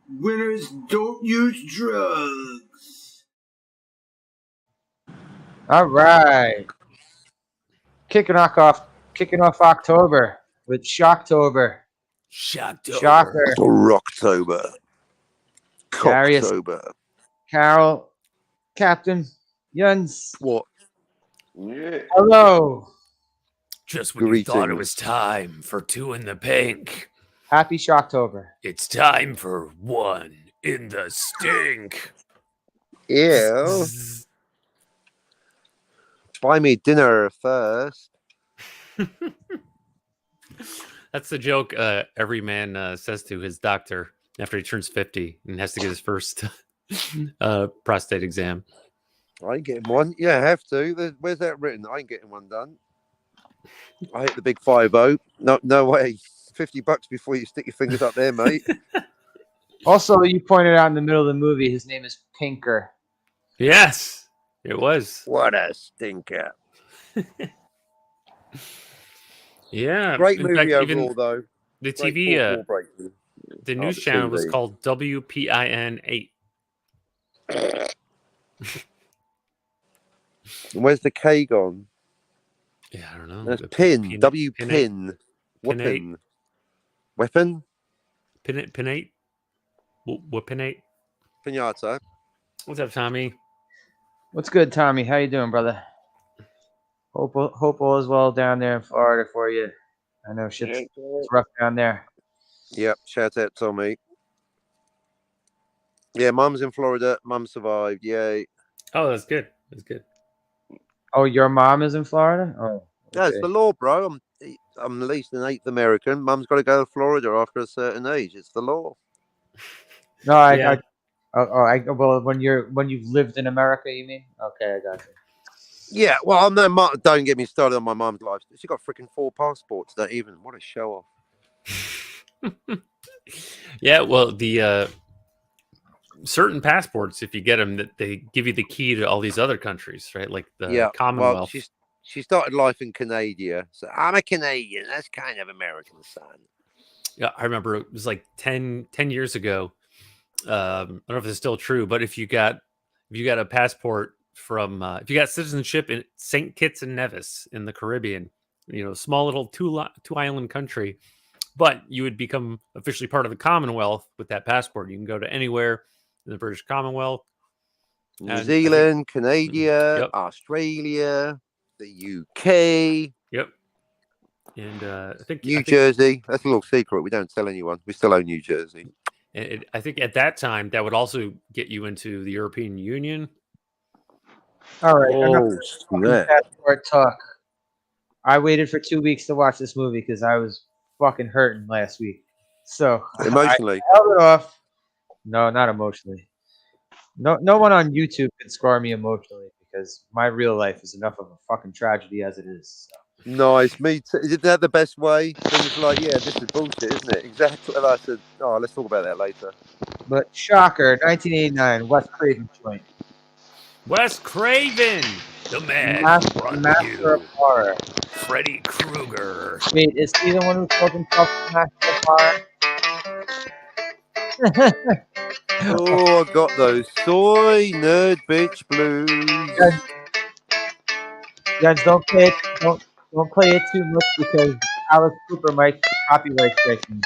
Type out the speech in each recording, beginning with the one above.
Winners don't use drugs. All right. Kicking off October with Shocktober. Shocker. Rocktober. Darius, Cocktober. Carol, Captain, Yuns. What? Yeah. Hello. Just when you thought it was time for two in the pink, Happy Shocktober. it's time for one in the stink. Ew. Buy me dinner first. That's the joke every man says to his doctor after he turns 50 and has to get his first prostate exam. I ain't getting one. Yeah, I have to. Where's that written? I ain't getting one done. I hit the big 5-0. No way. $50 before you stick your fingers up there, mate. Also, you pointed out in the middle of the movie, his name is Pinker. Yes, it was. What a stinker. Yeah. Great in movie fact, overall, even though. the Great TV, fourth wall breakthrough. the news the channel was TV. called WPIN 8. Where's the K gone? Yeah, I don't know. There's pin. W pin. pin. Weapon. Weapon? Pin 8? What pin 8? Pinata. What's up, Tommy? What's good, Tommy? How you doing, brother? Hope all is well down there in Florida for you. I know shit's rough down there. Yep, shout out Tommy. Yeah, Mum's in Florida. Mum survived. Yay. Oh, that's good. That's good. Oh, your mom is in Florida? Oh, okay. That's the law, bro. I'm at least an 8th American. Mum's got to go to Florida after a certain age. It's the law. No, Yeah. well, when you've lived in America, you mean? Okay, I got you. Yeah, well, don't get me started on my mum's life. She got freaking 4 passports. Don't even. What a show off. Yeah, well, the certain passports, if you get them, that they give you the key to all these other countries, right? Like the Commonwealth. Well, she started life in Canada, so I'm a Canadian. That's kind of American, son. Yeah, I remember it was like 10 years ago. I don't know if it's still true, but if you got a passport from if you got citizenship in St. Kitts and Nevis in the Caribbean, small little two island country, but you would become officially part of the Commonwealth with that passport. You can go to anywhere in the British Commonwealth. New Zealand, Canada, Australia, the UK. Yep. And I think New Jersey. That's a little secret. We don't tell anyone. We still own New Jersey. I think at that time that would also get you into the European Union. All right. Yeah. Passport talk. I waited for 2 weeks to watch this movie because I was fucking hurting last week. So Emotionally. I held it off. No, not emotionally. No one on YouTube can scar me emotionally because my real life is enough of a fucking tragedy as it is. So. Nice. Me too. Is that the best way? Things like, yeah, this is bullshit, isn't it? Exactly. And I said, let's talk about that later. But shocker, 1989, Wes Craven joint. Wes Craven, the man, Master of Horror. Freddy Krueger. Wait, is he the one who called himself the Master of Horror? Oh, I got those soy nerd bitch blues. Guys, don't play it too much because Alice Cooper might copyright strike me.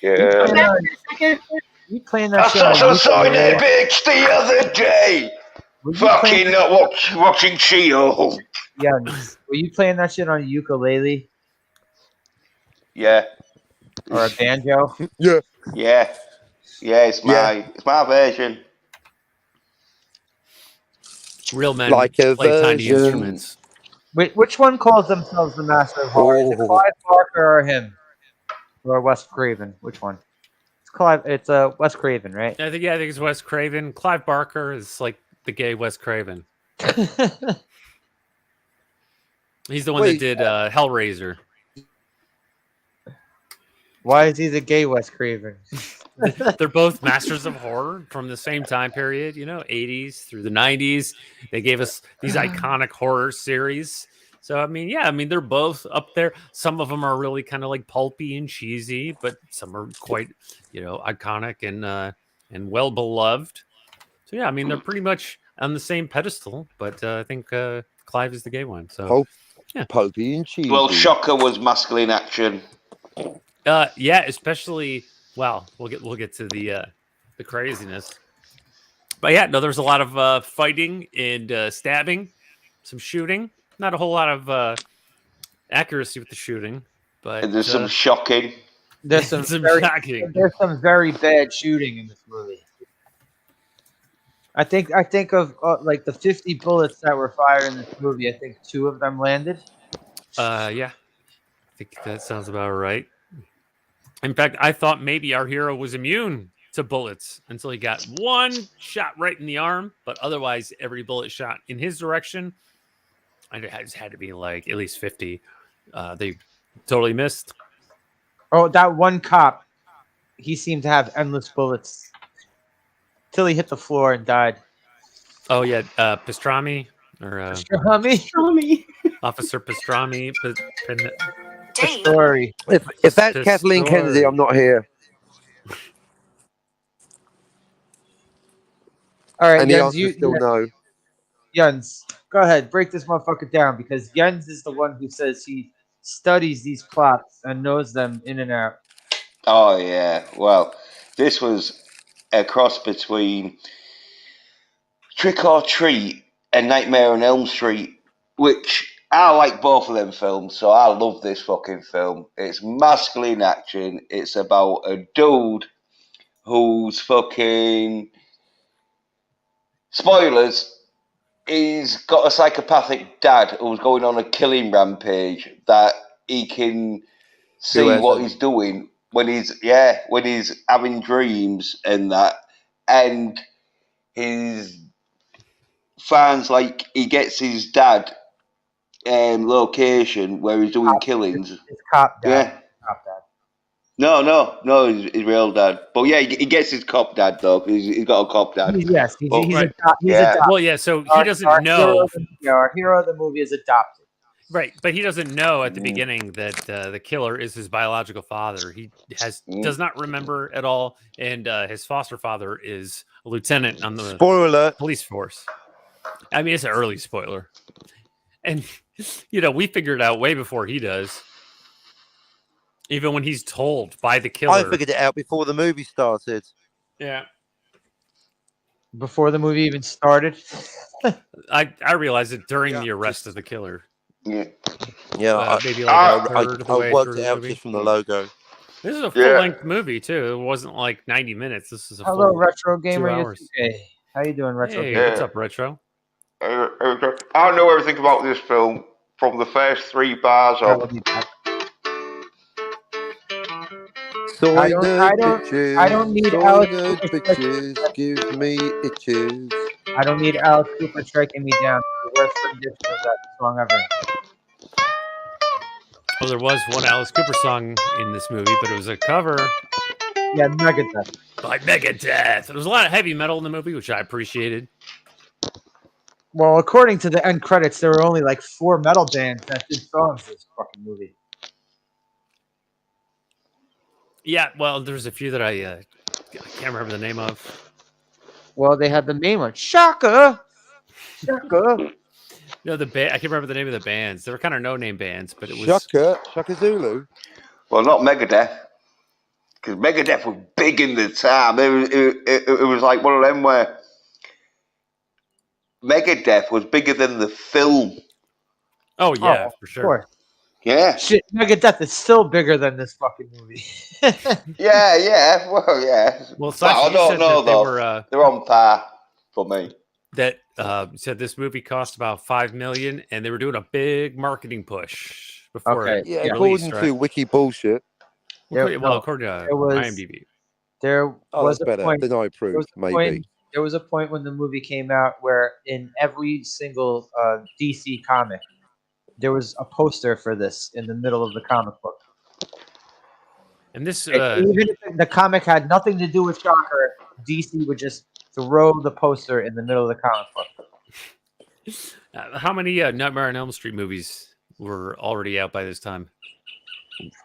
Yeah. You playing that shit? I saw that bitch the other day. Fucking watching She-Hulk. Yeah, were you playing that shit on a ukulele Yeah. or a banjo? Yeah. Yeah. Yeah, it's my version. Real men Like a play tiny version. instruments. Wait, which one calls themselves the Master of Horror? Is it Clive Barker or him? Or Wes Craven? Which one? It's Wes Craven, right? I think it's Wes Craven. Clive Barker is like the gay Wes Craven. He's the one that did Hellraiser. Why is he the gay Wes Craven? They're both masters of horror from the same time period, 80s through the 90s. They gave us these iconic horror series. So I mean, they're both up there. Some of them are really kind of like pulpy and cheesy, but some are quite, iconic and well beloved. So yeah, I mean, they're pretty much on the same pedestal. But I think Clive is the gay one. So yeah. Pulpy and cheesy. Well, Shocker was masculine action. Yeah, especially. Well, we'll get to the craziness. But yeah, no, there's a lot of fighting and stabbing, some shooting. Not a whole lot of accuracy with the shooting, but And there's some shocking. There's some shocking. There's some very bad shooting in this movie. I think of like the 50 bullets that were fired in this movie. I think 2 of them landed. Yeah, I think that sounds about right. In fact, I thought maybe our hero was immune to bullets until he got one shot right in the arm, but otherwise every bullet shot in his direction, it had to be like at least 50. They totally missed. Oh, that one cop, he seemed to have endless bullets till he hit the floor and died. Oh yeah, Pastrami or Pastrami? Officer Pastrami. Story. If that's Kathleen Kennedy, I'm not here. All right, And the Jens, answer is still no. Jens, go ahead, break this motherfucker down because Jens is the one who says he studies these plots and knows them in and out. Oh, yeah. Well, this was a cross between Trick or Treat and Nightmare on Elm Street, which I like both of them films, so I love this fucking film. It's masculine action. It's about a dude who's fucking... Spoilers, he's got a psychopathic dad who's going on a killing rampage that he can see what he's doing when he's having dreams and that, and his fans like he gets his dad location where he's doing killings. His cop dad. Yeah. Cop dad. No, his real dad. But yeah, he gets his cop dad though. He's got a cop dad. He's right. adopted. Well, yeah. So he doesn't know. Our hero of the movie is adopted. Right, but he doesn't know at the beginning that the killer is his biological father. He does not remember at all, and his foster father is a lieutenant on the Spoiler police force. I mean, it's an early spoiler, and we figured it out way before he does. Even when he's told by the killer, I figured it out before the movie started. Yeah, before the movie even started. I realized it during the arrest of the killer. Yeah, maybe like I worked it out just from the logo. This is a full-length movie too. It wasn't like 90 minutes. This is a Hello, full Retro Gamer. 2 hours. Hey, how you doing, Retro Hey, Gamer? what's up, Retro? I know everything about this film from the first 3 bars of. I don't need Alex bitches, give me itches. I don't need Alex Cooper striking me down. The worst rendition of that song ever. Well, there was one Alice Cooper song in this movie, but it was a cover. Yeah, Megadeth. By Megadeth. There was a lot of heavy metal in the movie, which I appreciated. Well, according to the end credits, there were only like 4 metal bands that did songs in this fucking movie. Yeah, well, there's a few that I can't remember the name of. Well, they had the main one, Shaka. Shaka. No, I can't remember the name of the bands. They were kind of no-name bands, but it was Shaka Zulu. Well, not Megadeth, because Megadeth was big in the time. It was like one of them where Megadeth was bigger than the film. Oh yeah, for sure. Of course. Yeah. Shit, Megadeth is still bigger than this fucking movie. Yeah. Well, yeah. Well, Sashi, I don't know though. They're on par for me. That said this movie cost about $5 million, and they were doing a big marketing push before it released, according to Wiki bullshit. According to IMDb. There was that's better than I proved, maybe. There was a point when the movie came out where in every single DC comic, there was a poster for this in the middle of the comic book. And this, even if the comic had nothing to do with Shocker, DC would just throw the poster in the middle of the comic book. How many Nightmare on Elm Street movies were already out by this time.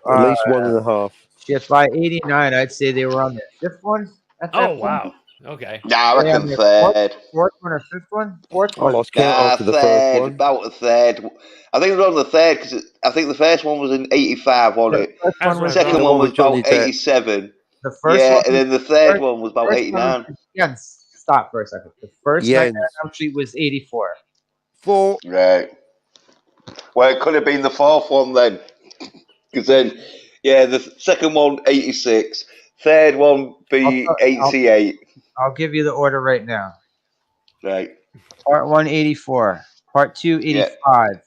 At least 1.5. Shit, by 89, I'd say they were on their fifth one at that Oh point. wow. Okay. Nah, I Were they on reckon their third. fourth one or fifth one? Fourth I one. lost count Nah, after the third. first one. About the third. I think it was on the third because I think the first one was in 85, wasn't it? First That's one what was I Second thought. The one one was with Johnny about Depp. 87. the first Yeah, one. and then the third one was about First 89. one was, Jens, stop for a second. The first Jens. Nightmare on Elm Street was 84. 4. Right. Well, it could have been the fourth one then. Because then, yeah, the second one, 86. Third one be I'll- 88. I'll give you the order right now. Right. Part 1, 84. Part 2, Yeah. 85.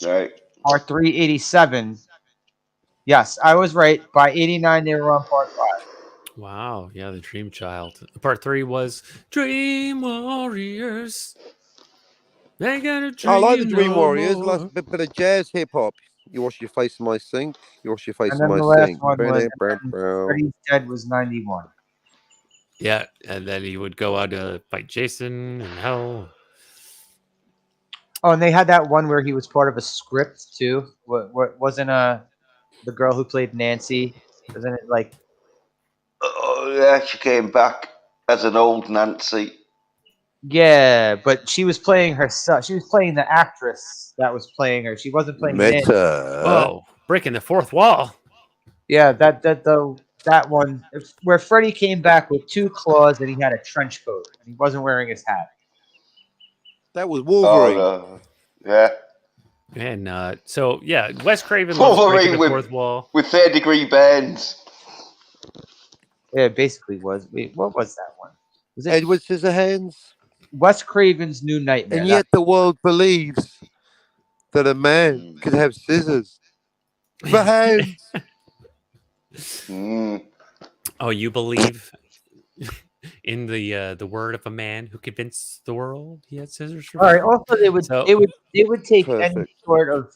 Right. Part 3, 87. Yes, I was right. By 89, they were on part 5. Wow. Yeah, the Dream Child. Part 3 was Dream Warriors. They got a dream. I like the Dream no Warriors. more. Like a bit of jazz hip hop. You wash your face in my sink. You wash your face And in then my the last sink. one was Bow. Freddy's Dead was 91. Yeah, and then he would go out to fight Jason and hell. Oh, and they had that one where he was part of a script too. What wasn't the girl who played Nancy? Wasn't it like? Oh, yeah, she came back as an old Nancy. Yeah, but she was playing herself. She was playing the actress that was playing her. She wasn't playing Nancy. Meta. Whoa, breaking the fourth wall. Yeah, that one where Freddy came back with 2 claws and he had a trench coat and he wasn't wearing his hat. That was Wolverine. Oh, no. Yeah. And so, yeah, Wes Craven loves Wolverine breaking the with- fourth wall. With third-degree burns. Yeah, it basically was. Wait, what was that one? Was it Edward Scissorhands. Wes Craven's New Nightmare? And yet the world believes that a man could have scissors for hands. Mm. Oh, you believe in the word of a man who convinced the world he had scissors for All right. Also, they would So- they would take any Perfect. sort of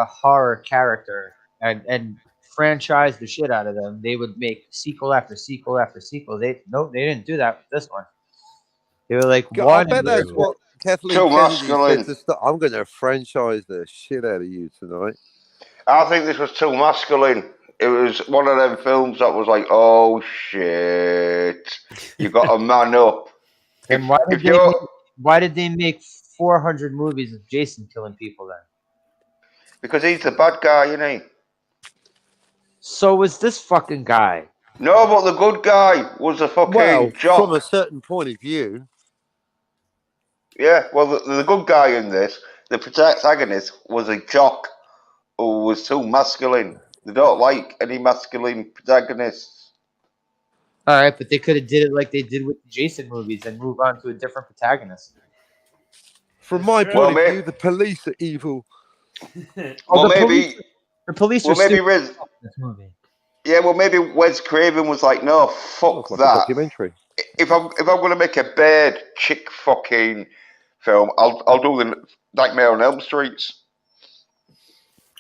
horror character and franchise the shit out of them. They would make sequel after sequel after sequel. They didn't do that with this one. They were like I one. bet that's what Kathleen Too Kennedy masculine. said to start. I'm going to franchise the shit out of you tonight. I think this was too masculine. It was one of them films that was like, oh, shit. You got to man up. And why did they make 400 movies of Jason killing people then? Because he's the bad guy, isn't he? So was this fucking guy. No, but the good guy was a fucking Well, jock. from a certain point of view, Yeah, well, the good guy in this, the protagonist, was a jock who was too masculine. They don't like any masculine protagonists. All right, but they could have did it like they did with the Jason movies and move on to a different protagonist. from my Well, point of maybe- view, the police are evil. Well, the maybe, police well, are maybe, stupid Riz, in this movie. yeah, well, maybe Wes Craven was like, no, fuck Looks like a that. documentary. If I'm gonna make a bad chick fucking film, I'll do the Nightmare on Elm Streets.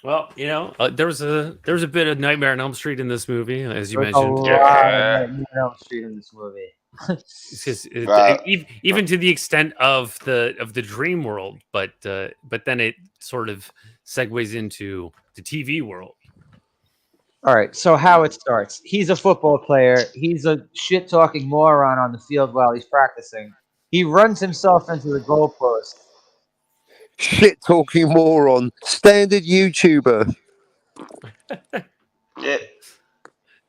Well, you know, there was a bit of Nightmare on Elm Street in this movie, as you There's mentioned. a lot Yeah. of Nightmare on Elm Street in this movie. It's just, Right. even to the extent of the dream world, but then it sort of segues into the TV world. All right, so how it starts. He's a football player. He's a shit-talking moron on the field while he's practicing. He runs himself into the goalpost. Shit talking moron. Standard YouTuber. Yeah.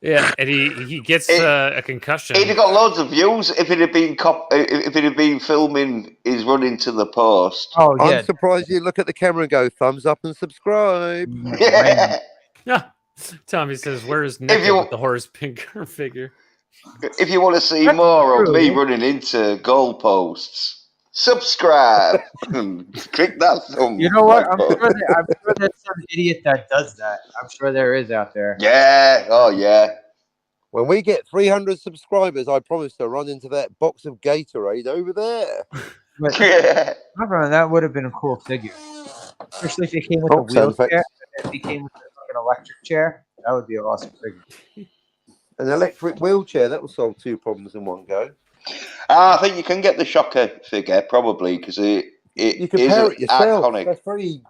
Yeah, and he gets a concussion. He'd have got loads of views if it had been if it had been filming his run into the post. Oh, yeah. I'm surprised you look at the camera and go, thumbs up and subscribe. Yeah. Yeah. Tommy says, "Where's Nick you- with the Horace Pinker figure?" If you want to see That's more of true. me running into goalposts, subscribe. Click that thumb. You know what? I'm like sure there's some idiot that does that. I'm sure there is out there. Yeah. Oh yeah. When we get 300 subscribers, I promise to run into that box of Gatorade over there. But Yeah. that would have been a cool figure. Especially if it came with Oh, a sound wheelchair. effects. If it came with an electric chair, that would be an awesome figure. An electric wheelchair, that will solve 2 problems in one go. I think you can get the Shocker figure probably because You It compare is it yourself. iconic. That's very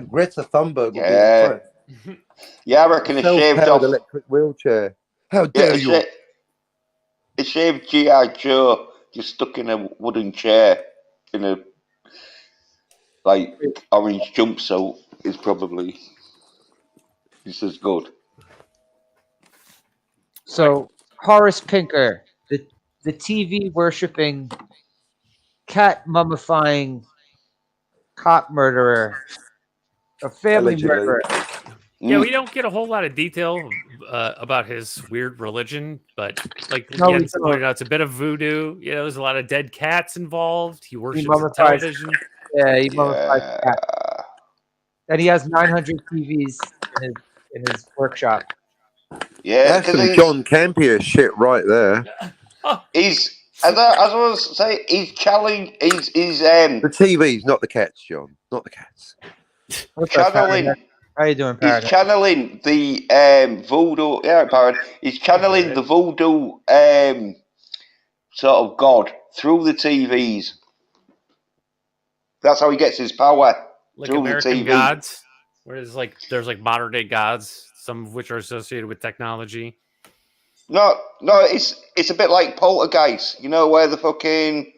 Greta Thunberg would be Yeah. impressed. Yeah, I reckon a shaved Self-powered off. electric wheelchair. How Yeah, dare you? a shaved GI Joe just stuck in a wooden chair in a like orange jumpsuit is probably just as good. So Horace Pinker, the TV worshipping, cat mummifying cop murderer, a family Allegedly. murderer. Yeah, Mm. we don't get a whole lot of detail about his weird religion, but like No, we Jens don't. pointed out, it's a bit of voodoo. You know, there's a lot of dead cats involved. He He worships the mummifies. television. Yeah, he mummifies Yeah. cat. And he has 900 TVs in his workshop. Yeah, That's some because John Campier shit right there. he's as I was saying, he's challenging. He's The TVs, not the cats, John. Not the cats. What's up, channeling. Paragon? How you doing, He's Paragon? channeling the voodoo. Yeah, Baron. He's channeling the voodoo sort of god through the TVs. That's how he gets his power Like through American the TV. gods, where there's like modern day gods, some of which are associated with technology. No, it's a bit like Poltergeist. You know where the fucking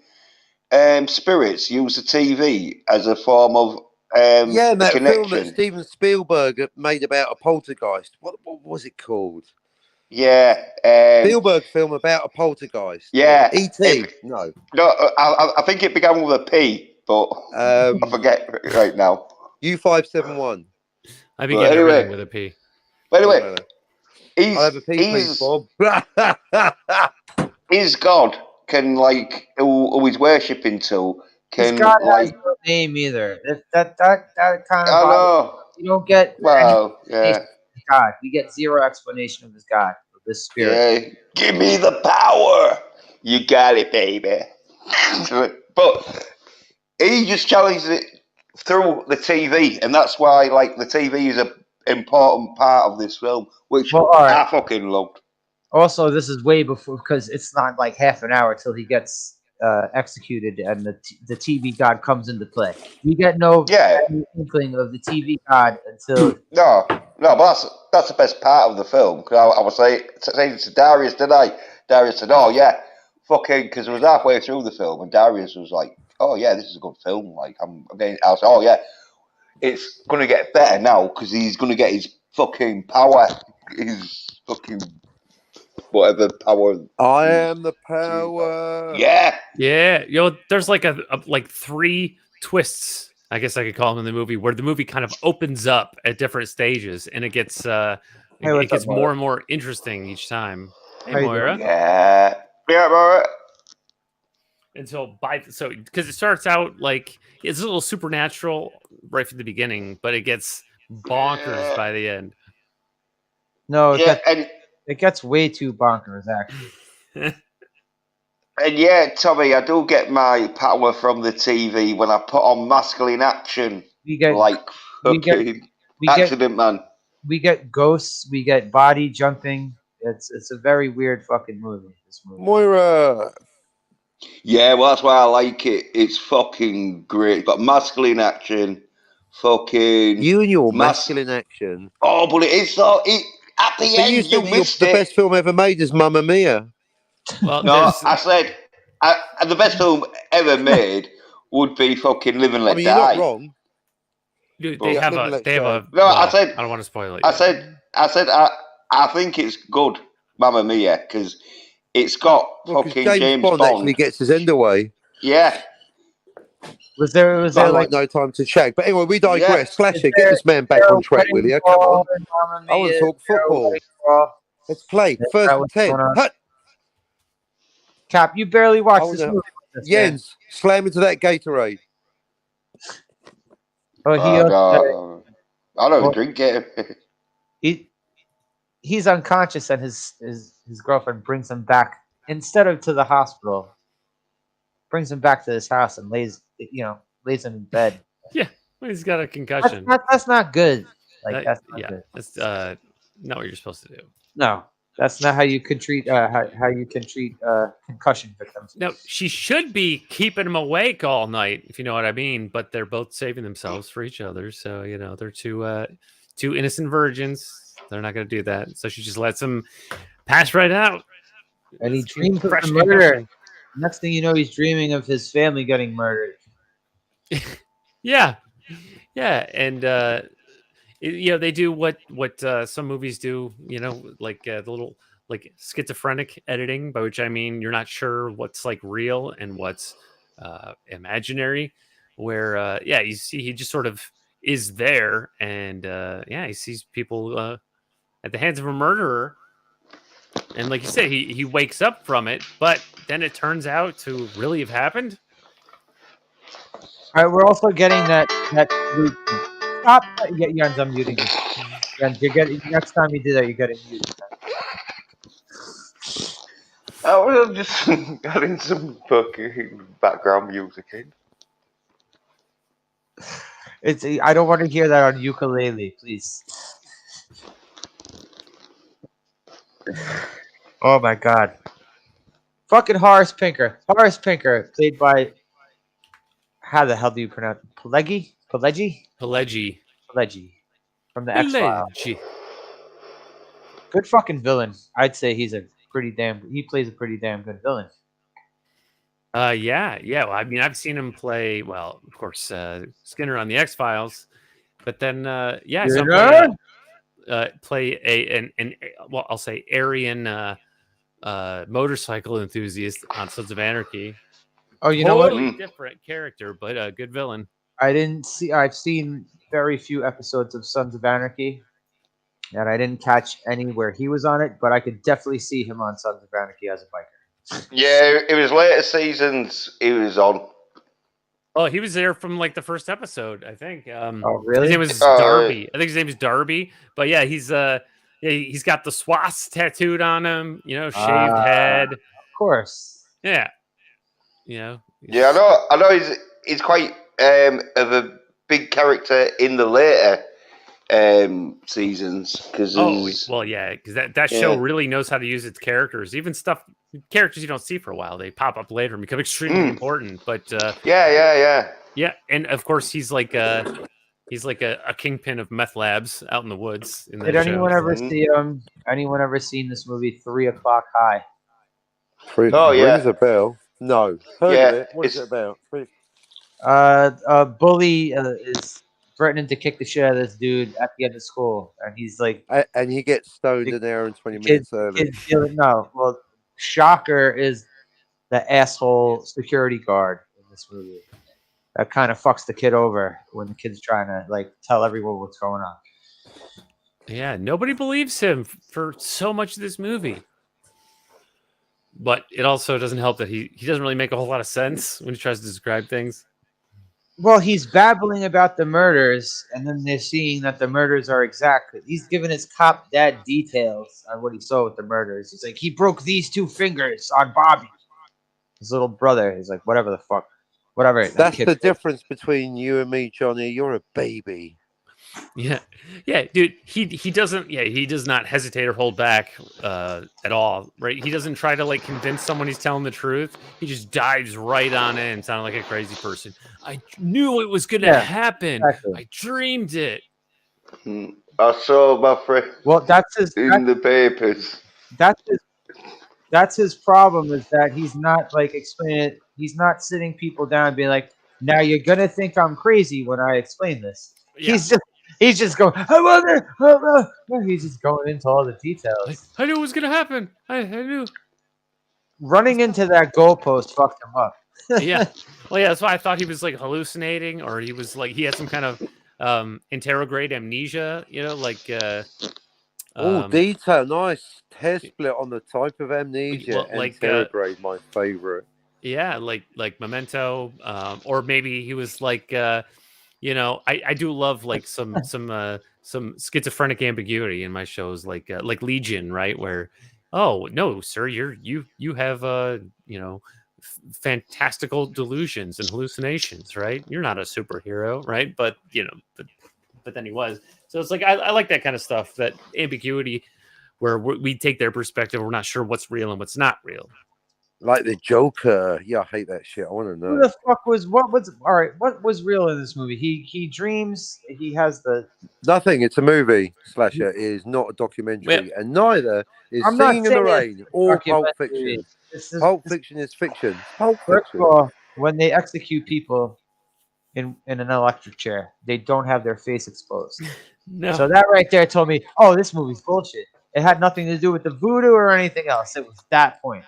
spirits use the TV as a form of Yeah, a and that film that connection. Steven Spielberg made about a poltergeist. What was it called? Yeah, Spielberg film about a poltergeist. yeah. E.T. No. No, I think it began with a P, but I forget right now. U571. I began anyway. everything with a P. But anyway, No. I'll have a P, please, Bob. his God can who he's worshipping to His can God has no name either. That kind of I bothers. know. You don't get Well, yeah, God. We get zero explanation of his God, of this spirit. yeah. Give me the power. You got it, baby. But he just challenges it through the TV, and that's why the TV is a important part of this film, which Well, all right. I fucking loved. Also, this is way before, because it's not like half an hour till he gets executed and the TV God comes into play. We get no inkling of the TV God until No, but that's the best part of the film. Cause I was saying to Darius tonight. Darius said, "Oh yeah, fucking," because it was halfway through the film, and Darius was like, "Oh yeah, this is a good film." Like I'm getting, I was like, "Oh yeah, it's gonna get better now because he's gonna get his fucking power, his fucking whatever power." I am the power. Yeah, Yeah, there's like like three twists, I guess I could call them, in the movie, where the movie kind of opens up at different stages, and it gets it gets more and more interesting each time. Hey, Moira. yeah, Moira. Until because it starts out like it's a little supernatural right from the beginning, but it gets bonkers by the end. no, Yeah, it gets way too bonkers actually. And yeah, Tommy, I do get my power from the TV when I put on masculine action, We get fucking Accident Man. We get ghosts. We get body jumping. It's a very weird fucking movie. This movie. Moira. Yeah, well, that's why I like it. It's fucking great. Got masculine action, fucking. You and your masculine action. Oh, but it is so. At the But end, you said missed the it. best film ever made is Mamma Mia. Well, No, I said the best film ever made would be fucking Live and Let you're Die. not wrong. Dude, Well, they have Live and a. Let They have Die. a. No, well, I said. I don't want to spoil it. I yet. said. I think it's good, Mamma Mia, because it's got fucking James Bond. Actually gets his end away. Yeah. Was there like no time to check? But anyway, we digress. Yeah. Slasher, get this man back on track, will you? Come on. I want to talk football. Let's play. First and 10. Hut. Cap, you barely watched this movie. Jens, slam into that Gatorade. Oh, I don't drink it. He's unconscious, and his girlfriend brings him back instead of to the hospital. Brings him back to his house and lays him in bed. Yeah, well, he's got a concussion. That's not good. That's not good. That's not what you're supposed to do. No, That's not how you can treat how you can treat concussion victims. No, she should be keeping him awake all night, if you know what I mean. But they're both saving themselves for each other, so they're two innocent virgins. They're not going to do that, so she just lets him pass right out. And he This dreams of fresh the murder. concussion. Next thing you know, he's dreaming of his family getting murdered. Yeah, and they do what some movies do. Like the little like schizophrenic editing, by which I mean you're not sure what's like real and what's imaginary. Where you see he just sort of is there, and he sees people at the hands of a murderer, and like you said, he wakes up from it, but then it turns out to really have happened. All right, we're also getting that loop. Stop! Jens, I'm muting you. Jens, you're getting next time you do that, you're getting muted. I'm just getting some fucking background music in. I don't want to hear that on ukulele, please. Oh my god. Fucking Horace Pinker. Horace Pinker, played by, how the hell do you pronounce it? Pileggi? Pileggi. From the X-Files. Good fucking villain. I'd say he plays a pretty damn good villain. Yeah. Well, I mean, I've seen him play. Well, of course, Skinner on the X-Files, but then I saw him play I'll say Aryan motorcycle enthusiast on Sons of Anarchy. Oh, you know what? Totally different character, but a good villain. I've seen very few episodes of Sons of Anarchy, and I didn't catch any where he was on it, but I could definitely see him on Sons of Anarchy as a biker. Yeah, it was later seasons he was on. Oh, he was there from like the first episode, I think. Oh, really? His name was Darby. I think his name is Darby. But yeah, he's got the swaths tattooed on him. Shaved head. Of course. Yeah. Yeah, I know. He's quite of a big character in the later seasons because that show really knows how to use its characters, even characters you don't see for a while. They pop up later and become extremely important. But yeah, and of course he's like a kingpin of meth labs out in the woods. Did anyone ever see Anyone ever seen this movie 3 O'Clock High? Rings a bell. No, heard of it. What is it about? A bully is threatening to kick the shit out of this dude at the end of school, and he's like, and he gets stoned an hour and 20 minutes early. Shocker is the asshole security guard in this movie. That kind of fucks the kid over when the kid's trying to like tell everyone what's going on. Yeah, nobody believes him for so much of this movie. But it also doesn't help that he doesn't really make a whole lot of sense when he tries to describe things. Well, he's babbling about the murders, and then they're seeing that the murders are exact. He's giving his cop dad details on what he saw with the murders. He's like, he broke these 2 fingers on Bobby, his little brother. He's like, whatever the fuck. Whatever. That's the difference between you and me, Johnny. You're a baby. Yeah, dude. He does not hesitate or hold back at all, right? He doesn't try to like convince someone he's telling the truth. He just dives right on it and sounded like a crazy person. I knew it was gonna happen. Exactly. I dreamed it. I saw my friend. Well, that's the papers. That's his problem, is that he's not like explaining it. He's not sitting people down and being like, now you're gonna think I'm crazy when I explain this. Yeah. He's just going, I wonder. He's just going into all the details. I knew it was gonna happen. I knew. Running into that goalpost fucked him up. Yeah. Well, yeah, that's why I thought he was like hallucinating, or he was like he had some kind of interrograde amnesia. Detail, nice hair split on the type of amnesia. Interrograde, my favorite. Yeah, like Memento, or maybe he was like. I do love like some schizophrenic ambiguity in my shows, like Legion, right? Where, oh no, sir, you have fantastical delusions and hallucinations, right? You're not a superhero, right? But but then he was. So it's like I like that kind of stuff, that ambiguity, where we take their perspective. We're not sure what's real and what's not real. Like the Joker. Yeah, I hate that shit. I want to know. Who the fuck was what was real in this movie? He dreams. He has the Nothing. It's a movie. Slasher is not a documentary, and neither is I'm not Singing in the saying Rain or Pulp documentary. Fiction. Pulp Fiction is fiction. Pulp First Fiction. of all, when they execute people in an electric chair, they don't have their face exposed. No. So that right there told me, oh, this movie's bullshit. It had nothing to do with the voodoo or anything else. It was that point.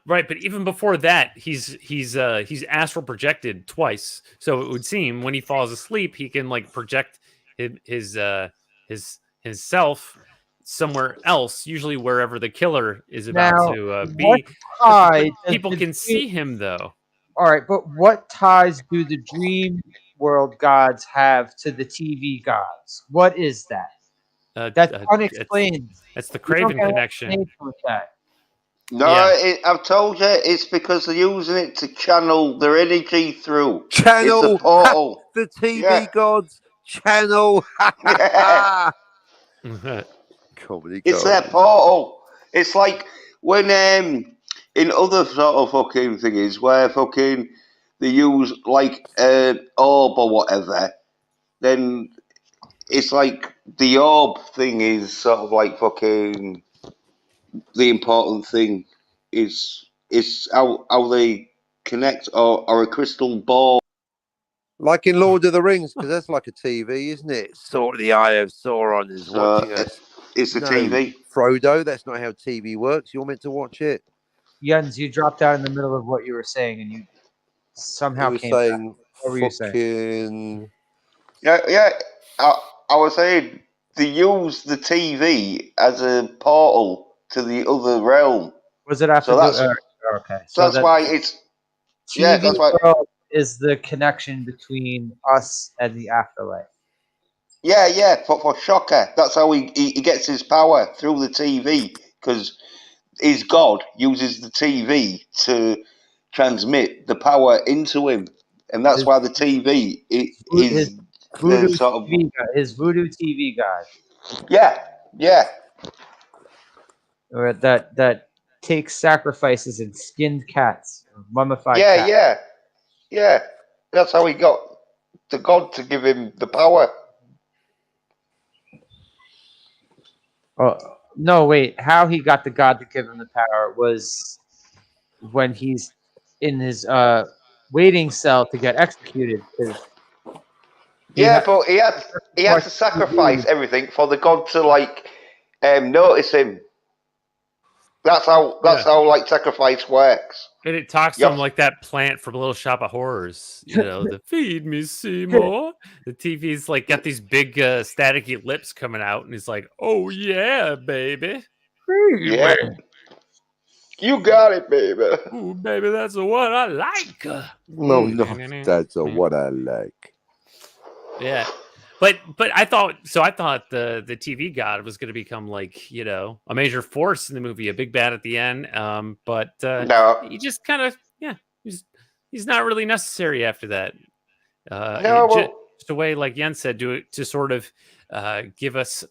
Right, but even before that, he's astral projected twice. So it would seem when he falls asleep, he can like project his self somewhere else, usually wherever the killer is about to be. People can see him though. All right, but what ties do the dream world gods have to the TV gods? What is that? That's unexplained. That's the Craven connection. No, Yeah. I've told you, it's because they're using it to channel their energy through. Channel it's a portal. The TV gods channel. Comedy. It's their portal. It's like when in other sort of fucking thingies where fucking they use like an orb or whatever, then it's like the orb thing is sort of like fucking the important thing is how they connect or a crystal ball. Like in Lord of the Rings, because that's like a TV, isn't it? Sort of the Eye of Sauron is watching us. It's a TV. Frodo, that's not how TV works. You're meant to watch it. Jens, you dropped out in the middle of what you were saying, and you somehow came back. What were you saying? Yeah. I was saying they use the TV as a portal to the other realm. Was it after? Okay. So that's why it's. TV that's why world is the connection between us and the afterlife. Yeah. For Shocker, that's how he gets his power through the TV because his god uses the TV to transmit the power into him, and that's why the TV is Voodoo sort of TV guy, his Voodoo TV guy. Yeah. Or that takes sacrifices and skinned cats, mummified cats. Yeah. That's how he got the god to give him the power. Oh no! Wait, how he got the god to give him the power was when he's in his waiting cell to get executed. But he had to sacrifice everything for the god to like notice him. That's how like sacrifice works. And it talks to him like that plant from Little Shop of Horrors. You know, the feed me Seymour. The TV's like got these big staticky lips coming out, and he's like, "Oh yeah, baby, yeah, you got it, baby. Ooh, baby, that's the one I like." No, that's what I like. Yeah. But I thought the TV god was going to become like, you know, a major force in the movie, a big bad at the end. But no, he just kind of he's not really necessary after that. Just a way, like Jens said, to sort of give us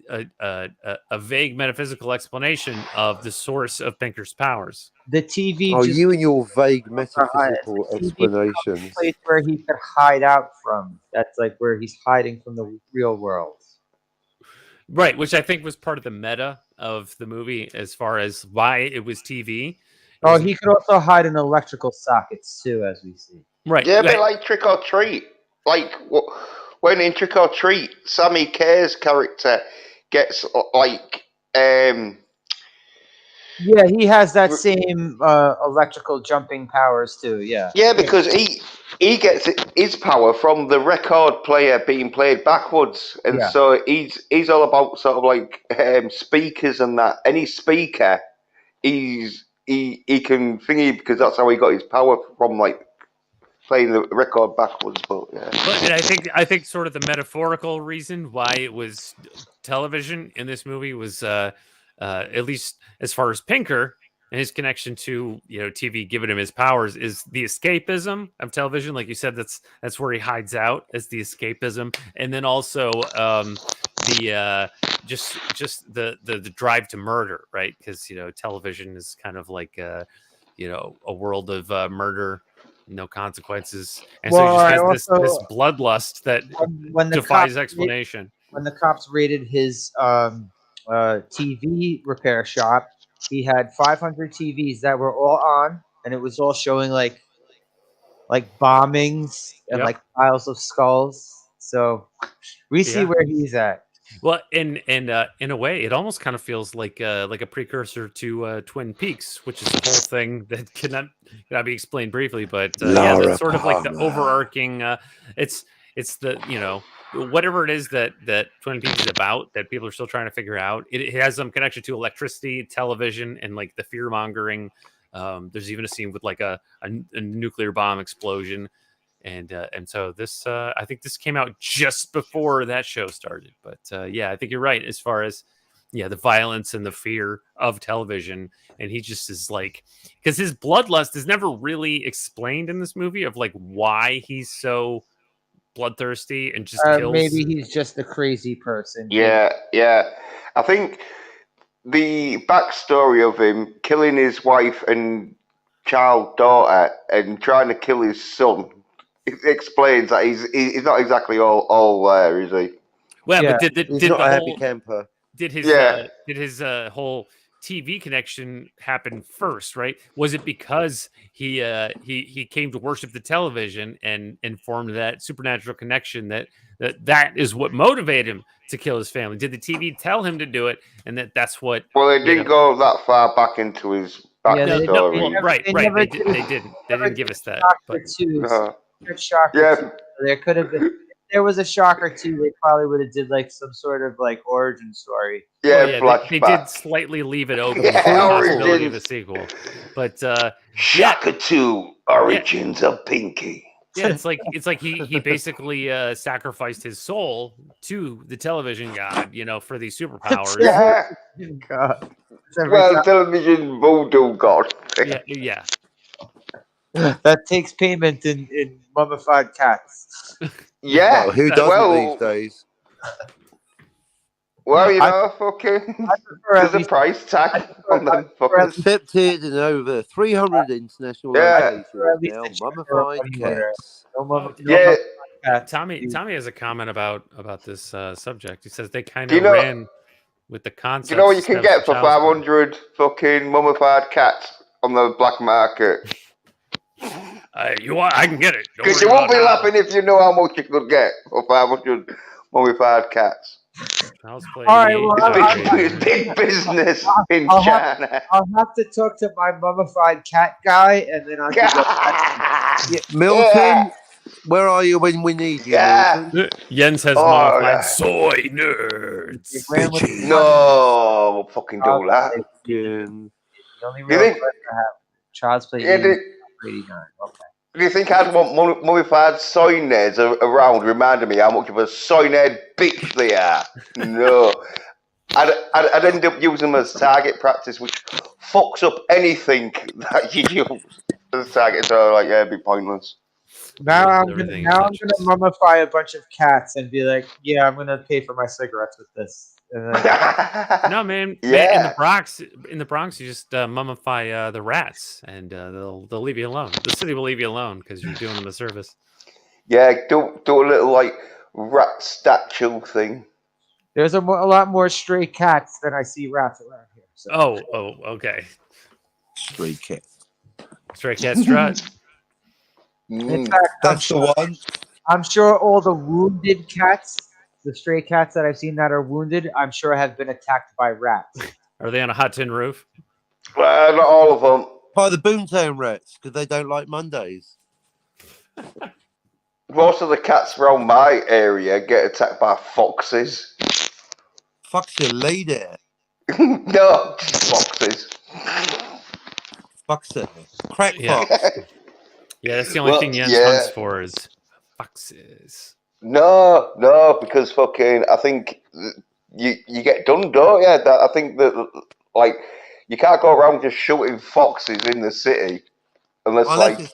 a vague metaphysical explanation of the source of Pinker's powers. The TV. Oh, you and your vague metaphysical explanations. Place where he could hide out from. That's like where he's hiding from the real world. Right, which I think was part of the meta of the movie as far as why it was TV. Oh, he could also hide in electrical sockets too, as we see. Right. Yeah, but like Trick or Treat. Like when in Trick or Treat, Sammy Kerr's character gets like yeah, he has that same electrical jumping powers too. Yeah. Yeah, because he gets his power from the record player being played backwards, and so he's all about sort of like speakers and that. Any speaker, he can thingy because that's how he got his power from, like playing the record backwards. But and I think sort of the metaphorical reason why it was television in this movie was at least as far as Pinker and his connection to, you know, TV giving him his powers is the escapism of television. Like you said, that's where he hides out, as the escapism, and then also the just the drive to murder, right? Because television is kind of like a world of murder, no consequences, and so he just has this bloodlust that defies explanation. When the cops raided his TV repair shop, he had 500 TVs that were all on, and it was all showing like bombings and like piles of skulls. So we see where he's at. Well, in a way, it almost kind of feels like a precursor to Twin Peaks, which is a whole thing that cannot be explained briefly. But that's sort of like the overarching. It's the whatever it is that Twin Peaks is about that people are still trying to figure out. It has some connection to electricity, television, and like the fear mongering. There's even a scene with like a nuclear bomb explosion. And so this, I think this came out just before that show started. But I think you're right as far as the violence and the fear of television. And he just is like, because his bloodlust is never really explained in this movie of like why he's so bloodthirsty and just kills. Maybe he's just a crazy person. Yeah. I think the backstory of him killing his wife and child daughter and trying to kill his son. It explains that he's not exactly all there, is he? Well, but did he's not a happy camper. Did his whole TV connection happen first? Right? Was it because he came to worship the television and formed that supernatural connection that is what motivated him to kill his family? Did the TV tell him to do it, and that's what? Well, they didn't go that far back into his backstory. Right. They didn't. They didn't give us that. Shocker. There could have been. If there was a shocker too, they probably would have did like some sort of like origin story. Yeah, they did slightly leave it open for the possibility of a sequel. But Shocker 2: Origins of Pinky. Yeah, it's like he basically sacrificed his soul to the television god, for these superpowers. Yeah. God. Television voodoo god. Yeah. That takes payment in mummified cats. Yeah, who doesn't these days? Well, fucking. There's a price tag on them. Accepted in over 300 international locations now. Mummified cats. Tommy has a comment about this subject. He says they kind of ran with the concept. Do you know what you can get for 500 fucking mummified cats on the black market? I can get it. Because you won't be laughing if you know how much you could get for 500 mummified cats. All right, it's big business in China. I'll have to talk to my mummified cat guy, and then I'll get Milton, where are you when we need you? Milton? Jens has mummified soy nerds. No, we'll fucking do that. The only real question I have. Child's Play 89. Okay. Do you think I'd want mummified soy nerds around reminding me how much of a soy nerd bitch they are? No. I'd end up using them as target practice, which fucks up anything that you use as target. So, it'd be pointless. Now I'm gonna mummify a bunch of cats and be like, yeah, I'm gonna pay for my cigarettes with this. No, man. In the Bronx, you just mummify the rats, and they'll leave you alone. The city will leave you alone because you're doing them a service. Yeah, do a little rat statue thing. There's a lot more stray cats than I see rats around here. So. Oh, okay. Stray cat strut. In fact, that's the one. I'm sure all the wounded cats, the stray cats that I've seen that are wounded, I'm sure have been attacked by rats. Are they on a hot tin roof? Well, not all of them. By the Boomtown rats, because they don't like Mondays. Most of the cats around my area get attacked by foxes. Fuck's your lady. No, just foxes. Fuck's it. Crack fox. Yeah, that's the only thing Jens hunts for is foxes. No, because fucking, I think you get done, don't you? I think that, you can't go around just shooting foxes in the city unless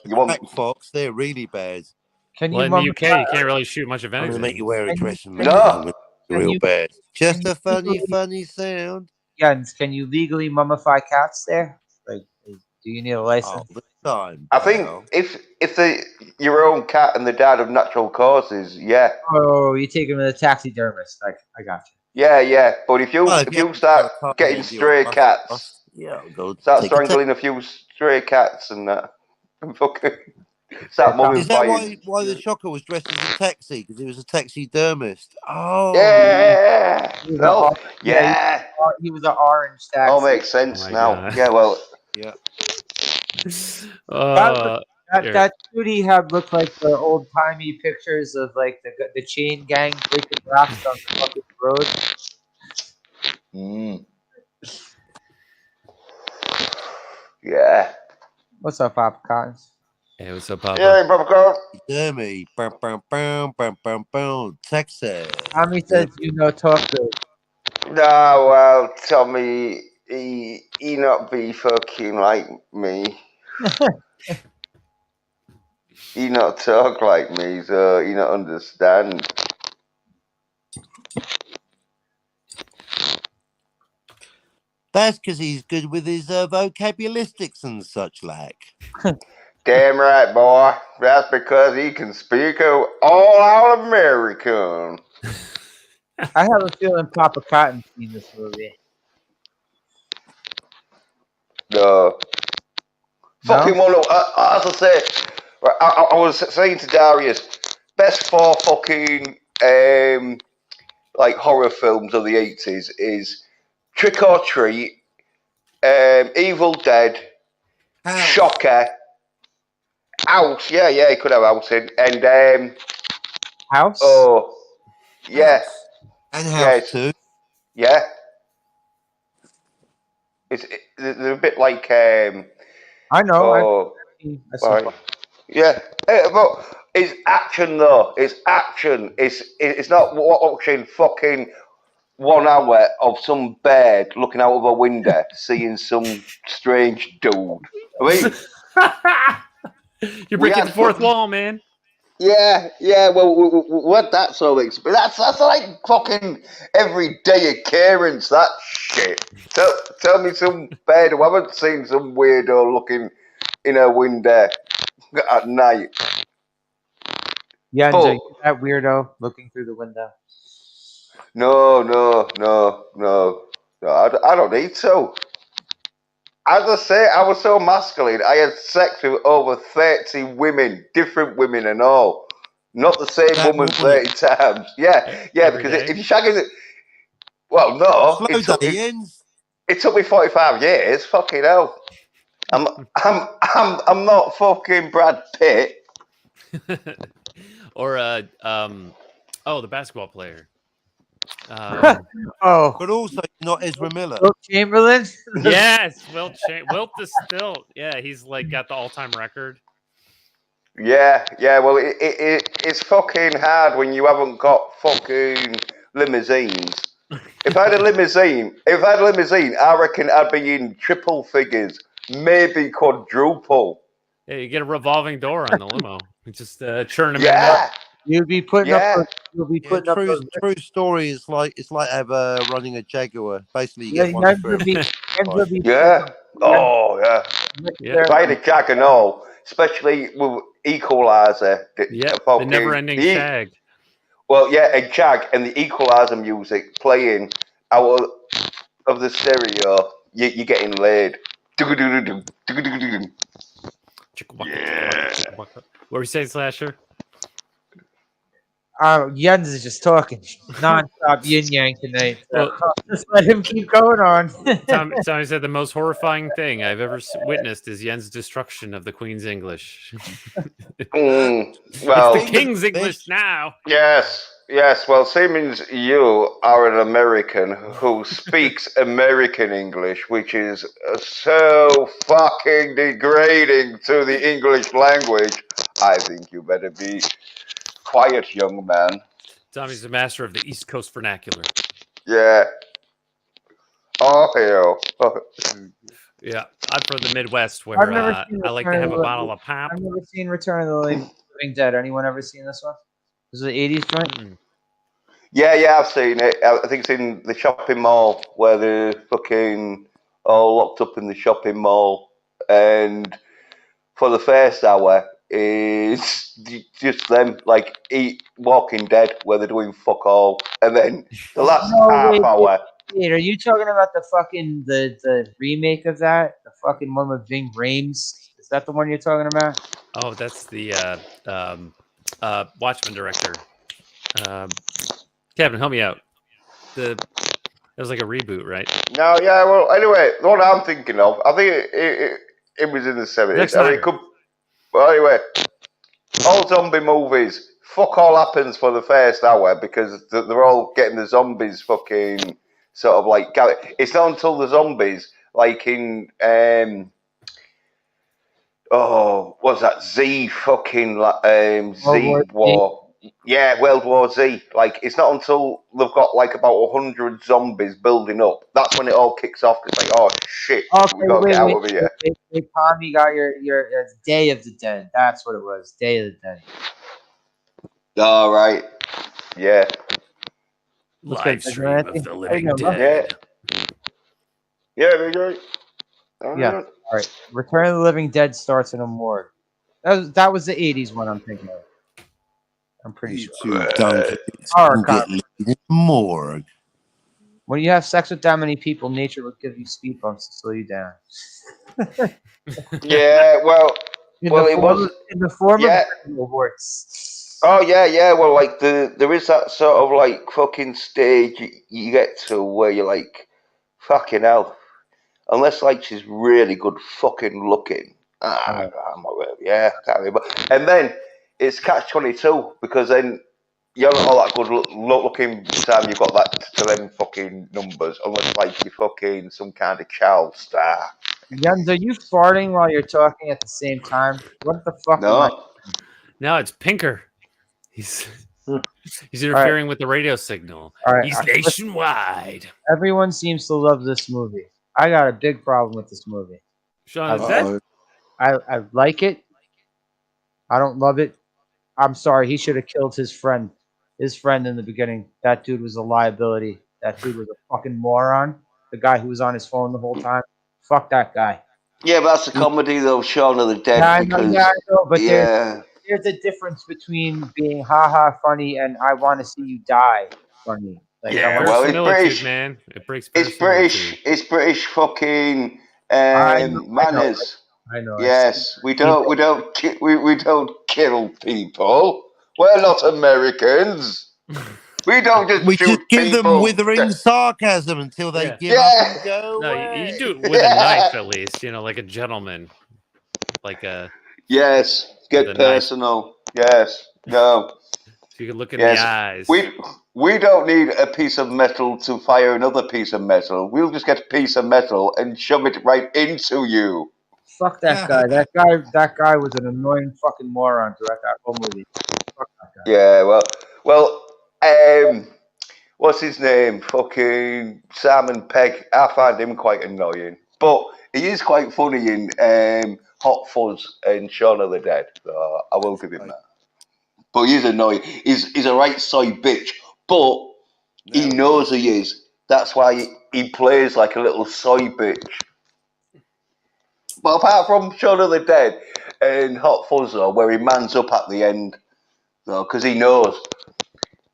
you want fox. They're really bad. In the UK, you can't really shoot much of anything. I'm gonna make you wear a dress. No. real bad. Just can a funny sound. Jens, can you legally mummify cats there? Like, do you need a All license? the time. I think pal. if they your own cat and they died of natural causes, yeah. Oh, you take him to the taxidermist. I got you. Yeah. But if you Well, if you have start a car getting handy or a stray bus, cats, yeah, I'll go start take a strangling a few stray cats and that, and fucking start Yeah, Is that mummifying. why the shocker was dressed as a taxi? Because he was a taxidermist. Oh, Yeah. He was No. yeah, Yeah. he was an orange All taxi. makes sense my now. God. Yeah. Well. yeah. Here. That Judy had looked like the old timey pictures of like the chain gang breaking rocks on the fucking road. Yeah. What's up, Papa Cottons? Hey, what's up, Papa? Yeah, Papa. Dummy. Texas. Tommy says you know talk good. No, well, Tommy, he not be fucking like me. He not talk like me, so he not understand. That's because he's good with his vocabularistics and such like. Damn right, boy. That's because he can speak all out American. I have a feeling Papa Cotton's seen this movie. Fucking one. As I say, I was saying to Darius, best 4 fucking like horror films of the 80s is Trick or Treat, Evil Dead, Shocker, House. Yeah, he could have House in, and House. Oh, yeah, and House too. Yeah, they're a bit like I know. Oh, right. Yeah, but it's action though. It's action. It's not watching fucking 1 hour of some bird looking out of a window seeing some strange dude. I mean, You're breaking the fourth wall, man. Yeah. Well, we had that sort of experience. That's like fucking everyday occurrence. That shit. Tell me some bird who haven't seen some weirdo looking in a window at night. Yeah, you that weirdo looking through the window. No. I don't need to. As I say, I was so masculine. I had sex with over 30 women, different women and all. Not the same woman 30 times. Yeah, because if you shag it, well, no, it took me 45 years. Fucking hell, I'm not fucking Brad Pitt. Or the basketball player. But also not Ezra Miller. Wilt Chamberlain. Yes, Wilt is still. Yeah, he's like got the all-time record. Yeah. Well, it's fucking hard when you haven't got fucking limousines. If I had a limousine, I reckon I'd be in triple figures, maybe quadruple. Yeah, you get a revolving door on the limo. Just churn them in. Yeah. You'll be putting up. You'll be putting up. True story. It's like running a Jaguar. Basically, you get one for Yeah. Oh yeah. If I had a Jag and all, especially with Equalizer. The never-ending shag. Well, yeah, a Jag and the Equalizer music playing out of the stereo, you're getting laid. Yeah. What were you saying, Slasher? Jens is just talking non-stop yin yang tonight. So just let him keep going on. Tommy said the most horrifying thing I've ever witnessed is Jens' destruction of the Queen's English. Well, it's the King's English now. Yes. Well, Siemens, you are an American who speaks American English, which is so fucking degrading to the English language. I think you better be quiet, young man. Tommy's the master of the East Coast vernacular. Yeah. Oh, hell. Yeah, I'm from the Midwest where I like to have a bottle of pop. I've never seen Return of the Living Dead. Anyone ever seen this one? This is an 80s joint? Yeah, I've seen it. I think it's in the shopping mall where they're fucking all locked up in the shopping mall, and for the first hour is just them like eat Walking Dead where they're doing fuck all, and then the last No, half wait. hour. Wait, are you talking about the fucking the remake of that? The fucking one with Ving Rhames? Is that the one you're talking about? Oh, that's the Watchmen director. Kevin, help me out. That was like a reboot, right? No, yeah. Well, anyway, the one I'm thinking of, I think it was in the 70s. I mean, it could. Well, anyway, all zombie movies, fuck all happens for the first hour because they're all getting the zombies fucking sort of like. It's not until the zombies, like in what's that? Z fucking Z War. Yeah, World War Z. Like, it's not until they've got like about 100 zombies building up. That's when it all kicks off. It's like, oh shit, we gotta get out of here. Wait, Tom, you got your Day of the Dead. That's what it was. Day of the Dead. All right. Yeah. Live stream of the living dead. Yeah, very good. Yeah. All right. Return of the Living Dead starts in a morgue. That was the 80s one I'm thinking of. I'm pretty sure. Morgue. When you have sex with that many people, nature will give you speed bumps to slow you down. Yeah, well, in the form of awards. Oh yeah. Well, like there is that sort of like fucking stage you get to where you're like, fucking hell. Unless like she's really good fucking looking. I'm not really, I can't remember. And then it's catch-22 because then you're not all that good looking by the time you've got that to them fucking numbers, unless like you're fucking some kind of child star. Jens, are you farting while you're talking at the same time? What the fuck? No, it's Pinker. He's interfering with the radio signal. He's nationwide. Everyone seems to love this movie. I got a big problem with this movie. Sean, is that? I like it. I don't love it. I'm sorry. He should have killed his friend. His friend in the beginning. That dude was a liability. That dude was a fucking moron. The guy who was on his phone the whole time. Fuck that guy. Yeah, but that's a comedy though, Shaun of the Dead. I know, but there's a difference between being haha funny and I want to see you die funny. Like, well, it's British, man. It breaks. It's British. It's British fucking manners. I know. Yes, we don't kill people. We're not Americans. We don't just shoot give people. them withering sarcasm until they give up and go. No, you do it with a knife at least. Like a gentleman, like a. Yes, get personal. Yes, no. So you can look in the eyes. We don't need a piece of metal to fire another piece of metal. We'll just get a piece of metal and shove it right into you. Fuck that guy. That guy was an annoying fucking moron throughout that whole movie. Fuck that guy. Yeah, well, what's his name? Fucking Simon Peck. I find him quite annoying, but he is quite funny in Hot Fuzz and Shaun of the Dead. So I will give him that. But he's annoying. He's a right soy bitch, but he knows he is. That's why he plays like a little soy bitch. But apart from Shaun of the Dead and Hot Fuzz, though, where he mans up at the end, because he knows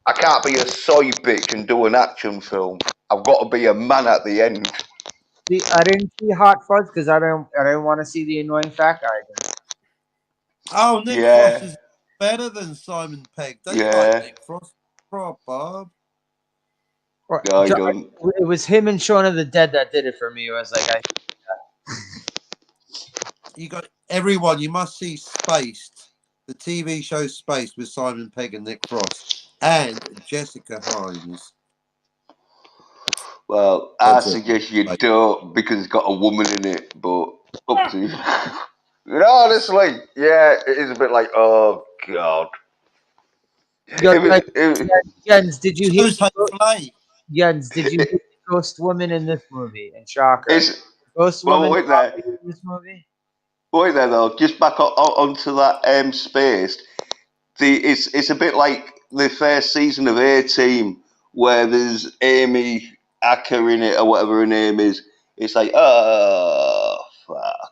I can't be a soy bitch and do an action film. I've got to be a man at the end. See, I didn't see Hot Fuzz because I didn't want to see the annoying fat guy again. Oh, Nick Frost is better than Simon Pegg. Don't you like Nick Frost? Bob. No, I don't. It was him and Shaun of the Dead that did it for me. It was like You got everyone. You must see Spaced, the TV show Spaced with Simon Pegg and Nick Frost and Jessica Hines. Well, I suggest you don't because it's got a woman in it. But up to you. Honestly, yeah, it is a bit like, oh god. Jens, did you hear the ghost woman in this movie? And Shocker. Ghost woman in this movie? Wait there though, just back onto that Spaced. It's a bit like the first season of A-Team where there's Amy Acker in it or whatever her name is. It's like, oh fuck.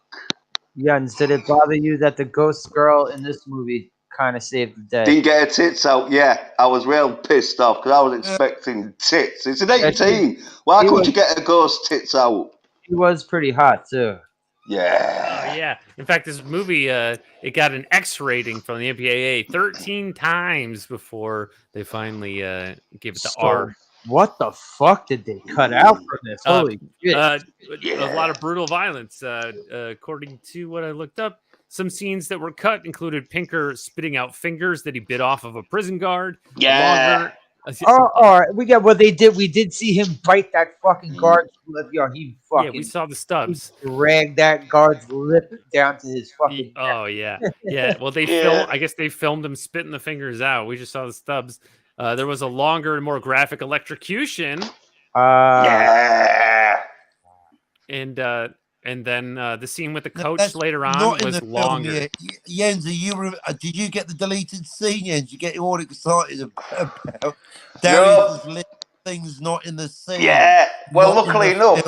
Yeah, and did it bother you that the ghost girl in this movie kind of saved the day? Didn't get her tits out. Yeah, I was real pissed off because I was expecting tits. It's an 18. Why couldn't you get a ghost tits out? She was pretty hot too. Yeah. Oh yeah. In fact, this movie it got an X rating from the MPAA 13 times before they finally gave it the R. What the fuck did they cut out from this? Holy shit! A lot of brutal violence. According to what I looked up, some scenes that were cut included Pinker spitting out fingers that he bit off of a prison guard. Yeah. We did see him bite that fucking guard's lip. Yo, he fucking. Yeah, we saw the stubs. Dragged that guard's lip down to his fucking. Oh yeah, yeah. Well, I guess they filmed him spitting the fingers out. We just saw the stubs. There was a longer and more graphic electrocution. Yeah. And then the scene with the coach later on was longer. Jens, did you get the deleted scene, Jens? You get all excited about Darius's lip things not in the scene. Yeah. Well, luckily enough.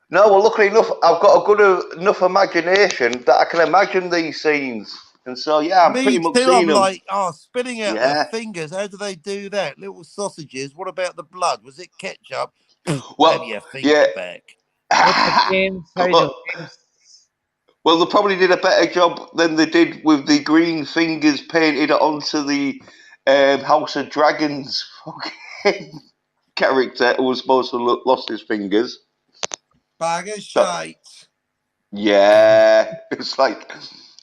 Luckily enough, I've got a good enough imagination that I can imagine these scenes. And so, I'm pretty much seeing them. Like, spitting out their fingers. How do they do that? Little sausages. What about the blood? Was it ketchup? Well, have your finger back. Well, they probably did a better job than they did with the green fingers painted onto the House of Dragons fucking character who was supposed to have lost his fingers. Bag of shite. Yeah. It's like,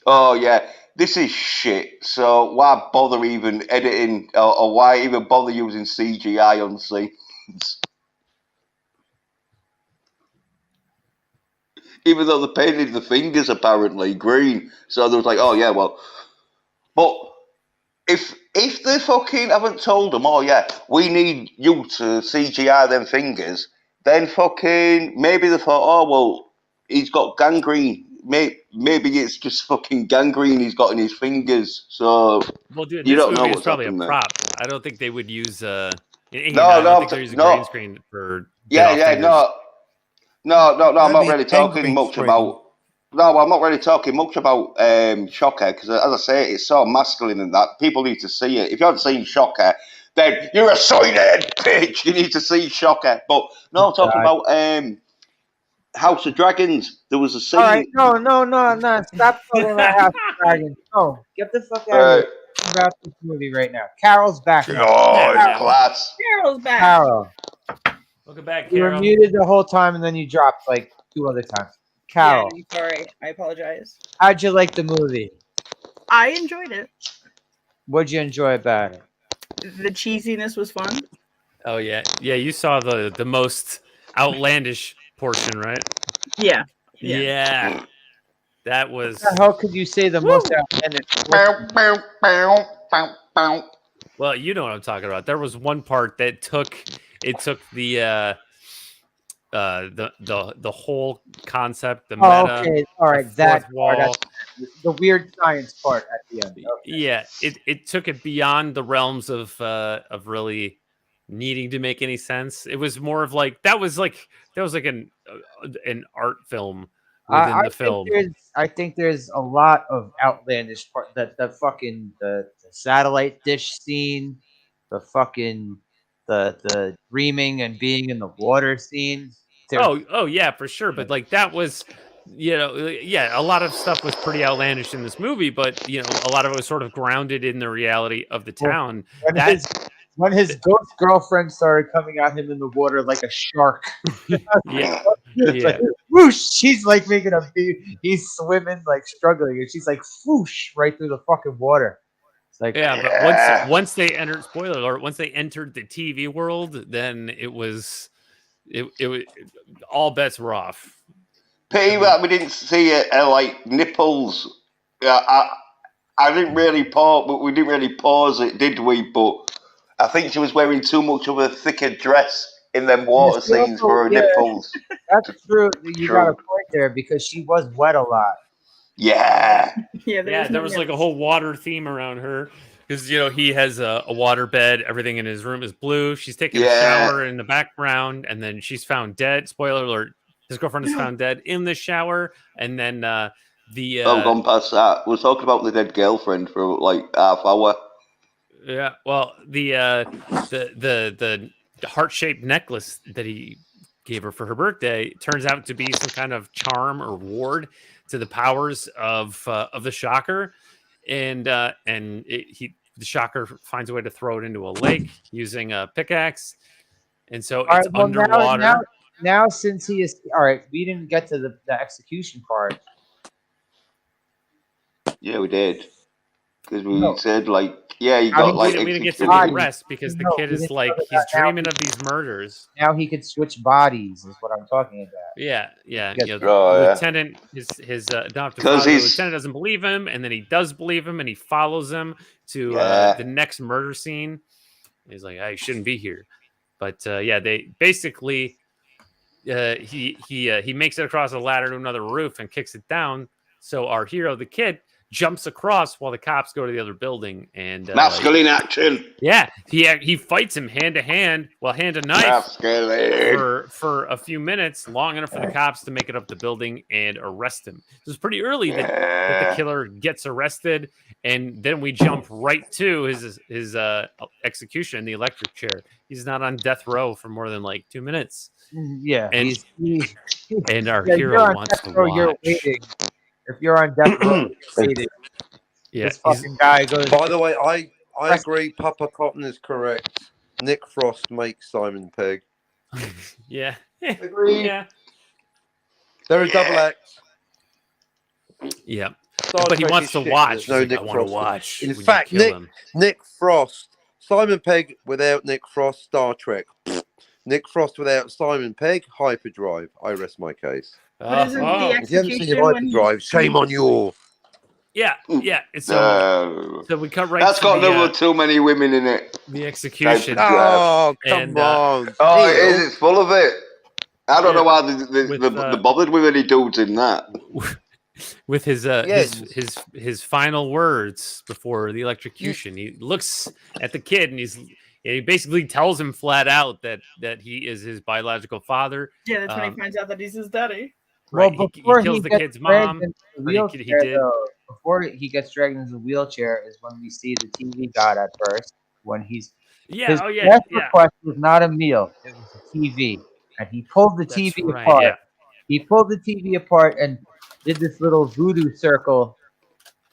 oh, yeah. This is shit. So why bother even editing or why even bother using CGI on scenes? Even though they painted the fingers apparently green. So they was like, oh yeah, well. But if they fucking haven't told them, oh yeah, we need you to CGI them fingers, then fucking maybe they thought, oh well, he's got gangrene. Maybe it's just fucking gangrene he's got in his fingers. So well, dude, you this don't know movie what's is probably a happened prop. I don't think they would use I don't think they're using green screen for No, I'm not really talking much about. No, I'm not really talking much about Shocker because, as I say, it's so masculine and that people need to see it. If you haven't seen Shocker, then you're a soy-head bitch. You need to see Shocker. But no, I'm talking about House of Dragons. There was a scene. All right, no. Stop talking about House of Dragons. No, get the fuck out of here about this movie right now. Carol's back. Class. Carol's back. Carol. Welcome back, You Carol. were muted the whole time, and then you dropped like 2 other times. Carol. Yeah, sorry. I apologize. How'd you like the movie? I enjoyed it. What'd you enjoy about it? The cheesiness was fun. Oh yeah. Yeah, you saw the most outlandish portion, right? Yeah. That was What the hell could you say the most outlandish? well, you know what I'm talking about. There was one part that took the whole concept, the meta. Okay, all right, that part, that's the weird science part at the end. Okay. Yeah, it took it beyond the realms of really needing to make any sense. It was more of like that was like an art film within the film. I think there's a lot of outlandish part. The fucking the satellite dish scene, the dreaming and being in the water scene. Oh yeah, for sure. But like that was, a lot of stuff was pretty outlandish in this movie, but a lot of it was sort of grounded in the reality of the town. When his ghost girlfriend started coming at him in the water like a shark. Yeah. Like, whoosh! She's like making he's swimming, like struggling, and she's like whoosh right through the fucking water. It's like but once they entered, spoiler alert, once they entered the TV world, then it was all bets were off. Pity that we didn't see like nipples. I didn't really pause, but we didn't really pause it, did we? But I think she was wearing too much of a thicker dress in them water scenes for her nipples. That's true. You got a point there because she was wet a lot. Yeah. Yeah, there was like a whole water theme around her. Because he has a water bed. Everything in his room is blue. She's taking a Yeah. shower in the background, and then she's found dead. Spoiler alert: his girlfriend is found dead in the shower, and then the gone past that. We're talking about the dead girlfriend for like half hour. yeah. Well, the heart-shaped necklace that he gave her for her birthday turns out to be some kind of charm or ward to the powers of the Shocker, and the Shocker finds a way to throw it into a lake using a pickaxe, and so it's underwater. Now, since he is all right, we didn't get to the execution part. Yeah, we did. Because we said, like, yeah, he got, we didn't get to the rest because the kid is like, he's dreaming of these murders. Now he could switch bodies, is what I'm talking about. Yeah. Yeah. Lieutenant, his adoptive father, the lieutenant doesn't believe him, and then he does believe him, and he follows him to the next murder scene. He's like, I shouldn't be here. But, they basically, he makes it across a ladder to another roof and kicks it down. So our hero, the kid, jumps across while the cops go to the other building, and masculine action. Yeah, he fights him hand to hand, hand to knife for a few minutes, long enough for the cops to make it up the building and arrest him. So it's pretty early that the killer gets arrested, and then we jump right to his execution in the electric chair. He's not on death row for more than like 2 minutes. Yeah, and our hero wants to watch. You're waiting. If you're on death row, this fucking guy goes. By the way, I agree. Papa Cotton is correct. Nick Frost makes Simon Pegg. Yeah, agree. Yeah, they're a double act. Yeah, but he wants to watch. No, like, Nick I want Frost. to watch. In fact, Nick Frost, Simon Pegg without Nick Frost, Star Trek. Nick Frost without Simon Pegg, Hyperdrive. I rest my case. But isn't the If you haven't seen execution your when Hyperdrive, shame on you. Yeah. It's so we cut right. That's to got the, too many women in it. The execution. Oh, come on! Oh, it is. It's full of it. I don't know why they bothered with any dudes in that. With his final words before the electrocution, he looks at the kid and he basically tells him flat out that he is his biological father. Yeah, that's when he finds out that he's his daddy. Right. Well, before he kills the kid's mom. Before he gets dragged into the wheelchair is when we see the TV god at first. When his last request was not a meal; it was a TV, and he pulled the TV apart. Yeah. He pulled the TV apart and did this little voodoo circle.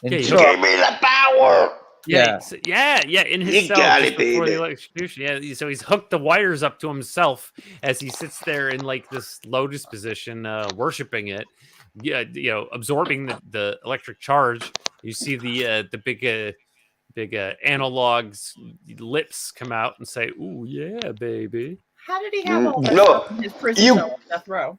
Give me the power. Yeah. In his cell before the electrocution. Yeah, so he's hooked the wires up to himself as he sits there in like this lotus position, worshiping it. Yeah, absorbing the electric charge. You see the big analog's lips come out and say, "Ooh, yeah, baby." How did he have all that stuff in his prison cell on death row?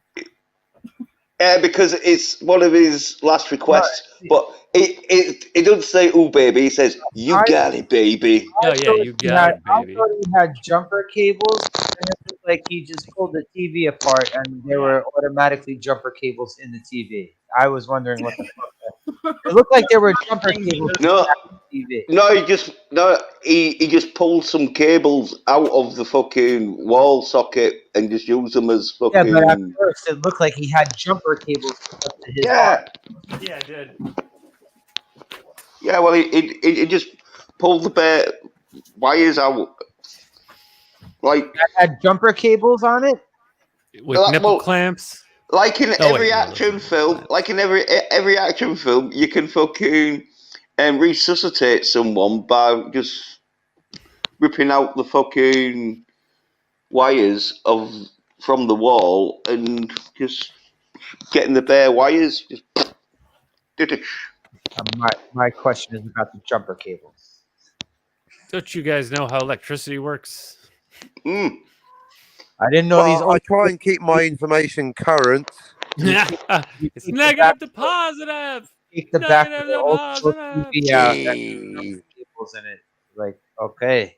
Because it's one of his last requests, but it doesn't say "ooh, baby." It says "you got it, baby." Oh yeah, you got it, baby. I thought he had jumper cables, and it looked like he just pulled the TV apart, and there were automatically jumper cables in the TV. I was wondering what the fuck. It looked like there were jumper cables. No, in the TV. He just pulled some cables out of the fucking wall socket and just used them as fucking. Yeah, but at first it looked like he had jumper cables up to his arm. Yeah, it did. Yeah, well, he just pulled the bare wires out. Like that had jumper cables on it with nipple clamps. Like in every action film, you can fucking resuscitate someone by just ripping out the fucking wires from the wall and just getting the bare wires. Just my question is about the jumper cables. Don't you guys know how electricity works? I didn't know these. I try and keep my information current. It's negative to positive. Take the back of the old TV out. And cables in it. Like, okay.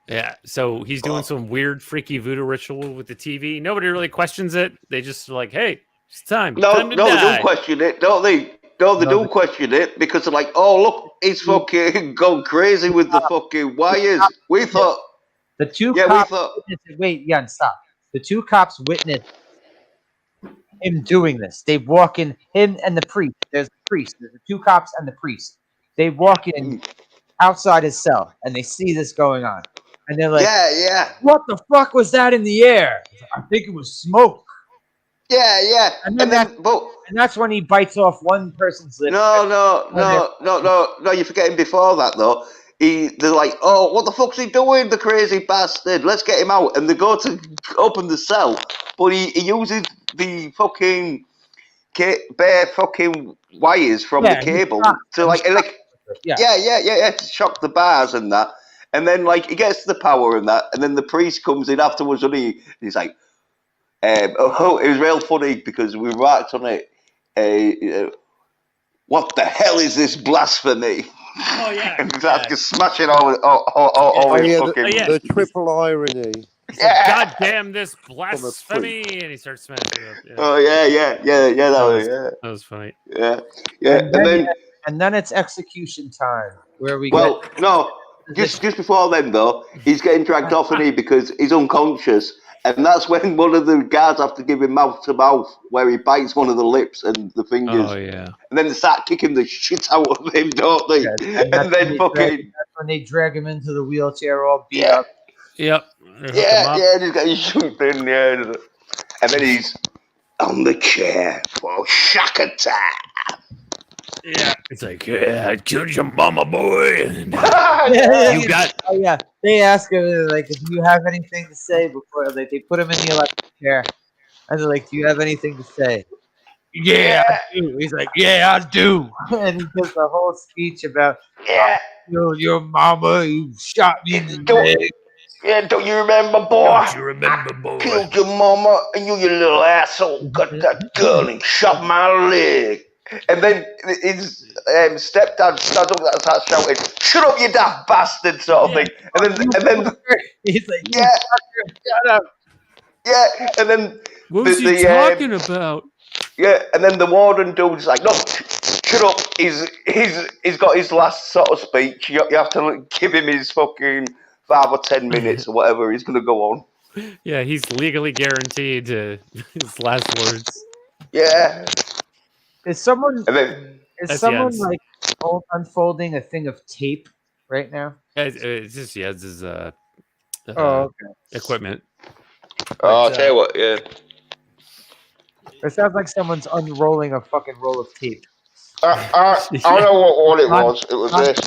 Yeah, so he's doing some weird, freaky voodoo ritual with the TV. Nobody really questions it. They just are like, "Hey, it's time. No, time to they die." don't question it, don't they? No, they do question it because they're like, oh, look, he's fucking gone crazy with the fucking wires. We thought... The two Yeah, cops we thought... wait, yeah, stop. The two cops witnessed him doing this. They walk in, him and the priest. There's the priest. There's the two cops and the priest. They walk in outside his cell, and they see this going on. And they're like, yeah. What the fuck was that in the air? I think it was smoke. Yeah. And that's when he bites off one person's lip. No, you're forgetting before that, though. They're like, oh, what the fuck's he doing, the crazy bastard? Let's get him out. And they go to open the cell, but he uses the fucking bare fucking wires from the cable to to shock the bars and that. And then like he gets the power and that, and then the priest comes in afterwards and he's like, it was real funny because we worked on it. What the hell is this blasphemy? Oh yeah, and he's just smashing all his fucking. The triple irony. Yeah. God damn this blasphemy! And he starts smashing it up. Yeah. Oh yeah. That was funny. Yeah. And then it's execution time, where we just before then though, he's getting dragged off because he's unconscious, and that's when one of the guards have to give him mouth to mouth, where he bites one of the lips and the fingers. Oh yeah. And then they start kicking the shit out of him, don't they? And then that's when they drag him into the wheelchair all beat up. Yep. Just got his shoot in there. And then he's on the chair for shock attack. Yeah. It's like, I killed your mama, boy. You got... Oh, yeah. They ask him, like, do you have anything to say before they put him in the electric chair? And they're like, do you have anything to say? Yeah, I do. He's like, yeah, I do. And he does the whole speech about, your mama, you shot me in the leg. Yeah, don't you remember, boy? I killed your mama, and you little asshole got that gun and shot my leg. And then his stepdad stands up and starts shouting, "Shut up, you daft bastard!" sort of thing. And then he's like, shut up. Yeah, and then what was he talking about? Yeah, and then the warden dude's like, "No, shut up." He's got his last sort of speech. You have to give him his fucking 5 or 10 minutes or whatever he's going to go on. Yeah, he's legally guaranteed his last words. Yeah. Is someone like unfolding a thing of tape right now? It's just this is equipment. Oh, I'll tell you what, yeah. It sounds like someone's unrolling a fucking roll of tape. I don't know what it was. It was this.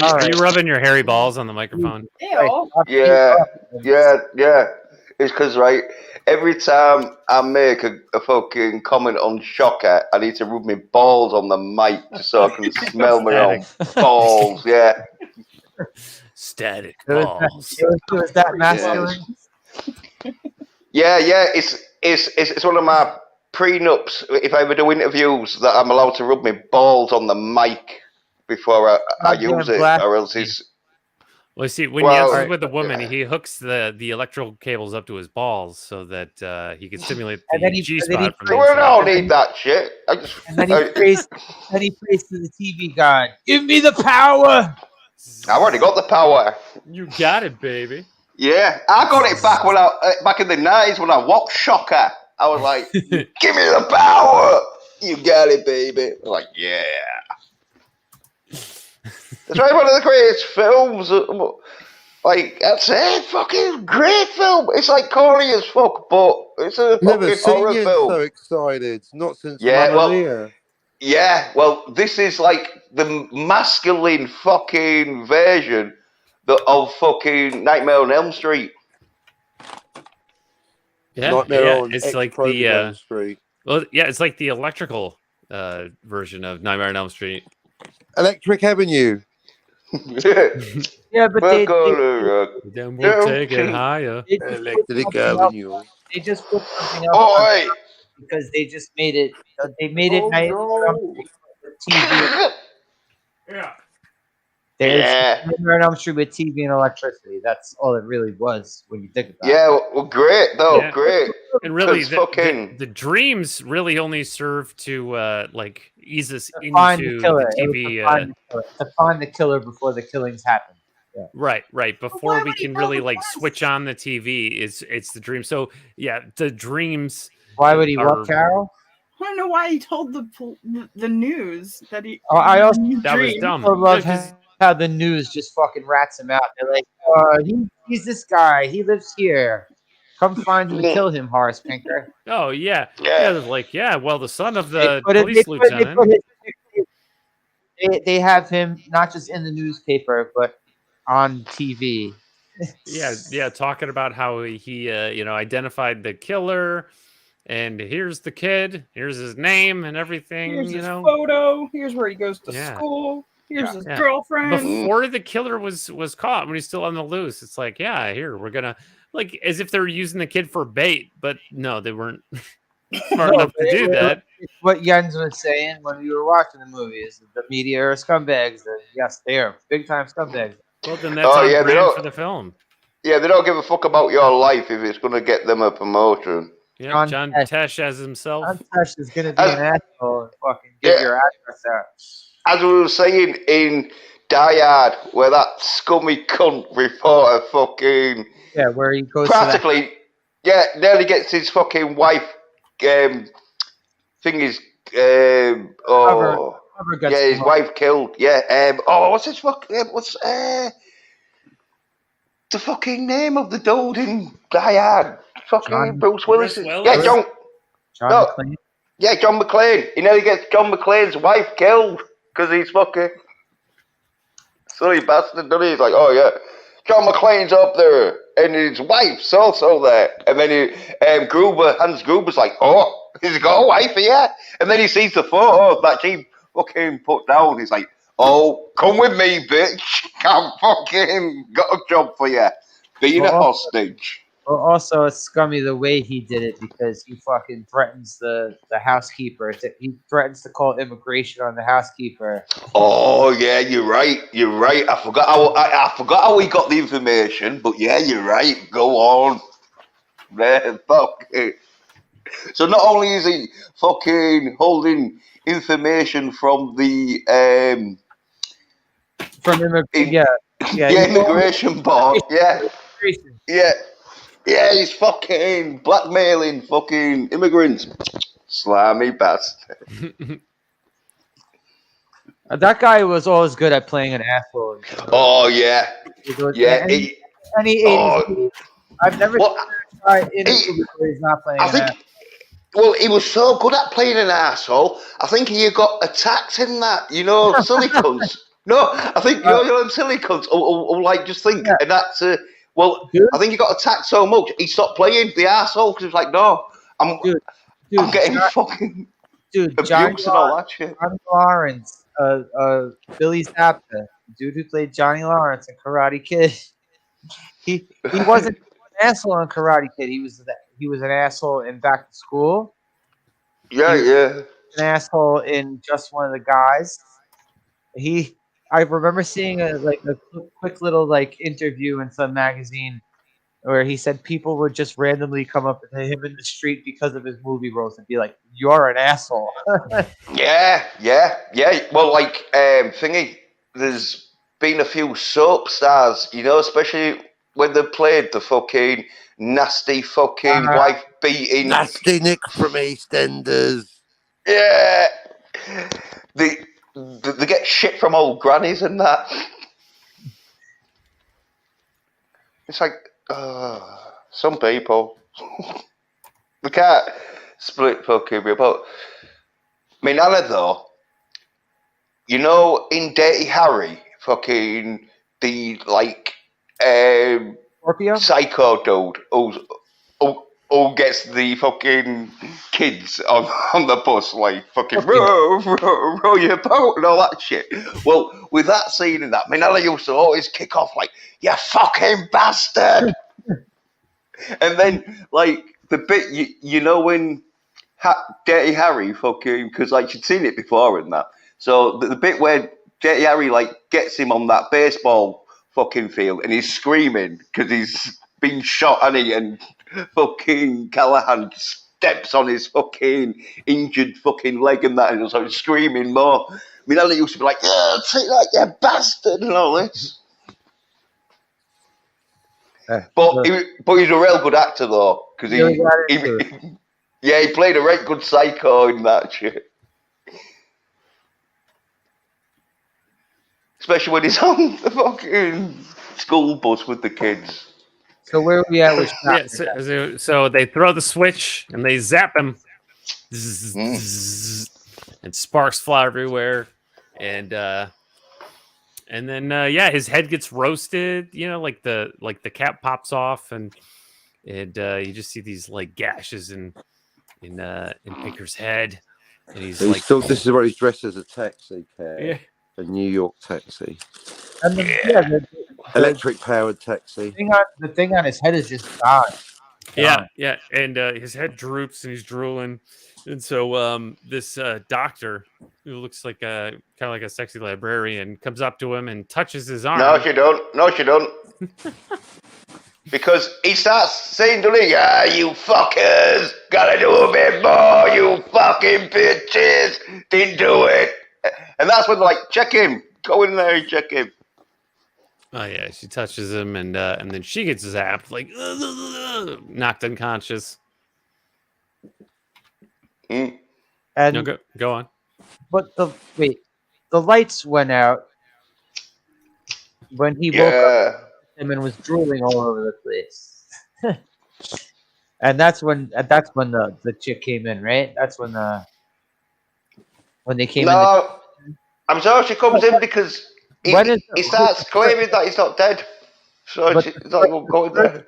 Are you rubbing your hairy balls on the microphone? Ew. Yeah. It's because, right, every time I make a fucking comment on Shocker, I need to rub my balls on the mic just so I can smell my own balls, yeah. Static balls. It was that masculine? Yeah, it's one of my prenups, if I ever do interviews, that I'm allowed to rub my balls on the mic before I use it, or else it's... Well, see, when he answers with a woman, he hooks the electrical cables up to his balls so that he can stimulate the G-spot. We don't need that shit. And then he prays to the TV god. Give me the power! I've already got the power. You got it, baby. Yeah, I got it back in the 90s when I watched Shocker. I was like, give me the power! You got it, baby. I'm like, yeah. It's like one of the greatest films. Like, that's it. Fucking great film. It's like corny as fuck, but it's a fucking horror film. So excited. Not since Mummification. Well, this is like the masculine fucking version of fucking Nightmare on Elm Street. It's like the Street. Well, yeah, it's like the electrical version of Nightmare on Elm Street. Electric Avenue. Yeah, but they then we'll take it higher. Electric Avenue. They just put something else because they just made it. They made it nice. TV. Yeah. There's Yeah. Nightmare on Elm Street with TV and electricity. That's all it really was when you think about it. Yeah, well, great though, Yeah. great. And really, 'Cause fucking the dreams really only serve to like ease us To find the into killer. the It was TV. to find the killer before the killings happen. Yeah. Right. Before why we would he can tell really the like press? switch on the TV, it's the dream. So yeah, the dreams. Why would he are- what, Carol? I don't know why he told the news that he. Oh, I also That was dreamed. dumb. I love Yeah, 'cause- how the news just fucking rats him out. They're like, he's this guy. He lives here. Come find him and kill him, Horace Pinker. oh yeah. Yeah. They're like, yeah. Well, the son of They the put it- police they put- they lieutenant. put his- they have him not just in the newspaper, but on TV. Yeah, talking about how he identified the killer, and here's the kid, here's his name and everything. Here's his photo. Here's where he goes to Yeah. school. Here's his Yeah. girlfriend. Before the killer was caught, when he's still on the loose, it's like, yeah, here we're gonna like as if they were using the kid for bait, but no, they weren't smart enough to do that. It's what Jens was saying when we were watching the movie is that the media are scumbags. And yes, they are big time scumbags. Well, then that's Oh, on yeah, they brand don't- for the film. Yeah, they don't give a fuck about your life if it's gonna get them a promotion. Yeah, John John Tesh. Tesh as himself. John Tesh is gonna be As- an asshole and fucking give Yeah. your address out. As we were saying in Die Hard, where that scummy cunt reporter fucking Yeah, where he goes practically, nearly gets his fucking wife, thingies, Cover gets his him wife killed. Yeah, what's his fuck? What's the fucking name of the dude in Die Hard? Fucking John- Bruce Willis. Bruce Yeah, Willis? John No. McClane. John McClane. He nearly gets John McClane's wife killed because he's fucking silly bastard, doesn't he? He's like, oh yeah, John McClane's up there and his wife's also there. And then Hans Gruber's like, oh, he's got a wife here. And then he sees the photo that she fucking put down. He's like, oh, come with me, bitch. I'm fucking got a job for you. Being a hostage. Well, also, it's scummy the way he did it because he fucking threatens the housekeeper. He threatens to call immigration on the housekeeper. Oh yeah, you're right. I forgot how we got the information, but yeah, you're right. Go on. There, fuck it. So not only is he fucking holding information from the immigration board, yeah, he's fucking blackmailing fucking immigrants. Slimy bastard. That guy was always good at playing an asshole. Oh yeah, yeah. Any 80s movie, I've never seen a guy in a movie where he's not playing an asshole. Well, he was so good at playing an asshole. I think he got attacked in that. Silly cunts. No, I think them silly cunts. Or like just think, and that's. I think he got attacked so much he stopped playing the asshole because he was like, no, I'm getting fucking abuse and all that shit. Johnny Lawrence, Billy Zappa, the dude who played Johnny Lawrence in Karate Kid. He wasn't an asshole in Karate Kid. He was an asshole in Back to School. Yeah. An asshole in Just One of the Guys. I remember seeing a quick little interview in some magazine where he said people would just randomly come up to him in the street because of his movie roles and be like, "You're an asshole." Yeah. Well, thingy, there's been a few soap stars, especially when they played the fucking nasty fucking wife beating Nasty Nick from EastEnders. Yeah. They get shit from old grannies and that. It's like, some people, they can't split fucking me. But my nana though, in Dirty Harry, fucking the Scorpio? psycho dude who gets the fucking kids on the bus, fucking row your boat and all that shit. Well, with that scene and that, my nana used to always kick off you fucking bastard. And then, the bit, when Dirty Harry fucking, because she'd seen it before and that. So the bit where Dirty Harry gets him on that baseball fucking field, and he's screaming because he's been shot, and fucking Callahan steps on his fucking injured fucking leg and that, and so he's screaming more. I mean, Ellie used to be like, "Yeah, take that, you bastard," and all this. But he's a real good actor though, because he played a right good psycho in that shit. Especially when he's on the fucking school bus with the kids. So where are we at with so they throw the switch and they zap him. And sparks fly everywhere. And then his head gets roasted, like the cap pops off and you just see these like gashes in Pinker's head. And he's this is where he's dressed as a taxi cab. Yeah. A New York taxi. And the electric powered taxi. The thing on his head is just gone. Yeah. And his head droops and he's drooling. And so this doctor who looks like kind of like a sexy librarian comes up to him and touches his arm. No, she don't. Because he starts saying to me, you fuckers, gotta do a bit more, you fucking bitches, didn't do it. And that's when they're like, check him, go in there and check him. Oh yeah, she touches him and then she gets zapped, like knocked unconscious. And no, go on. But the lights went out when he woke up and was drooling all over the place. And that's when the chick came in, right? That's when they came in. No, I'm sorry, she comes in because he starts claiming that he's not dead. So she's like, well, go in there.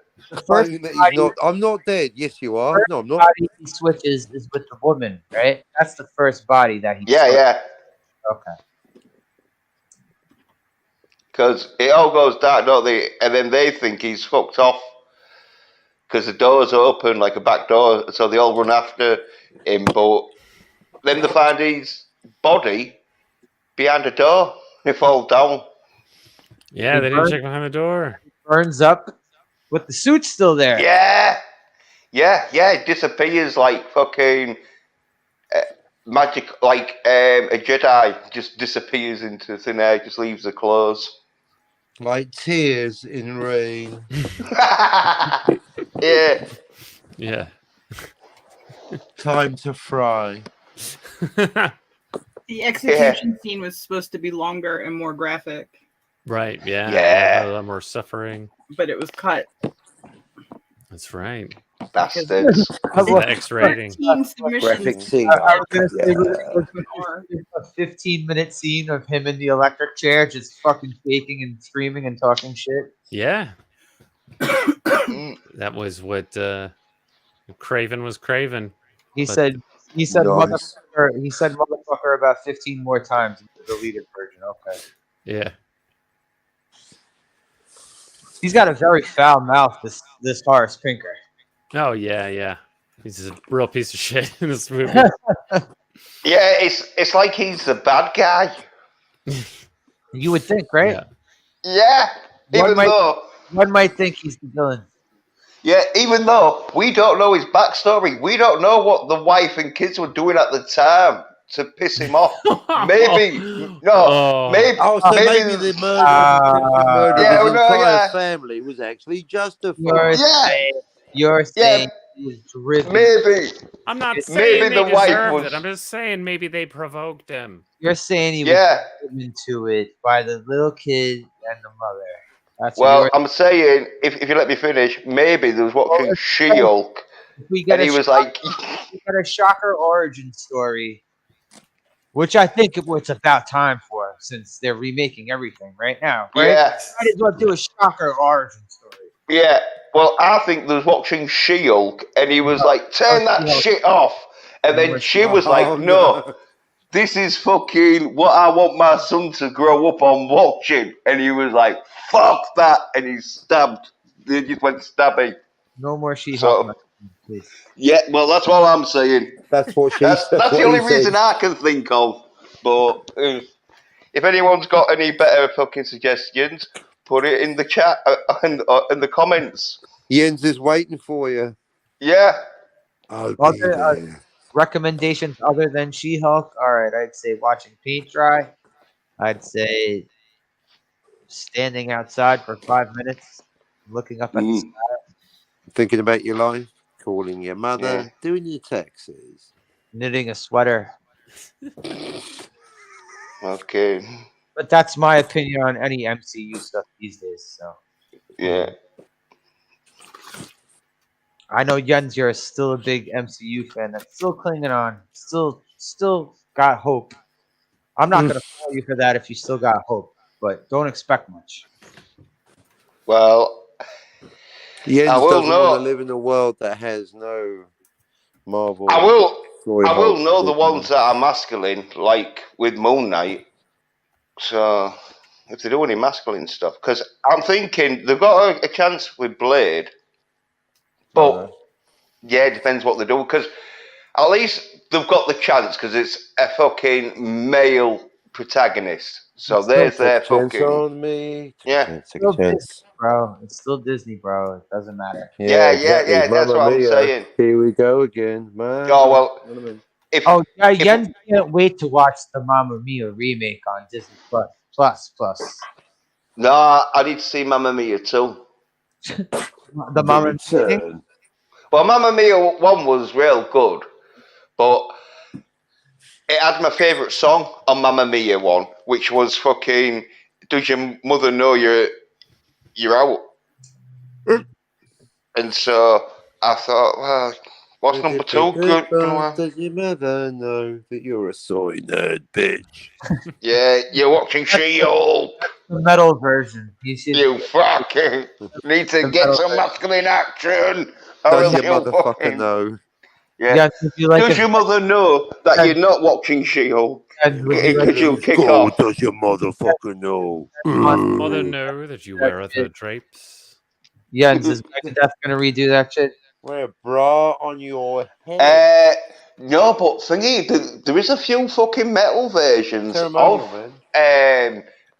I'm not dead. Yes, you are. No, I'm not. Body he switches is with the woman, right? That's the first body that he. Yeah. Okay. Because it all goes dark, don't they? And then they think he's fucked off because the doors are open like a back door, so they all run after him. But then they find his body behind a door. They fall down. Yeah, they didn't check behind the door. Burns up with the suit still there. Yeah. It disappears like fucking magic, like a Jedi just disappears into thin air, just leaves the clothes. Like tears in rain. Yeah. Time to fry. The execution scene was supposed to be longer and more graphic. Right, yeah. A lot more suffering. But it was cut. That's right. Bastards. The X rating. Graphic scene. I was going to say a 15-minute scene of him in the electric chair just fucking faking and screaming and talking shit. Yeah. That was what Craven was craving. He said nice. Motherfucker. He said motherfucker about 15 more times in the deleted version. Okay. Yeah. He's got a very foul mouth, this Horace Pinker. Oh yeah. He's a real piece of shit in this movie. Yeah, it's like he's the bad guy. You would think, right? Yeah. One might think he's the villain. Yeah, even though we don't know his backstory, we don't know what the wife and kids were doing at the time to piss him off. Maybe the murder of his entire family was actually justified. You're saying he's driven. Maybe. I'm not saying maybe they the wife deserved was. it. I'm just saying maybe they provoked him. You're saying he was driven to it by the little kid and the mother. I'm saying, if you let me finish, maybe they was watching She-Hulk, and he was like... We got a shocker origin story, which I think it's about time for, since they're remaking everything right now, right? Yeah. Might as well do a shocker origin story. Yeah, well, I think they was watching She-Hulk, and he was like, turn that shit off, and then she was like, no. This is fucking what I want my son to grow up on watching. And he was like, fuck that. And he stabbed. They just went stabbing. No more She-Hulk. Please. Yeah, well, that's what I'm saying. That's what she That's the only reason I can think of. But If anyone's got any better fucking suggestions, put it in the chat in the comments. Jens is waiting for you. Yeah. I'll be Other there. recommendations other than She-Hulk. All right, I'd say watching paint dry. I'd say standing outside for 5 minutes, looking up at the sky. Thinking about your life, calling your mother, doing your taxes, knitting a sweater. Okay. But that's my opinion on any MCU stuff these days. So yeah, I know Jens, you're still a big MCU fan. That's still clinging on. Still got hope. I'm not gonna fault you for that if you still got hope, but don't expect much. Well, Jens I will doesn't want know. to live in a world that has no Marvel. I will know the ones that are masculine, like with Moon Knight. So if they do any masculine stuff, because I'm thinking they've got a chance with Blade, but yeah, it depends what they do. Because at least they've got the chance because it's a fucking male protagonist. So there's their fucking. On me. Yeah. Take a chance. Bro, it's still Disney, bro. It doesn't matter. Yeah, that's what I'm saying. Here we go again, man. Oh well. Jens can't wait to watch the Mamma Mia remake on Disney Plus. No, I need to see Mamma Mia too. The Mamma Mia. Well, Mamma Mia 1 was real good, but it had my favourite song on Mamma Mia 1, which was fucking "Does Your Mother Know You're Out?" And so I thought, well, what's number 2 good? Does your mother know that you're a soy nerd, bitch? Yeah, you're watching She-Hulk. The metal version. You fucking need to get some masculine action. Does your motherfucker know? Yeah. Does your mother know that you're not watching She-Hulk? Because you'll kick off. Does your motherfucker know? Mother know that you wear the drapes. Jens, is Megadeth gonna redo that shit? Wear a bra on your head. No, but thingy, there is a few fucking metal versions of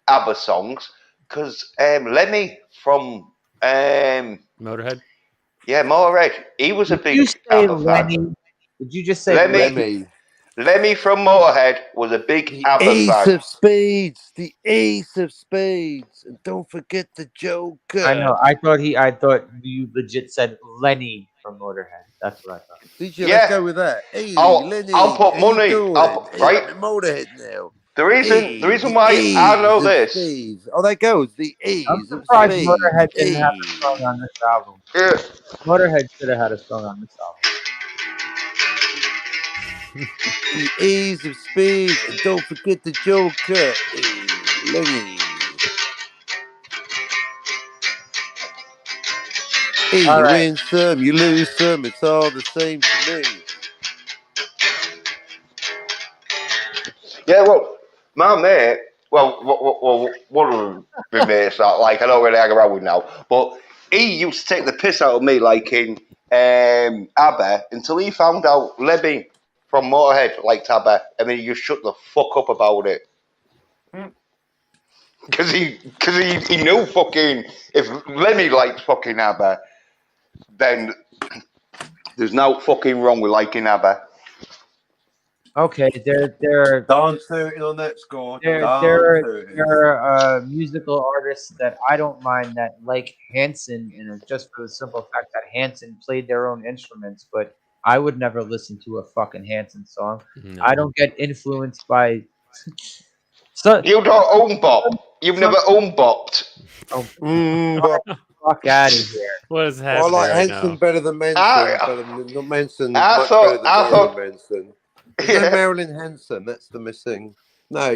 ABBA songs. Because Lemmy from Motorhead. Yeah, Motorhead. He was a big ABBA fan. Did you just say Lemmy? Lemmy from Motorhead was a big ABBA fan. Ace of Spades, the Ace of Spades, and don't forget the Joker. I know. I thought you legit said Lenny from Motorhead. That's what I thought. Did you? Let's go with that. Hey, Lenny, I'll put money. Right, Motorhead now. The reason why I know this. Spades. Oh, that goes the A's I'm of surprised Spades. Motorhead didn't have a song on this album. Yeah. Motorhead should have had a song on this album. The A's of Spades, and don't forget the Joker. Hey, Lenny. Hey, you win some, you lose some. It's all the same to me. Yeah, well, my mate, one of my mates that like I don't really hang around with now, but he used to take the piss out of me like in ABBA until he found out Lemmy from Motorhead liked ABBA, and then he just shut the fuck up about it. Because he knew fucking if Lemmy liked fucking ABBA, then there's no fucking wrong with liking ABBA. Okay, they're Don Certain on that score. There are musical artists that I don't mind that like Hanson, and just for the simple fact that Hanson played their own instruments, but I would never listen to a fucking Hanson song. No. I don't get influenced by. You don't own bop. You've never own bopped. Fuck out of here. What is happening? I like Hanson better than Manson. Not Manson. I thought Manson. No Marilyn Hanson, that's the missing. No,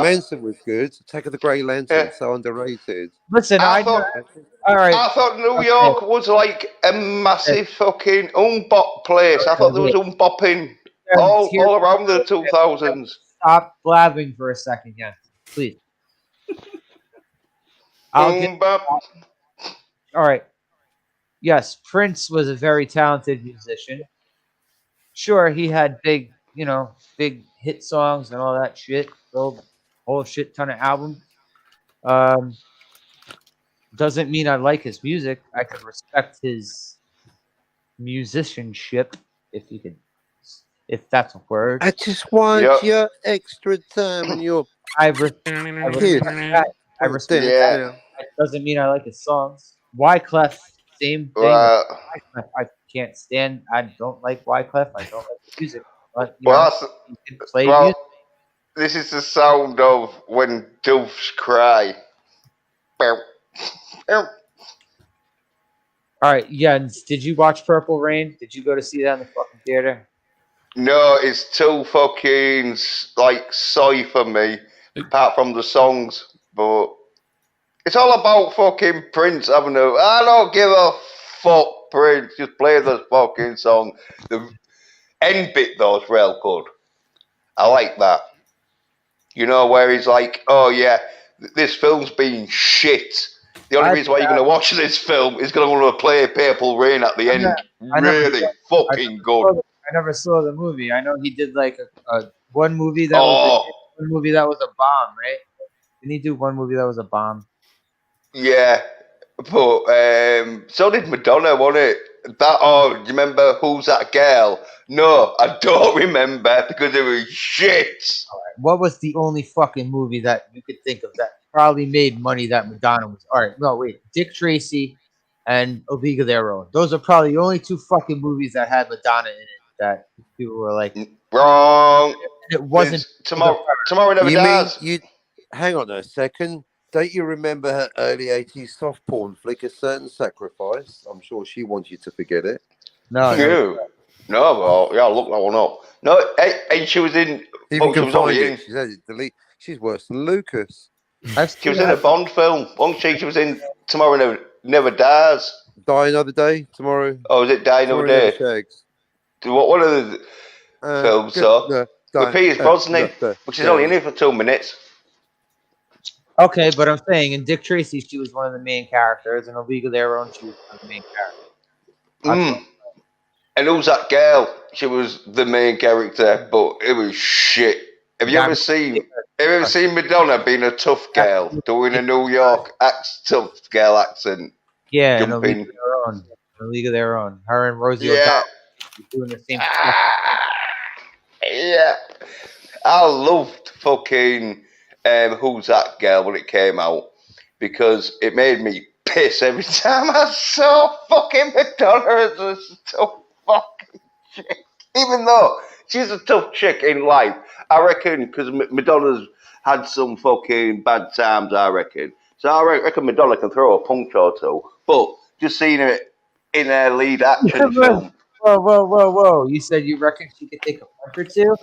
Manson was good. Attack of the Grey Lantern, so underrated. Listen, I thought New York was like a massive fucking unbop place. I thought there was unbopping all around the 2000s. Stop blabbing for a second, yeah, please. All right. Yes, Prince was a very talented musician. Sure, he had big hit songs and all that shit. So whole shit ton of albums. Doesn't mean I like his music. I could respect his musicianship, if that's a word. I just want your extra time and your I respect that. I respect that. It doesn't mean I like his songs. Wyclef, same thing. Wyclef, I can't stand. I don't like Wyclef. I don't like the music. But you know, he can play music. This is the sound of when doves cry. All right, Jens, did you watch Purple Rain? Did you go to see that in the fucking theater? No, it's too fucking like soy for me. Apart from the songs, but it's all about fucking Prince having a. I don't give a fuck, Prince. Just play the fucking song. The end bit though is real good. I like that. You know, where he's like, oh yeah, this film's been shit. The only reason why you're going to watch this film is going to want to play Purple Rain at the end. Really fucking good. I never saw the movie. I know he did like a one movie that was a bomb, right? Didn't he do one movie that was a bomb? Yeah, but so did Madonna, wasn't it? That, do you remember Who's That Girl? No, I don't remember because it was shit. All right. What was the only fucking movie that you could think of that probably made money that Madonna was? All right, no, wait. Dick Tracy and A League of Their Own. Those are probably the only two fucking movies that had Madonna in it that people were like, wrong. It wasn't Tomorrow Never Dies. Hang on a second. Don't you remember her early 80s soft porn flick, A Certain Sacrifice? I'm sure she wants you to forget it. No, well, yeah, look that one up. No, and she was in. She's worse than Lucas. She was in a Bond film. She was in Tomorrow Never Dies. Die Another Day, Tomorrow. Oh, is it Die Another Day? What are the films, though? With Pierce Brosnan, which is only in it for 2 minutes. Okay, but I'm saying in Dick Tracy, she was one of the main characters. In A League of Their Own, she was one of the main characters. And Who's That Girl? She was the main character, but it was shit. Have you ever seen Madonna being a tough girl, doing a New York tough girl accent? Yeah, in A League of Their Own. A League of Their Own. Her and Rosie O'Donnell doing the same stuff. Yeah. I loved fucking Who's That Girl when it came out because it made me piss every time I saw fucking Madonna as a tough fucking chick. Even though she's a tough chick in life, I reckon, because Madonna's had some fucking bad times, I reckon. So I reckon Madonna can throw a punch or two. But just seeing her in her lead action film. Whoa. You said you reckon she could take a punch or two?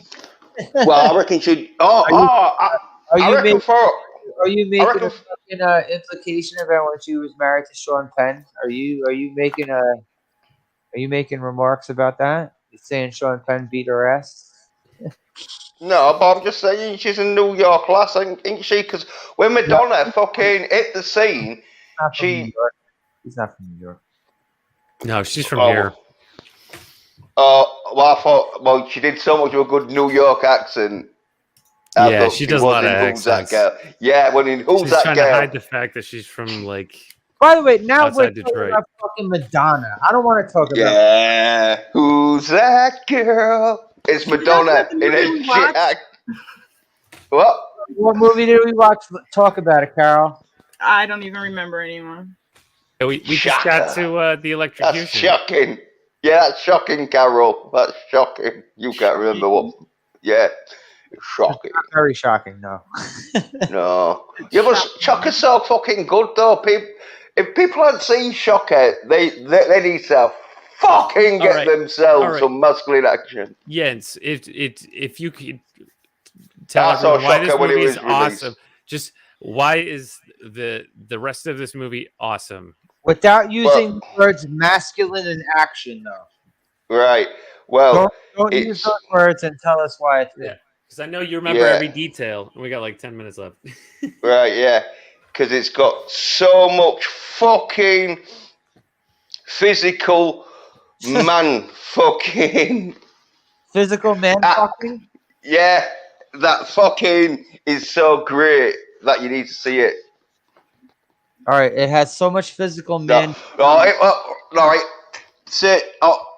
Well, I reckon she'd. Are you making a fucking implication about when she was married to Sean Penn? Are you making remarks about that? You saying Sean Penn beat her ass? No, but I'm just saying she's a New York lass, ain't she? Because when Madonna fucking hit the scene, she's not from New York. No, she's from here. Well, I thought, she did so much of a good New York accent. Yeah, she does a lot of accents. Yeah, when in Who's That Girl? She's trying to hide the fact that she's from, like, by the way, now we're talking about fucking Madonna. I don't want to talk about Yeah, Who's That Girl? It's Madonna in a shit act. What movie did we watch? Talk about it, Carol. I don't even remember anymore. We just got to the electrocution. That's shocking. Yeah, that's shocking, Carol. That's shocking. You can't remember what. Yeah, it's shocking. Not very shocking, no. No. Yeah, but Shocker's so fucking good, though. If people hadn't seen Shocker, they need to fucking get themselves some masculine action. Jens, if you could tell everyone why this movie is awesome, just why is the rest of this movie awesome? Without using the words masculine and action, though. Right. Well, don't use those words and tell us why it's good. Because I know you remember every detail, and we got like 10 minutes left. Right, yeah. Because it's got so much fucking physical man fucking... Physical man fucking? Yeah. that fucking is so great that you need to see it. All right, it has so much physical man. All right.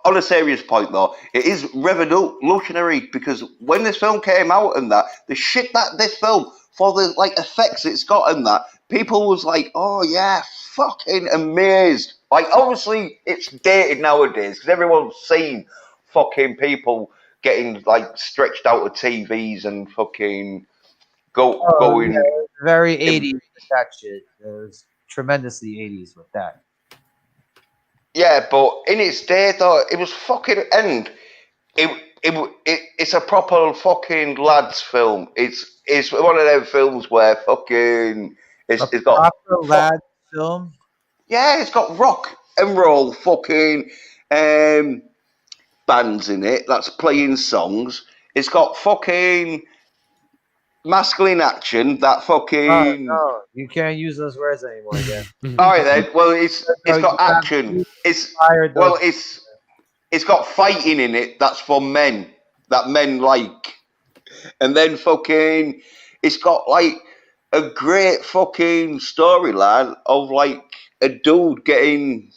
On a serious point, though, it is revolutionary because when this film came out and that, the shit that this film, for the like effects it's got and that, people was like, oh yeah, fucking amazed. Like, obviously, it's dated nowadays because everyone's seen fucking people getting like stretched out of TVs and fucking going. Yeah, very 80s with that shit. It was tremendously 80s with that. Yeah, but in its day, though, it was fucking end. It's a proper fucking lads film. It's one of them films where fucking it's got proper lads film. Yeah, it's got rock and roll fucking bands in it that's playing songs. It's got fucking masculine action. That fucking no, you can't use those words anymore. Yeah. All right then. Well, it's got action. It's got fighting in it. That's for men. That men like. And then fucking, it's got like a great fucking storyline of like a dude getting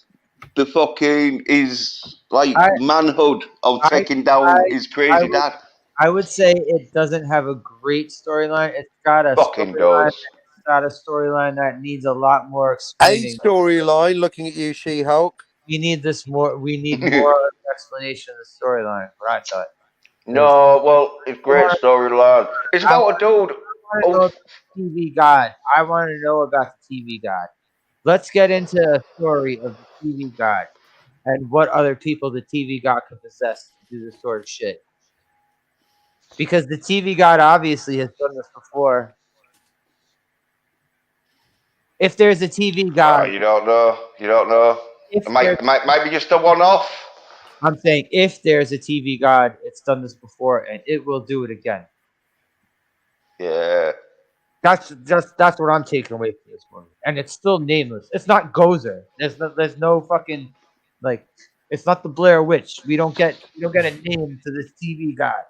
the fucking his like manhood of taking down his crazy dad. I would say it doesn't have a great storyline. It's got a fucking does. It's got a storyline that needs a lot more explaining. A storyline. Looking at you, She-Hulk. We need this more. We need more explanation of the storyline. What I thought. No, well, it's great storyline. It's about a dude. TV God. I want to know about the TV God. Let's get into a story of the TV God and what other people the TV God can possess to do this sort of shit. Because the TV God obviously has done this before. If there's a TV God, you don't know. You don't know. It might be just a one-off. I'm saying if there's a TV God, it's done this before and it will do it again. Yeah. That's what I'm taking away from this movie. And it's still nameless. It's not Gozer. There's no fucking like it's not the Blair Witch. We don't get a name to this TV God.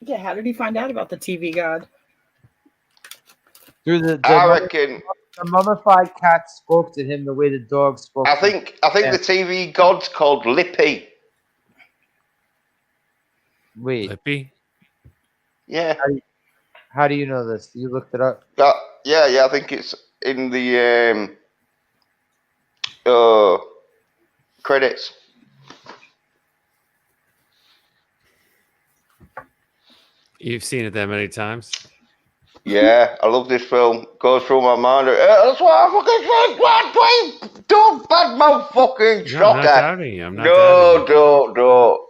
Yeah, how did he find out about the TV God? Through I reckon the mummified cat spoke to him the way the dog spoke. I think the TV god's called Lippy. Wait. Lippy? Yeah. How do you know this? You looked it up? Yeah. I think it's in the credits. You've seen it that many times? Yeah, I love this film. Goes through my mind. That's why I fucking say, don't bad mouth fucking shocker. I'm not doubting you. I'm not doubting you. Don't.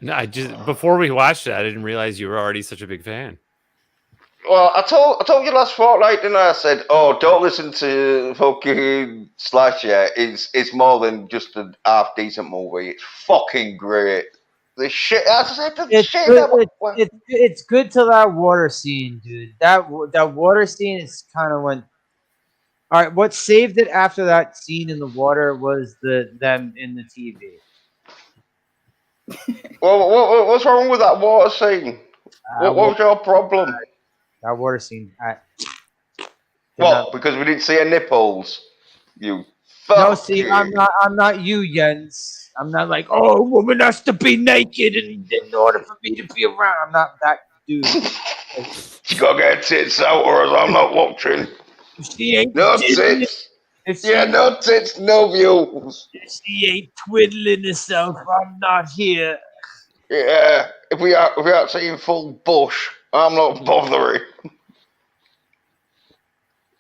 No, I just before we watched it, I didn't realize you were already such a big fan. Well, I told you last fortnight, didn't I? I said, "Oh, don't listen to fucking Slasher. It's more than just a half decent movie. It's fucking great." The shit. It's good till that water scene, dude. That water scene is kind of when. All right, what saved it after that scene in the water was them in the TV. Well, what's wrong with that water scene? What was your problem? That water scene. What? Because we didn't see her nipples. You. No, see, I'm not you, Jens. I'm not like, oh, a woman has to be naked in order for me to be around. I'm not that dude. She gotta get tits out, or else I'm not watching. She ain't no tits. No tits, no views. She ain't twiddling herself. I'm not here. Yeah, if we aren't seeing full bush, I'm not bothering.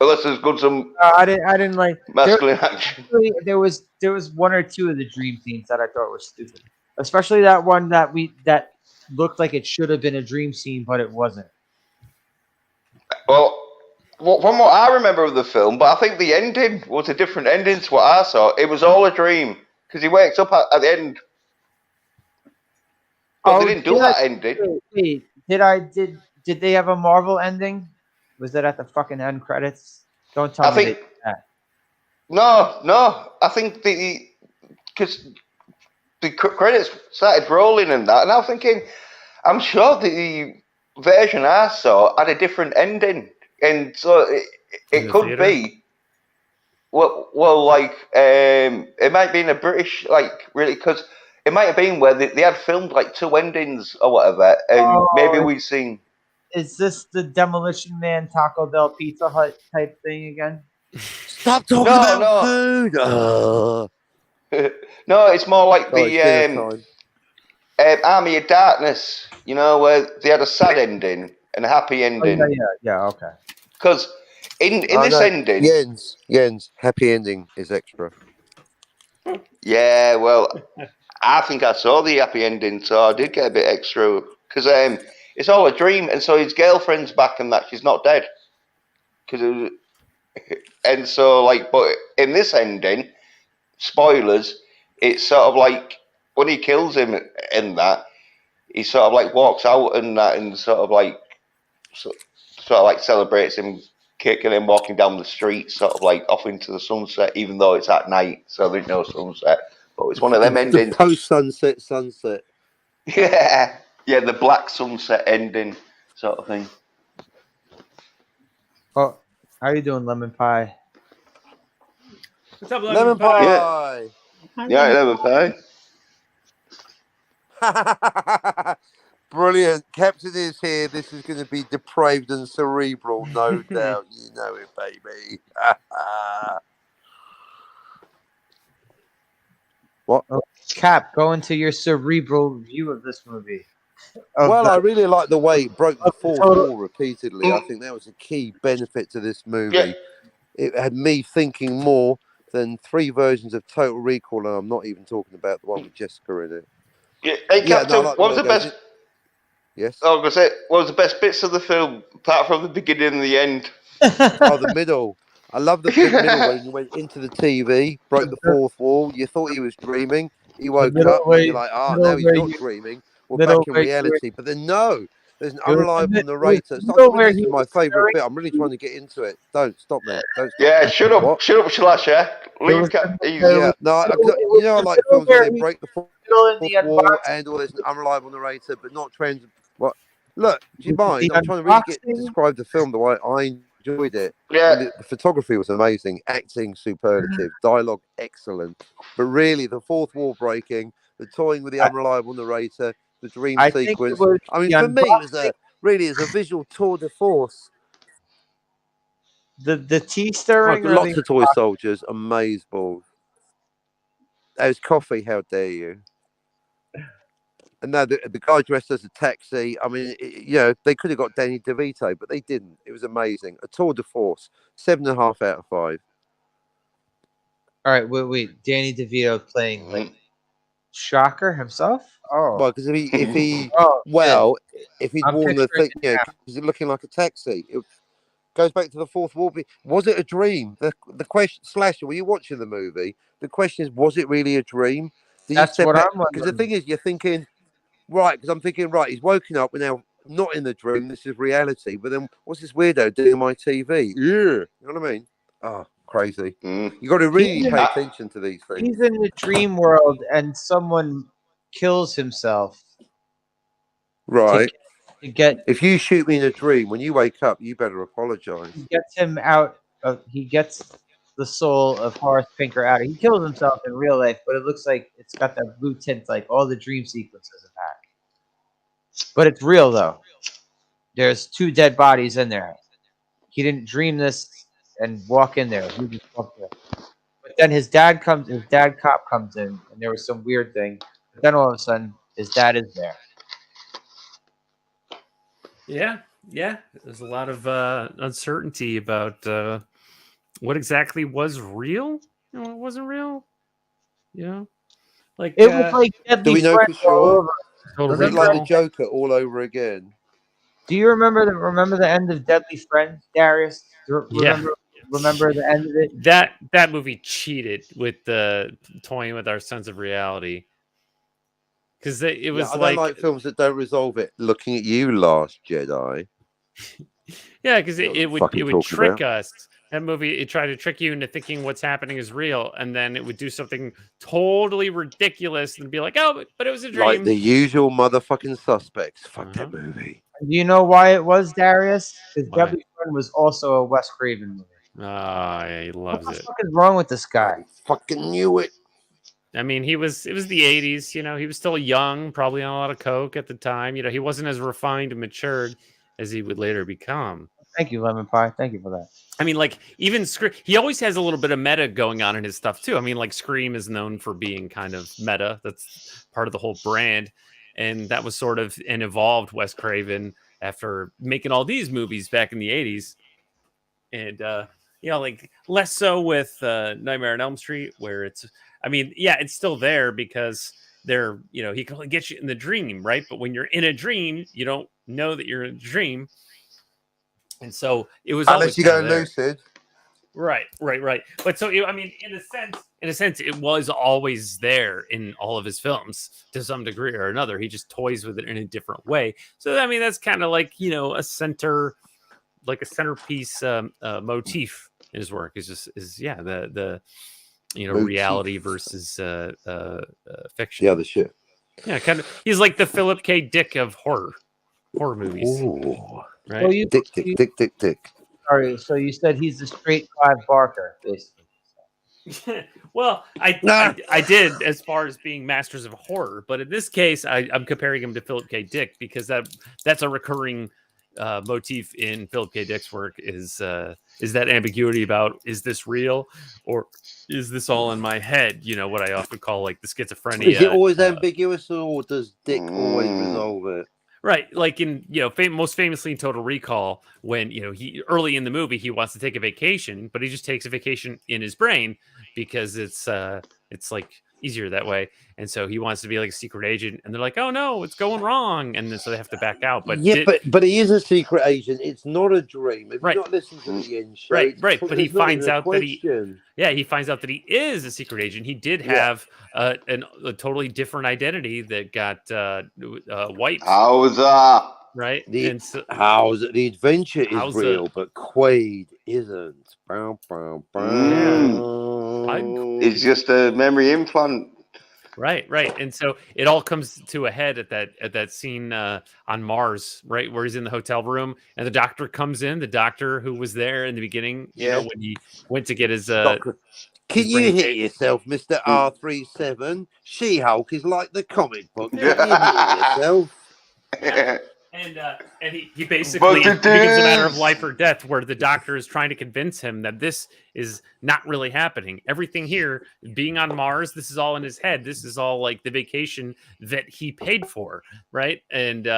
Unless there's good some. I didn't like masculine action. There was one or two of the dream scenes that I thought were stupid, especially that one that looked like it should have been a dream scene, but it wasn't. Well, from what I remember of the film, but I think the ending was a different ending to what I saw. It was all a dream because he wakes up at the end. But they didn't do that ending. Wait, did they have a Marvel ending? Was that at the fucking end credits? Don't tell me that. No. I think because the credits started rolling and that, and I was thinking, I'm sure the version I saw had a different ending, and so it could theater? be. Well, like it might be in a British, like really, because it might have been where they had filmed like 2 endings or whatever, and maybe we've seen. Is this the Demolition Man Taco Bell Pizza Hut type thing again? Stop talking about food. No, it's more like It's the Army of Darkness, you know, where they had a sad ending and a happy ending. Yeah, okay. Because in this ending, Jens, happy ending is extra. Yeah, well, I think I saw the happy ending, so I did get a bit extra because it's all a dream, and so his girlfriend's back and that she's not dead. And so like, but in this ending, spoilers, it's sort of like when he kills him in that, he sort of like walks out and that, and sort of like celebrates him kicking him walking down the street, sort of like off into the sunset, even though it's at night, so there's no sunset. But it's one of them endings. The post-sunset. Yeah, the black sunset ending sort of thing. Oh, how you doing, Lemon Pie? What's up, Lemon pie? Yeah, lemon pie. Brilliant. Captain is here. This is going to be depraved and cerebral, no doubt. You know it, baby. What? Cap, go into your cerebral view of this movie. I really like the way it broke the fourth wall repeatedly. I think that was a key benefit to this movie. Yeah. It had me thinking more than 3 versions of Total Recall, and I'm not even talking about the one with Jessica in it. Yeah. Hey, Captain, what was the best? Yes. I was going to say, what was the best bits of the film, apart from the beginning and the end? The middle. I love the middle when he went into the TV, broke the fourth wall. You thought he was dreaming. He woke up, and you're like, now he's not dreaming. We're back in reality. But then, no, there's an unreliable narrator. This is my favourite bit. I'm really trying to get into it. Don't stop me. Don't stop. Yeah, shut up, Slash, yeah? Leave Cap. Yeah, no, I like films where they break the fourth wall and there's an unreliable narrator, but not trends. What? Look, do you mind? I'm trying to really describe the film the way I enjoyed it. Yeah. The photography was amazing, acting superlative, dialogue excellent. But really, the fourth wall breaking, the toying with the unreliable narrator, the dream sequence. I mean, for me, it was a visual tour de force. The tea stirring. Lots of toy soldiers, amazeballs. Those coffee, how dare you? And now the guy dressed as a taxi. I mean, they could have got Danny DeVito, but they didn't. It was amazing. A tour de force. 7.5 out of 5. All right, wait. Danny DeVito playing like Shocker himself. Oh, well, because if he'd worn the thing, because he's looking like a taxi. It goes back to the fourth wall. Was it a dream? The question, Slasher, were you watching the movie? The question is, was it really a dream? That's what I'm wondering. Because the thing is, you're thinking. Right, because I'm thinking, he's woken up, we're now not in the dream, this is reality, but then what's this weirdo doing on my TV? Yeah, you know what I mean? Oh, crazy. You got to really pay attention to these things. He's in the dream world and someone kills himself. Right. To get, if you shoot me in a dream, when you wake up, you better apologize. He gets him out he gets the soul of Horace Pinker out. He kills himself in real life, but it looks like it's got that blue tint like all the dream sequences have had. But it's real though. There's 2 dead bodies in there. He didn't dream this and walk in there. He just walked there. But then his dad cop comes in, and there was some weird thing. But then all of a sudden, his dad is there. Yeah. There's a lot of uncertainty about what exactly was real. It wasn't real. Like it was like Deadly do we know for sure? Totally was it like the Joker all over again? Do you remember the end of Deadly Friend, Darius? Remember the end of it? That movie cheated with the toying with our sense of reality. Because it was I don't like films that don't resolve it. Looking at you, Last Jedi. Yeah, because it would trick us That movie, it tried to trick you into thinking what's happening is real, and then it would do something totally ridiculous and be like, "Oh, but it was a dream." Like The Usual Motherfucking Suspects. Fuck that movie. Do you know why it was, Darius? Because Deadly Friend was also a Wes Craven movie. He loves what the it. fuck is wrong with this guy? I fucking knew it. I mean, it was the 80s, you know, he was still young, probably on a lot of coke at the time. You know, he wasn't as refined and matured as he would later become. Thank you, Lemon Pie. Thank you for that. I mean, like, even Scream, he always has a little bit of meta going on in his stuff, too. I mean, like, Scream is known for being kind of meta. That's part of the whole brand. And that was sort of an evolved Wes Craven after making all these movies back in the 80s. And, you know, like, less so with Nightmare on Elm Street, where it's, I mean, yeah, it's still there because they're, you know, he can only get you in the dream, right? But when you're in a dream, you don't know that you're in a dream. And so it was unless you go lucid. Right. But so, I mean, in a sense, it was always there in all of his films to some degree or another. He just toys with it in a different way. So, I mean, that's kind of like, you know, a centerpiece motif in his work is the you know, motif. Reality versus fiction. The other shit. Yeah, kind of. He's like the Philip K. Dick of horror movies. Ooh. Right. So Dick. Sorry, so you said he's the straight Clive Barker, basically. Well, I did as far as being masters of horror, but in this case, I'm comparing him to Philip K. Dick because that's a recurring motif in Philip K. Dick's work is that ambiguity about, is this real or is this all in my head? You know, what I often call like the schizophrenia. Is it always ambiguous, or does Dick always resolve it? Right, like in, you know, most famously in Total Recall, when, you know, he early in the movie he wants to take a vacation, but he just takes a vacation in his brain because it's like easier that way, and so he wants to be like a secret agent, and they're like, "Oh no, it's going wrong," and then so they have to back out. But yeah, but he is a secret agent. It's not a dream. If you not listen to the end show, right. But he finds out that he finds out that he is a secret agent. He did have a totally different identity that got wiped. How's right? The adventure is real, but Quaid isn't. It's just a memory implant. Right. And so it all comes to a head at that scene on Mars, right, where he's in the hotel room and the doctor comes in, the doctor who was there in the beginning, you know, when he went to get his Can you hit yourself, Mr. R37? She-Hulk is like the comic book. Can you hit yourself? And he basically, it becomes a matter of life or death, where the doctor is trying to convince him that this is not really happening. Everything here, being on Mars, this is all in his head. This is all like the vacation that he paid for, right? And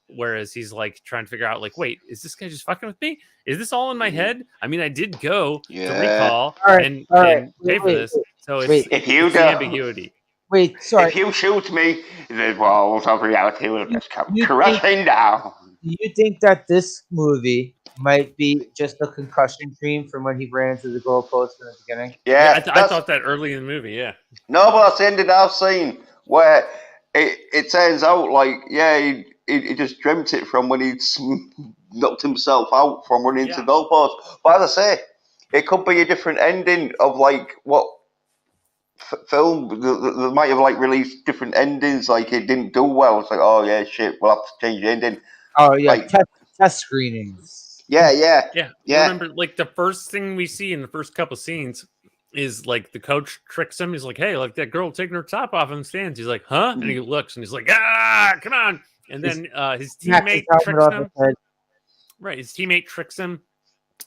whereas he's like trying to figure out, like, wait, is this guy just fucking with me? Is this all in my head? I mean, I did go to Recall and pay for this. So it's the ambiguity. Wait, sorry. If you shoot me, the walls of reality will just come crashing down. Do you think that this movie might be just a concussion dream from when he ran into the goalpost in the beginning? Yeah, I thought that early in the movie, yeah. No, but that's the end of that scene where it turns out like, yeah, he just dreamt it from when he knocked himself out from running into the goalpost. But as I say, it could be a different ending of like what film. They might have like released different endings, like it didn't do well. It's like, oh yeah, shit, we'll have to change the ending. Oh yeah, like, test screenings. Yeah. Remember, like the first thing we see in the first couple scenes is like the coach tricks him. He's like, "Hey, like that girl taking her top off in the stands." He's like, "Huh?" And he looks and he's like, "Ah, come on!" And then his teammate tricks him. Right, his teammate tricks him.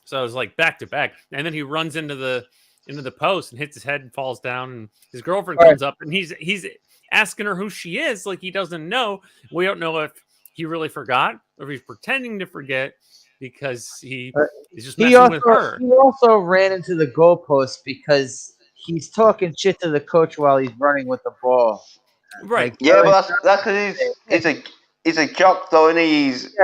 So it was like back to back, and then he runs into the post and hits his head and falls down. And his girlfriend comes up and he's asking her who she is. Like he doesn't know. We don't know if he really forgot or if he's pretending to forget because he is just messing with her. He also ran into the goalpost because he's talking shit to the coach while he's running with the ball. Right. Like, yeah, but that's because he's a jock though, and he's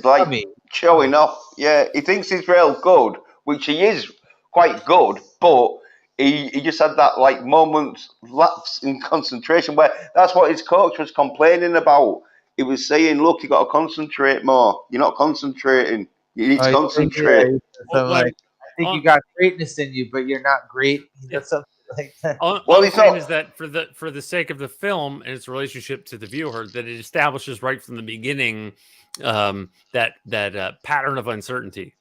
like showing off. Yeah, he thinks he's real good, which he is quite good, but he just had that like moment lapse in concentration where that's what his coach was complaining about. He was saying, "Look, you got to concentrate more. You're not concentrating. You need to concentrate." So like, I think you got greatness in you, but you're not great. That's something like that. All I'm saying is that for the sake of the film and its relationship to the viewer, that it establishes right from the beginning that pattern of uncertainty.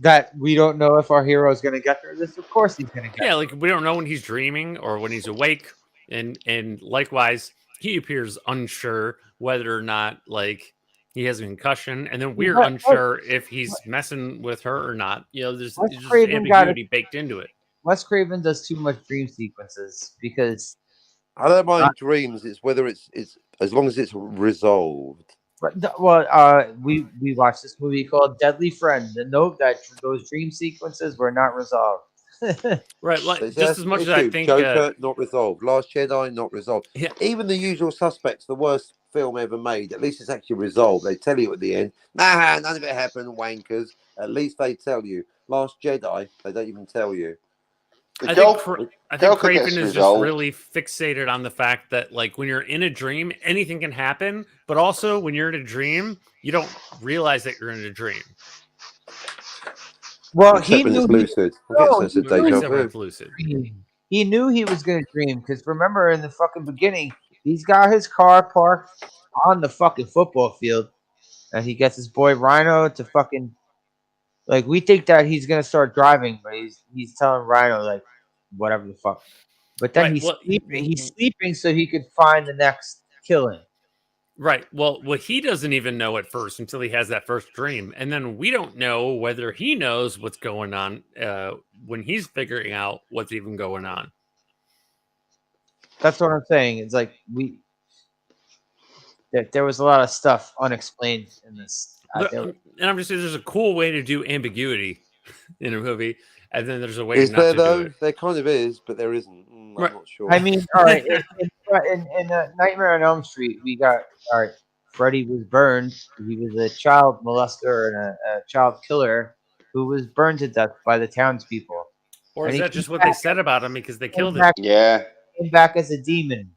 That we don't know if our hero is going to get through this. Of course, he's going to get. Yeah, like we don't know when he's dreaming or when he's awake, and likewise, he appears unsure whether or not like he has a concussion, and then we're unsure if he's messing with her or not. You know, there's just ambiguity baked into it. Wes Craven does too much dream sequences because I don't mind dreams. It's whether it's as long as it's resolved. We watched this movie called Deadly Friend. The note that those dream sequences were not resolved. Right, like just as much as I think Joker not resolved, Last Jedi not resolved. Yeah. Even The Usual Suspects, the worst film ever made, at least it's actually resolved. They tell you at the end, nah, none of it happened, wankers. At least they tell you. Last Jedi, they don't even tell you. I think Craven is just really fixated on the fact that, like, when you're in a dream, anything can happen. But also, when you're in a dream, you don't realize that you're in a dream. Well, he knew lucid. He knew he was going to dream because remember in the fucking beginning, he's got his car parked on the fucking football field, and he gets his boy Rhino to fucking. Like, we think that he's going to start driving, but he's telling Rhino, like, whatever the fuck. But then he's sleeping so he could find the next killing. Right. Well, he doesn't even know at first until he has that first dream. And then we don't know whether he knows what's going on when he's figuring out what's even going on. That's what I'm saying. It's like there was a lot of stuff unexplained in this. And I'm just saying there's a cool way to do ambiguity in a movie, and then there's a way is not there to though? do it. There kind of is, but there isn't. I'm not sure. I mean, all right, in Nightmare on Elm Street, we got Freddy was burned. He was a child molester and a child killer who was burned to death by the townspeople. Or is that just what they said about him because they killed him? Yeah. Came back as a demon.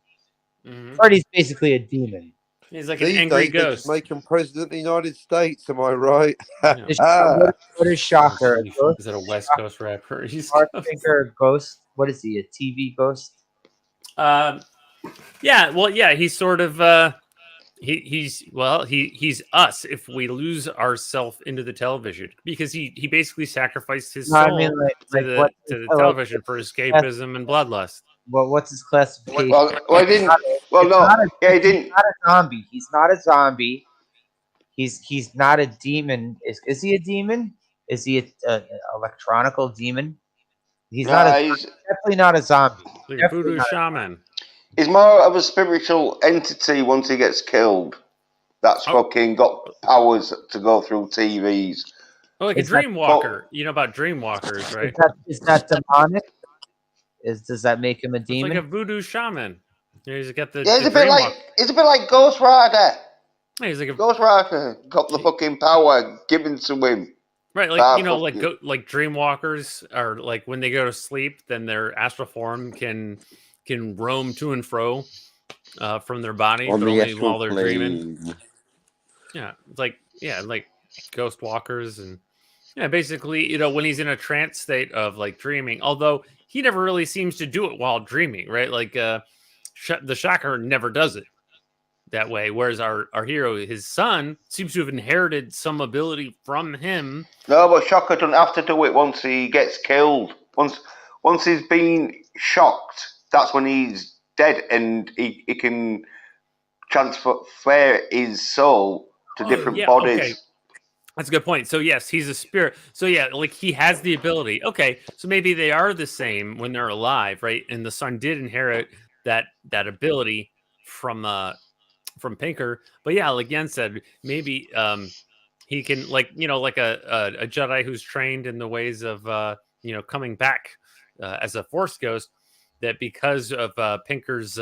Mm-hmm. Freddy's basically a demon. He's like an angry ghost. Make him president of the United States. Am I right? What is Shocker? Is that a West Coast rapper? Horace Pinker ghost. What is he? A TV ghost? Yeah. Well, yeah. He's sort of. He's us if we lose ourselves into the television because he basically sacrificed his soul to the television for escapism and bloodlust. Well, what's his classification? He didn't. He didn't. He's not a zombie. He's not a zombie. He's not a demon. Is he a demon? Is he an electronical demon? He's definitely not a zombie. Like a voodoo shaman. He's more of a spiritual entity once he gets killed. That's fucking got powers to go through TVs. Oh, like a dreamwalker. You know about dreamwalkers, right? Is that demonic? Does that make him a demon? It's like a voodoo shaman. He's got the it's a bit like Ghost Rider. Yeah, he's like Ghost Rider got the fucking power given to him. Right, like like dreamwalkers are like when they go to sleep, then their astral form can roam to and fro from their body, but only while they're dreaming. Yeah, it's like ghost walkers and basically, when he's in a trance state of like dreaming, although he never really seems to do it while dreaming, right? Like the Shocker never does it that way, whereas our hero, his son, seems to have inherited some ability from him. No, but Shocker doesn't have to do it once he gets killed. Once he's been shocked, that's when he's dead, and he can transfer his soul to different bodies. Okay. That's a good point. So yes, he's a spirit. So yeah, like he has the ability. Okay, so maybe they are the same when they're alive, right? And the son did inherit that ability from Pinker. But yeah, like Yen said, maybe he can like a Jedi who's trained in the ways of coming back as a Force ghost. That because of Pinker's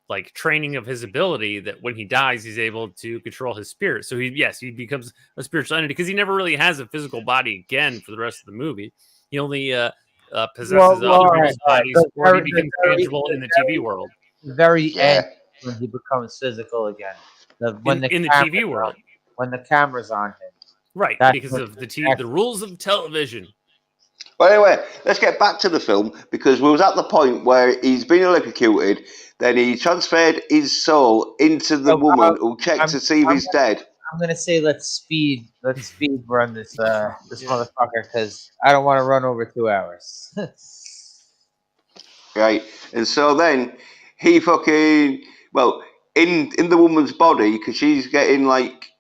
like training of his ability, that when he dies, he's able to control his spirit. So he becomes a spiritual entity because he never really has a physical body again for the rest of the movie. He only possesses other people's bodies before he becomes tangible in the TV world. The very end when he becomes physical again. In the TV world. When the camera's on him. Right, That's because what- of the rules of television. Well, anyway, let's get back to the film because we was at the point where he's been electrocuted. Then he transferred his soul into the woman who checked to see if he's dead. I'm gonna say let's speed run this this motherfucker because I don't want to run over 2 hours. Right, and so then he fucking in the woman's body because she's getting like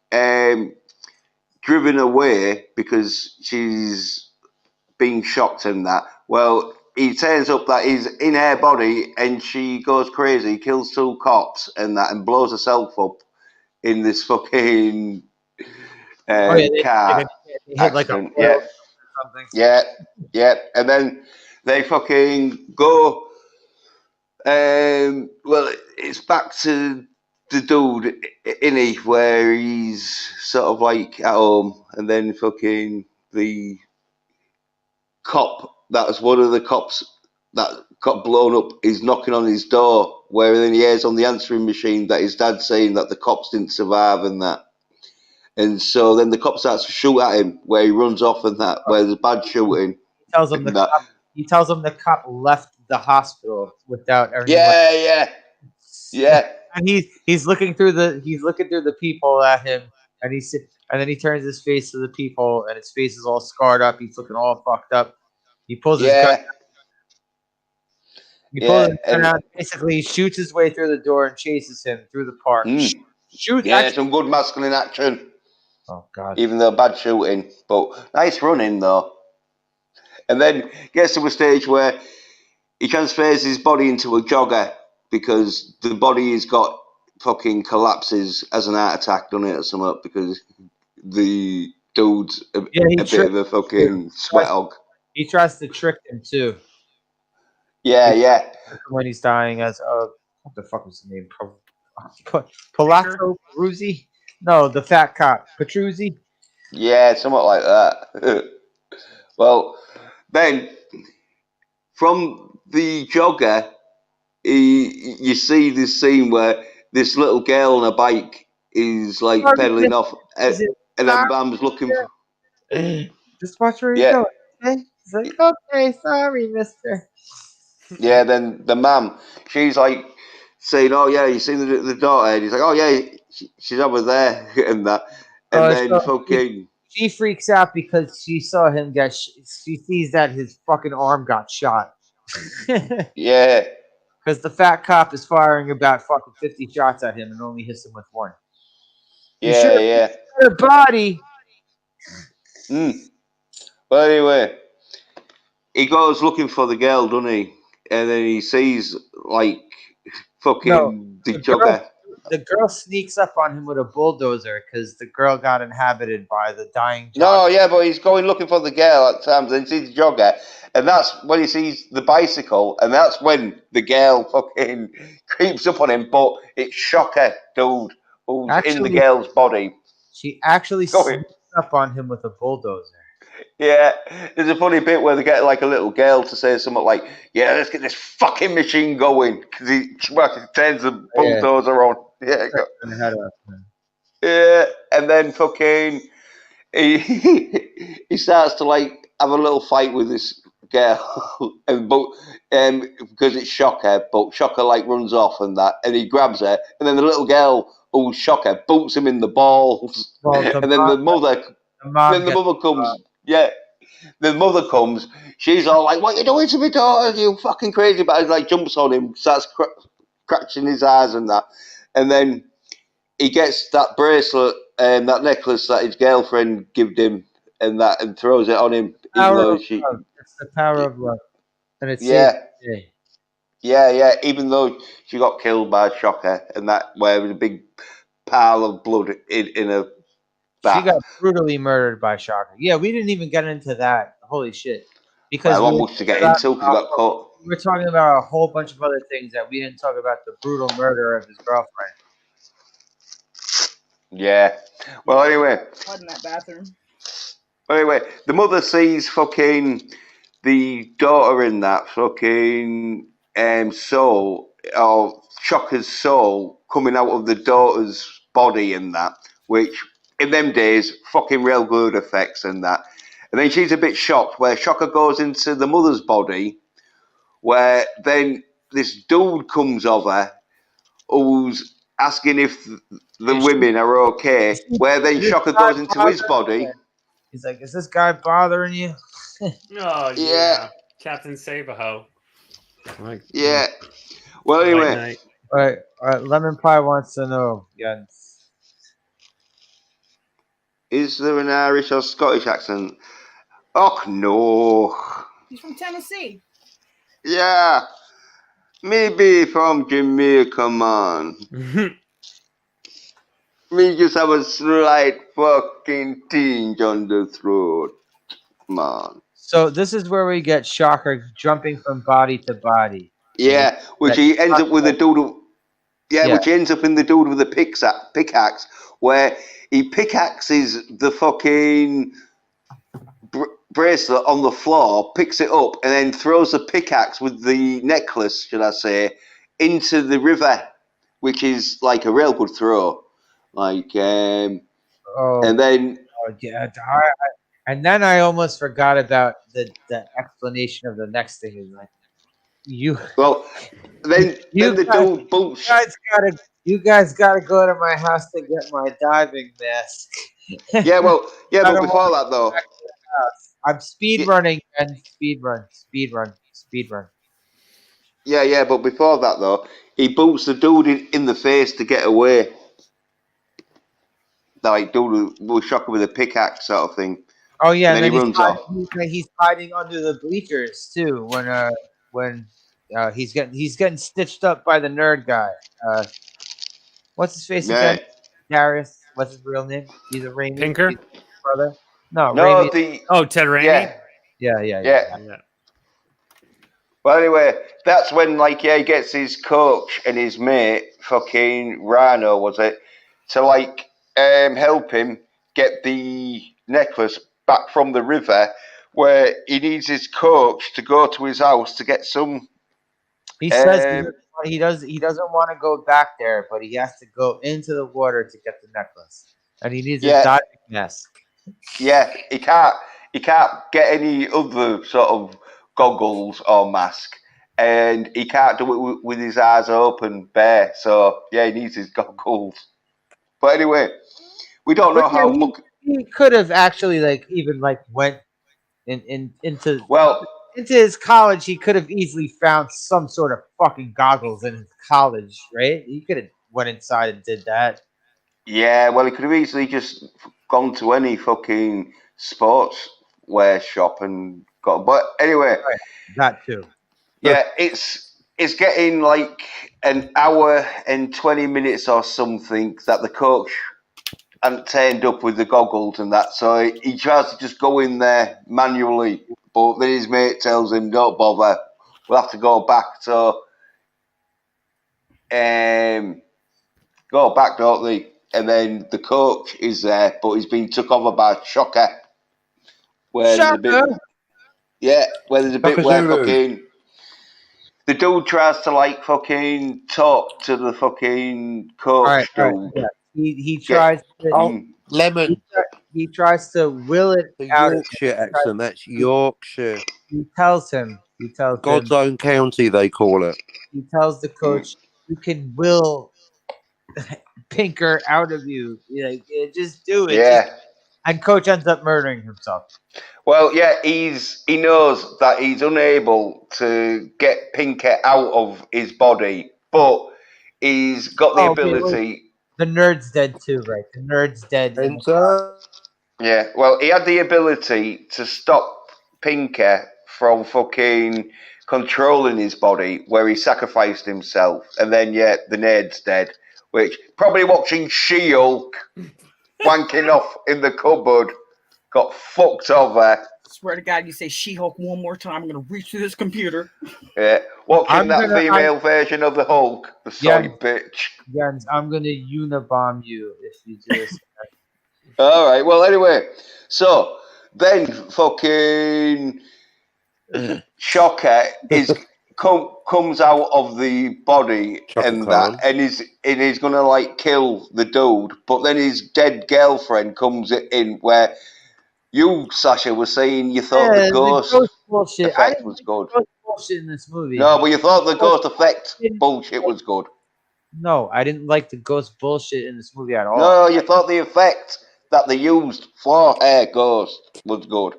driven away because she's being shocked and that. Well, he turns up that he's in her body and she goes crazy, kills 2 cops and that, and blows herself up in this fucking car They hit like a accident. portal or something. Yeah, and then they fucking go. Well, it's back to the dude in where he's sort of like at home, and then fucking the cop. That's one of the cops that got blown up. Is knocking on his door, where then he hears on the answering machine that his dad's saying that the cops didn't survive and that. And so then the cop starts to shoot at him, where he runs off and that, where there's bad shooting. He tells him the cop left the hospital without everyone. Yeah. And he's looking through the people at him, and then he turns his face to the people, and his face is all scarred up. He's looking all fucked up. He pulls his gun. He pulls his gun out. Basically, he shoots his way through the door and chases him through the park. Some good masculine action. Oh God! Even though bad shooting, but nice running though. And then gets to a stage where he transfers his body into a jogger because the body has got fucking collapses as an heart attack, doesn't it, or something? Because the dude's a bit of a fucking sweat hog. He tries to trick him too. Yeah. When he's dying as what the fuck was his name? Palazzo Peruzzi? No, the fat cop. Petruzzi? Yeah, somewhat like that. Well, then from the jogger, you see this scene where this little girl on a bike is like pedaling off, and her mum's looking for. Just watch where you're going. Okay? He's like, okay, sorry, mister. Yeah, then the mum, she's like saying, "Oh yeah, you seen the daughter?" And he's like, "Oh yeah, she's over there," and that, and then fucking. She freaks out because she saw him get. She sees that his fucking arm got shot. Yeah. Because the fat cop is firing about fucking 50 shots at him and only hits him with 1. Yeah. Her body. Well, anyway, he goes looking for the girl, doesn't he? And then he sees like fucking the jogger. The girl sneaks up on him with a bulldozer because the girl got inhabited by the dying jogger. No, yeah, but he's going looking for the girl at times, and he sees the jogger, and that's when he sees the bicycle, and that's when the girl fucking creeps up on him. But it's Shocker, dude, who's in the girl's body. She actually sneaks up on him with a bulldozer. Yeah, there's a funny bit where they get like a little girl to say something like, "Yeah, let's get this fucking machine going," because he turns the bulldozer on. Yeah, and then fucking he starts to like have a little fight with this girl, because it's Shocker, but Shocker like runs off and that, and he grabs her, and then the little girl, who's Shocker, boots him in the balls, and then the mother comes. Yeah, the mother comes. She's all like, "What are you doing to my daughter? You fucking crazy!" But like jumps on him, starts scratching his eyes and that, and then he gets that bracelet and that necklace that his girlfriend gave him, and throws it on him. It's the power of love, and it's yeah. Even though she got killed by Shocker, and that where there was a big pile of blood in a. She got brutally murdered by Shocker. Yeah, we didn't even get into that. Holy shit! Because I want much to get into because got caught. We were talking about a whole bunch of other things that we didn't talk about. The brutal murder of his girlfriend. Yeah. Well, anyway. Blood in that bathroom. Anyway, the mother sees fucking the daughter in that fucking soul, or Shocker's soul, coming out of the daughter's body in that, which in them days, fucking real good effects and that. And then she's a bit shocked where Shocker goes into the mother's body, where then this dude comes over who's asking if the women are okay, where then Shocker goes into his body. He's like, is this guy bothering you? Oh, yeah. Captain Sabaho. Like, yeah. Well, anyway. All right. Lemon Pie wants to know, Jens. Is there an Irish or Scottish accent? Oh, no. He's from Tennessee. Yeah. Maybe from Jamaica, man. We just have a slight fucking tinge on the throat, man. So this is where we get Shocker jumping from body to body. Yeah, which he ends up with a dude. Which ends up in the dude with the pickaxe, where he pickaxes the fucking bracelet on the floor, picks it up, and then throws the pickaxe with the necklace, should I say, into the river, which is like a real good throw. Like, and then. Oh, yeah. And then I almost forgot about the explanation of the next thing. Is like, then the dude boots. You guys gotta go to my house to get my diving mask. But before that though, I'm speed running and speed run. Yeah, but before that though, he boots the dude in the face to get away. Like dude was Shocker with a pickaxe sort of thing. Oh yeah, and then he runs off. He's hiding under the bleachers too when he's getting stitched up by the nerd guy. What's his face again? Darius. What's his real name? He's a Raimi. Pinker? Brother? No, Ted Raimi? Yeah. Well, anyway, that's when he gets his coach and his mate, fucking Rhino, was it, to help him get the necklace back from the river, where he needs his coach to go to his house to get some. He says he doesn't want to go back there, but he has to go into the water to get the necklace, and he needs a diving mask. Yeah, he can't get any other sort of goggles or mask, and he can't do it with his eyes open, bare. So he needs his goggles. But anyway, we don't know how much he could have actually went into his college. He could have easily found some sort of fucking goggles in his college, right? He could have went inside and did that. Yeah, well, he could have easily just gone to any fucking sportswear shop and got. But anyway, that too. Yeah, it's getting an hour and 20 minutes or something that the coach hadn't turned up with the goggles and that, so he tries to just go in there manually, but then his mate tells him, don't bother, we'll have to go back. So go back, don't they? And then the coach is there, but he's been took over by Shocker. Where there's a bit where fucking the dude tries to fucking talk to the fucking coach. He tries to Lemon. He tries to will it the out. Yorkshire accent. That's Yorkshire. He tells him. God's own county, they call it. He tells the coach, "You can will Pinker out of you. Just do it." Yeah. And coach ends up murdering himself. Well, yeah, he knows that he's unable to get Pinker out of his body, but he's got the ability. The nerd's dead too, right? The nerd's dead. Yeah, well, he had the ability to stop Pinker from fucking controlling his body, where he sacrificed himself, and then the nerd's dead, which probably watching She-Hulk wanking off in the cupboard got fucked over. Swear to God, you say She-Hulk one more time, I'm going to reach through this computer. Yeah, watching female version of the Hulk, the soy bitch. Jens, I'm going to unibomb you if you do this. All right, well, anyway, so then fucking Shocker is comes out of the body Chaka and Khan. that, and he's gonna like kill the dude, but then his dead girlfriend comes in where you, Sasha, were saying you thought the ghost bullshit. effect was good. Ghost bullshit in this movie. No, but you thought the ghost effect bullshit was good. No, I didn't like the ghost bullshit in this movie at all. No, you thought the effect that they used for her ghost was good.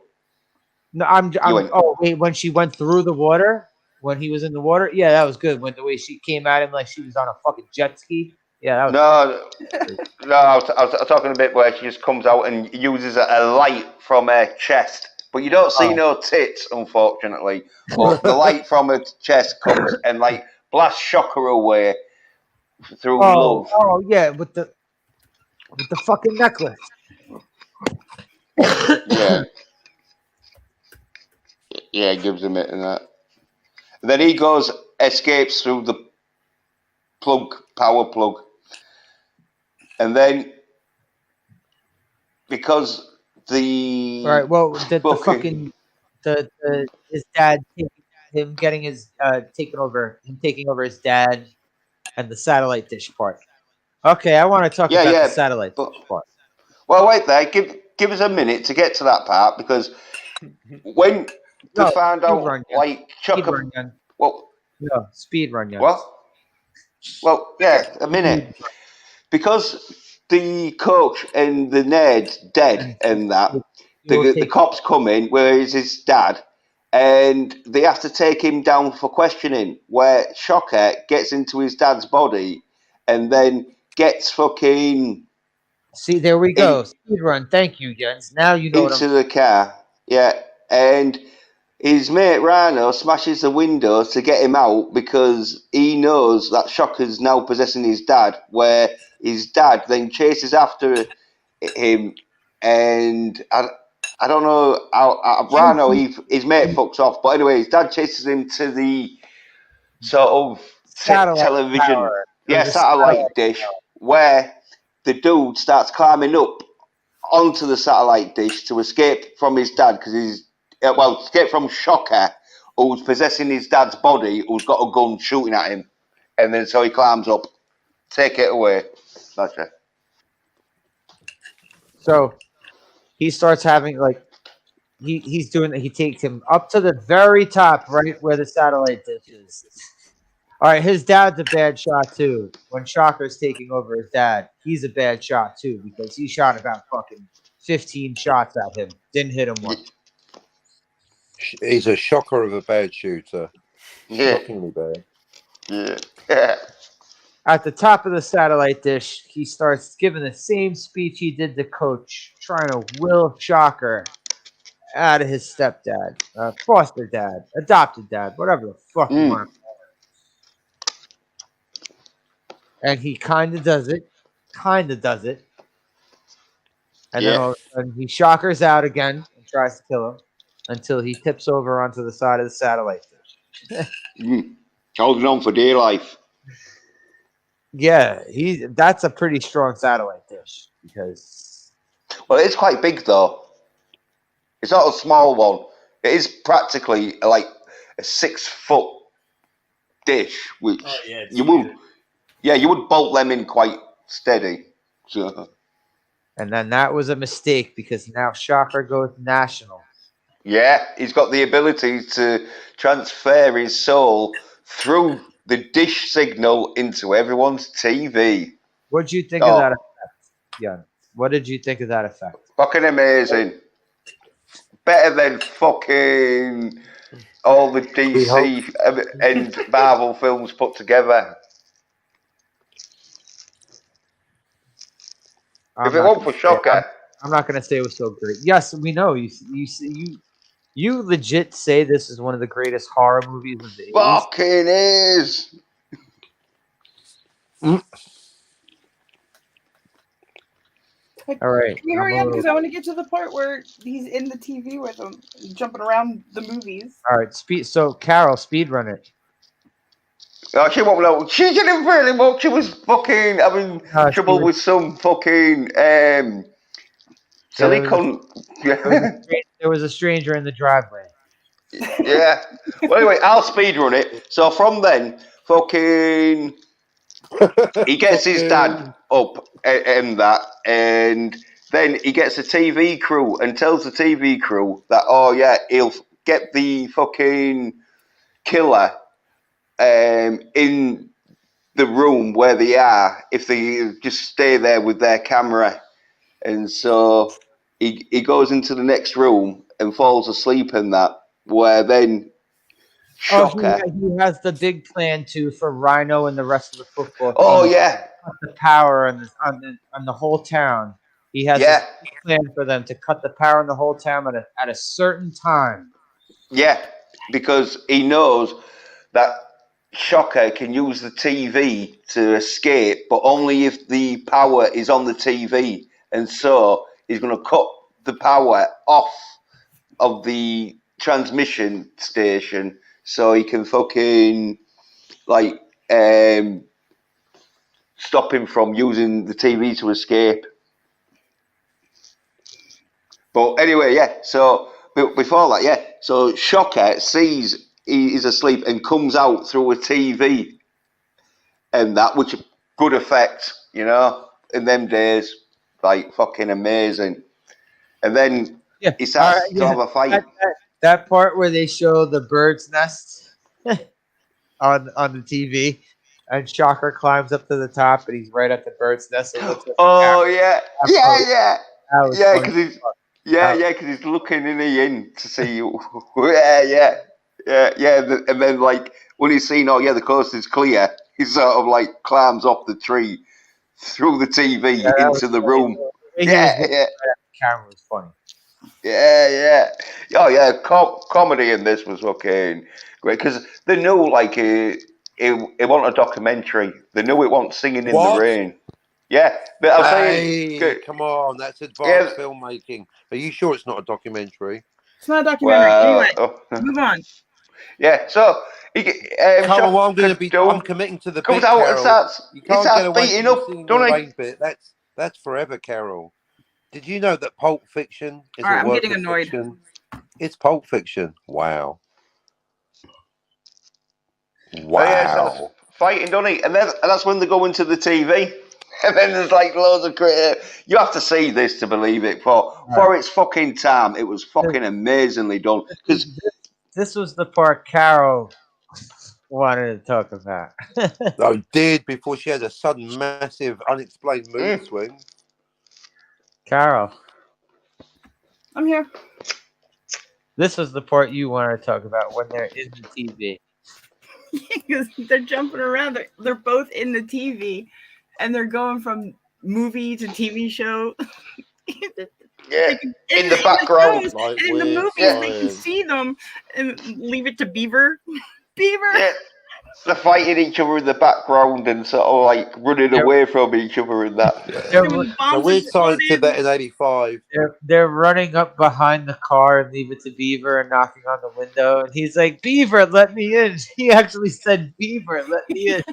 No, oh wait, when she went through the water, when he was in the water, yeah, that was good. When the way she came at him like she was on a fucking jet ski, yeah, that was. No, I was talking a bit where she just comes out and uses a light from her chest, but you don't see no tits, unfortunately. But the light from her chest comes and like blasts Shocker away through love. Oh yeah, with the fucking necklace. Yeah. Yeah, gives him it and that. And then he escapes through the power plug. And then, because the... Right, well, his dad, him getting his, taking over his dad and the satellite dish part. Okay, I want to talk about the satellite dish part. Well, wait there. Give us a minute to get to that part, because when... To find out, like, Chucker... Well, no, speed run, yes. What? Well, yeah, a minute. Because the coach and the nerd's dead and that, the cops come in, where is his dad, and they have to take him down for questioning, where Shocker gets into his dad's body and then gets fucking... See, there we go. Speed run. Thank you, Jens. Now you know into the car. Yeah, and... His mate Rhino smashes the window to get him out because he knows that Shocker's now possessing his dad, where his dad then chases after him, and I don't know how Rhino, his mate fucks off, but anyway, his dad chases him to the sort of television, satellite dish, where the dude starts climbing up onto the satellite dish to escape from his dad because he's escape from Shocker, who's possessing his dad's body, who's got a gun shooting at him. And then so he climbs up. Take it away. That's it. So he starts having, like, he takes him up to the very top, right where the satellite dish is. All right, his dad's a bad shot, too. When Shocker's taking over his dad, he's a bad shot, too, because he shot about fucking 15 shots at him. Didn't hit him once. He's a shocker of a bad shooter. Yeah. Shockingly bad. Yeah. At the top of the satellite dish, he starts giving the same speech he did to Coach, trying to will Shocker out of his stepdad, foster dad, adopted dad, whatever the fuck you want. And he kind of does it. And then all of a sudden he Shockers out again and tries to kill him. Until he tips over onto the side of the satellite dish. Holding on for dear life. Yeah, that's a pretty strong satellite dish because. Well, it's quite big though. It's not a small one. It is practically like a 6-foot dish, which you would bolt them in quite steady. So. And then that was a mistake because now Shocker goes national. Yeah, he's got the ability to transfer his soul through the dish signal into everyone's TV. What did you think of that effect? Yeah. What did you think of that effect? Fucking amazing. Better than fucking all the DC and Marvel films put together. If it weren't for Shocker. I'm not going to say it was so great. Yes, we know. You legit say this is one of the greatest horror movies of the 80s? Fucking is. All right. Can you hurry up because I want to get to the part where he's in the TV with him, jumping around the movies. All right. So, Carol, speedrun it. Oh, she won't know. She didn't really much. She was fucking having trouble with some fucking silicone. There was a stranger in the driveway. Yeah. Well, anyway, I'll speed run it. So from then, fucking, he gets his dad up and that, and then he gets a TV crew and tells the TV crew that, oh yeah, he'll get the fucking killer in the room where they are if they just stay there with their camera. And so he goes into the next room and falls asleep in that, where then Shocker. He has the big plan too for Rhino and the rest of the football team. Oh yeah, cut the power on the whole town. He has a plan for them to cut the power on the whole town at a certain time. Yeah, because he knows that Shocker can use the TV to escape, but only if the power is on the TV. And so he's going to cut the power off of the transmission station so he can fucking like stop him from using the TV to escape. But anyway, yeah, so before that, yeah, so Shocker sees he's asleep and comes out through a TV and that, which good effect, you know, in them days, like fucking amazing. And then he starts to have a fight. That part where they show the bird's nest on the TV, and Shocker climbs up to the top, and he's right at the bird's nest. And looks at because he's looking in the inn to see you. And then like when he's seen, the coast is clear, he sort of like climbs off the tree through the TV into the room. The camera was funny. Comedy in this was fucking great because they knew like it wasn't a documentary. They knew it wasn't Singing in the Rain. Yeah, but I'm saying, come on, that's advanced filmmaking. Are you sure it's not a documentary? It's not a documentary. Anyway, move on. Yeah, so come on, what I'm going to do? I'm committing to the comes bit, out Carol. and starts. You can't get away beating from up, Singing don't in the I? Rain bit. That's forever, Carol. Did you know that Pulp Fiction is I'm a work getting of annoyed. fiction? It's Pulp Fiction. Wow. So fighting, don't he? And that's when they go into the TV. And then there's like loads of you have to see this to believe it. For its fucking time, it was fucking amazingly done. Because this was the part Carol wanted to talk about. I did before she had a sudden, massive, unexplained mood swing. Carol, I'm here. This was the part you wanted to talk about when they're in the TV. Because they're jumping around. They're both in the TV, and they're going from movie to TV show. In the background. In the movies, they can see them and leave it to Beaver. Yeah. They're fighting each other in the background and sort of like running away from each other in that. So we signed to that in '85. They're running up behind the car and leave it to Beaver and knocking on the window. And he's like, Beaver, let me in. He actually said, Beaver, let me in.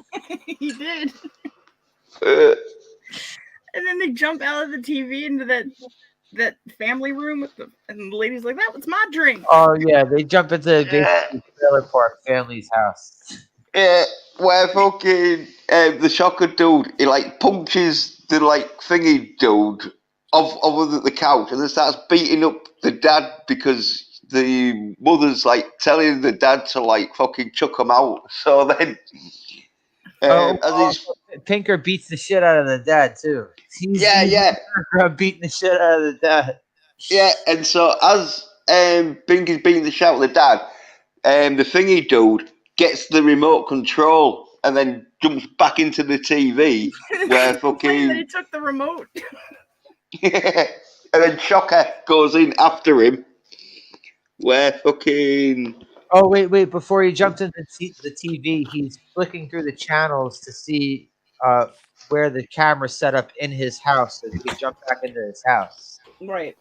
He did. And then they jump out of the TV into that family room and the lady's like, that was my drink. Oh, yeah. They jump into the trailer park family's house. Yeah, where fucking the Shocker dude, he like punches the like thingy dude off the couch and then starts beating up the dad because the mother's like telling the dad to like fucking chuck him out. So then, Pinker beats the shit out of the dad too. He's beating the shit out of the dad. Yeah, and so as Pinker's beating the shit out of the dad, the thingy dude gets the remote control and then jumps back into the TV where fucking... He took the remote. And then Shocker goes in after him where fucking... Oh, wait. Before he jumps into the TV, he's flicking through the channels to see where the camera's set up in his house so he can jump back into his house. Right.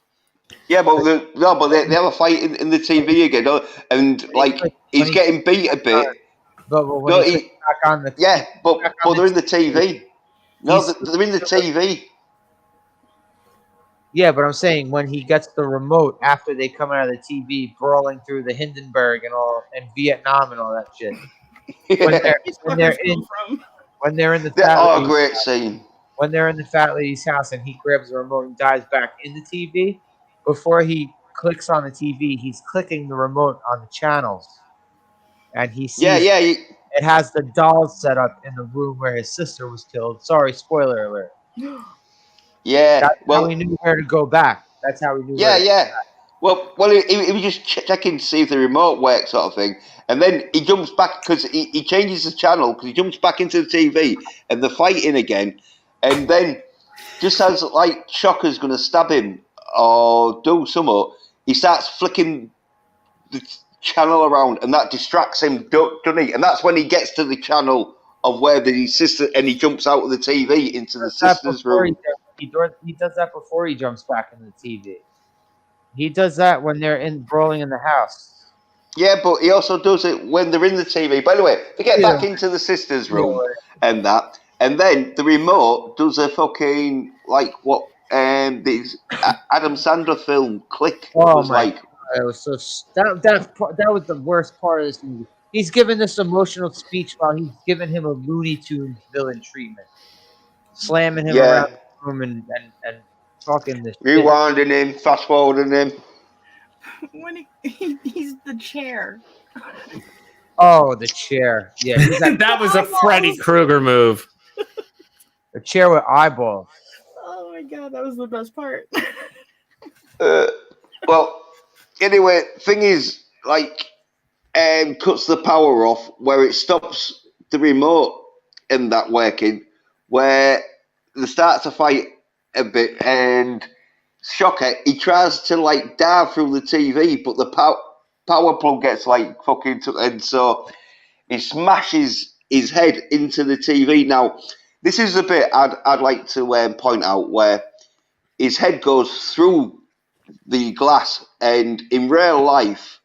Yeah, but they have a fight in the TV again, and like he's getting beat a bit. But when he's back on the but they're in the TV. No, they're in the TV. Yeah, but I'm saying when he gets the remote after they come out of the TV, brawling through the Hindenburg and Vietnam and all that shit. When they're in the fat lady's great house, scene. When they're in the fat lady's house and he grabs the remote and dives back in the TV, before he clicks on the TV, he's clicking the remote on the channels, and he sees it has the dolls set up in the room where his sister was killed. Sorry, spoiler alert. Yeah, that's how he knew where to go back. That's how he knew. Where to go back. Well, he was just checking to see if the remote works, sort of thing, and then he jumps back because he changes the channel because he jumps back into the TV and they're fighting again, and then just as like Shocker's going to stab him or do something, he starts flicking the channel around, and that distracts him, doesn't he? And that's when he gets to the channel of where the sister, and he jumps out of the TV into the sister's room. He does that before he jumps back into the TV. He does that when they're brawling in the house. Yeah, but he also does it when they're in the TV. By the way, they get back into the sister's room and that, and then the remote does a fucking like what this Adam Sandler film Click was like. It was so that was the worst part of this movie. He's giving this emotional speech while he's giving him a Looney Tunes villain treatment, slamming him around the room and talking this. Rewinding him, fast forwarding him. When he's the chair. Oh, the chair! Yeah, that was a Freddy Krueger move. A chair with eyeballs. Oh my god, that was the best part. Well, anyway, thing is, like, cuts the power off where it stops the remote in that working, where they start to fight a bit, and Shocker, he tries to like dive through the TV, but the power plug gets like fucking and so he smashes his head into the TV. Now, this is a bit I'd like to point out where his head goes through the glass, and in real life,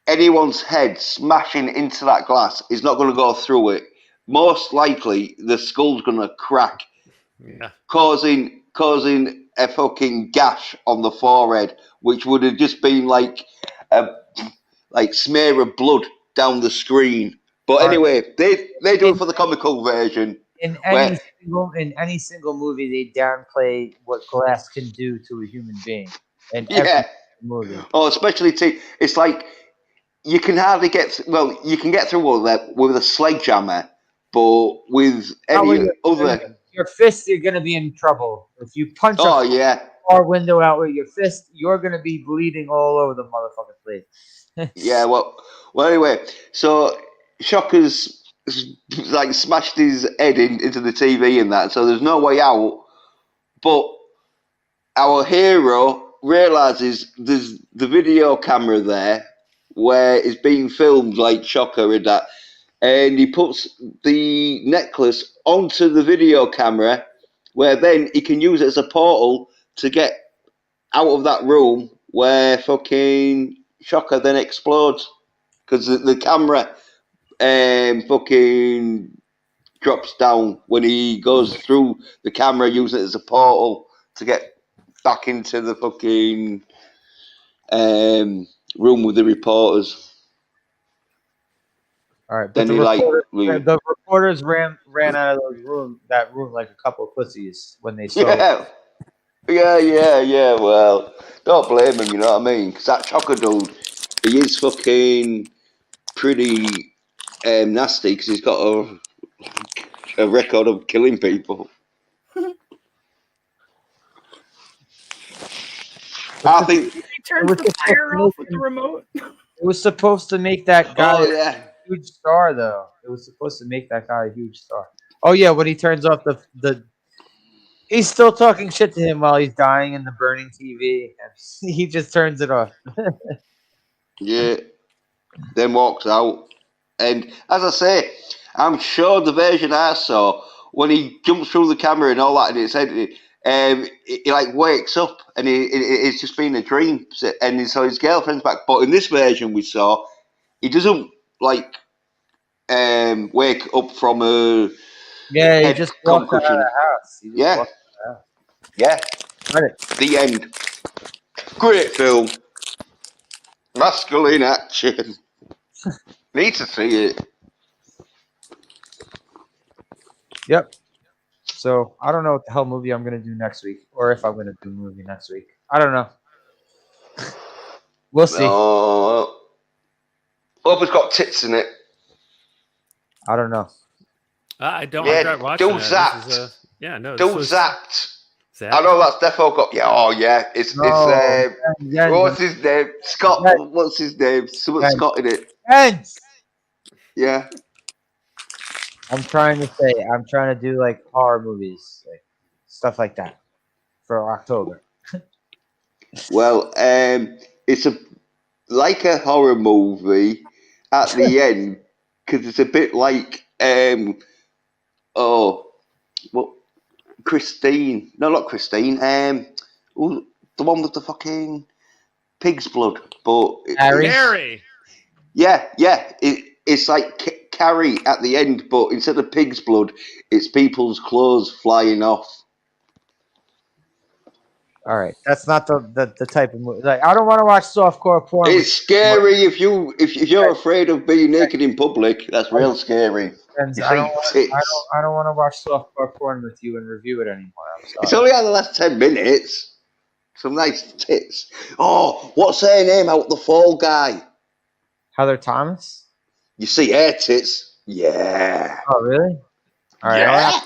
anyone's head smashing into that glass is not going to go through it. Most likely, the skull's going to crack, causing a fucking gash on the forehead, which would have just been like a smear of blood down the screen. But anyway, they do it for the comical version. In any single movie, they downplay what glass can do to a human being. In every movie. Oh, especially it's like you can hardly you can get through all that with a sledgehammer, but with any other. Your fist, you're going to be in trouble. If you punch a car window out with your fist, you're going to be bleeding all over the motherfucking place. Yeah, well, anyway, so Shocker's like smashed his head into the TV and that, so there's no way out. But our hero realizes there's the video camera there where it's being filmed like Shocker and that. And he puts the necklace onto the video camera where then he can use it as a portal to get out of that room where fucking Shocker then explodes. Because the camera fucking drops down when he goes through the camera, using it as a portal to get back into the fucking room with the reporters. All right, but the reporters ran out of that room like a couple of pussies when they saw. Yeah. Well, don't blame him. You know what I mean? Because that Shocker dude, he is fucking pretty nasty. Because he's got a record of killing people. I think he turns the fire off with the remote. It was supposed to make that guy a huge star, though. It was supposed to make that guy a huge star. Oh yeah, when he turns off the he's still talking shit to him while he's dying in the burning TV. He just turns it off. Yeah. Then walks out. And as I say, I'm sure the version I saw, when he jumps through the camera and all that, and it said he like wakes up and it's just been a dream, and so his girlfriend's back. But in this version we saw, he doesn't like wake up from a he just walked out of the house. Yeah. The end. Great film. Masculine action. Need to see it. Yep. So I don't know what the hell movie I'm gonna do next week, or if I'm gonna do a movie next week. I don't know. We'll see. Hope it's got tits in it. I don't know. I don't. Yeah, regret watching Dude that. Zapped. No. Dude Zapped. I know that's defo got. Yeah, oh yeah. It's what's his name? Scott. What's his name? Someone Scott in it. Jens! Yeah. I'm trying to do like horror movies, like stuff like that for October. Well, it's like a horror movie at the end because it's a bit like Christine. No, not Christine. The one with the fucking pig's blood. But Harry. Yeah. It's like Carrie at the end, but instead of pig's blood, it's people's clothes flying off. All right, that's not the type of movie. Like, I don't want to watch softcore porn. It's scary if you're afraid of being naked in public. That's real scary. I don't want to watch softcore porn with you and review it anymore. I'm sorry. It's only had the last 10 minutes. Some nice tits. Oh, what's her name out the Fall Guy? Heather Thomas? You see her tits? Yeah. Oh, really? All right. Yeah.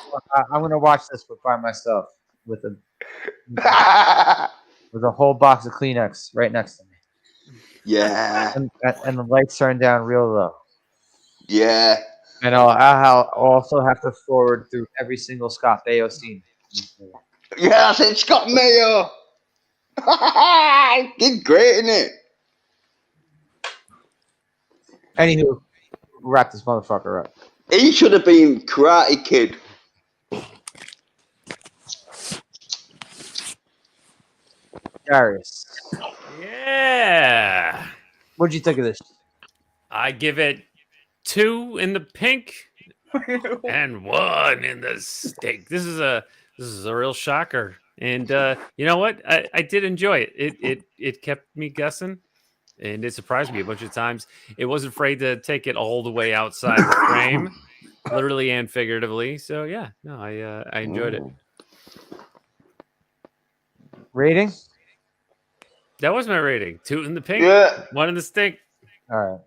I'm going to watch this by myself with a whole box of Kleenex right next to me. Yeah. And the lights turned down real low. Yeah. And I'll also have to forward through every single Scott Baio scene. Yeah, that's it. Scott Mayo. Did great, isn't it? Anywho, wrap this motherfucker up. He should have been Karate Kid. Darius. Yeah. What'd you think of this? I give it 2 in the pink and 1 in the stink. This is a real shocker. And you know what? I did enjoy it. It kept me guessing, and it surprised me a bunch of times. It wasn't afraid to take it all the way outside the frame, literally and figuratively. So yeah, no, I enjoyed it. Rating? That was my rating. 2 in the pink, 1 in the stink. All right.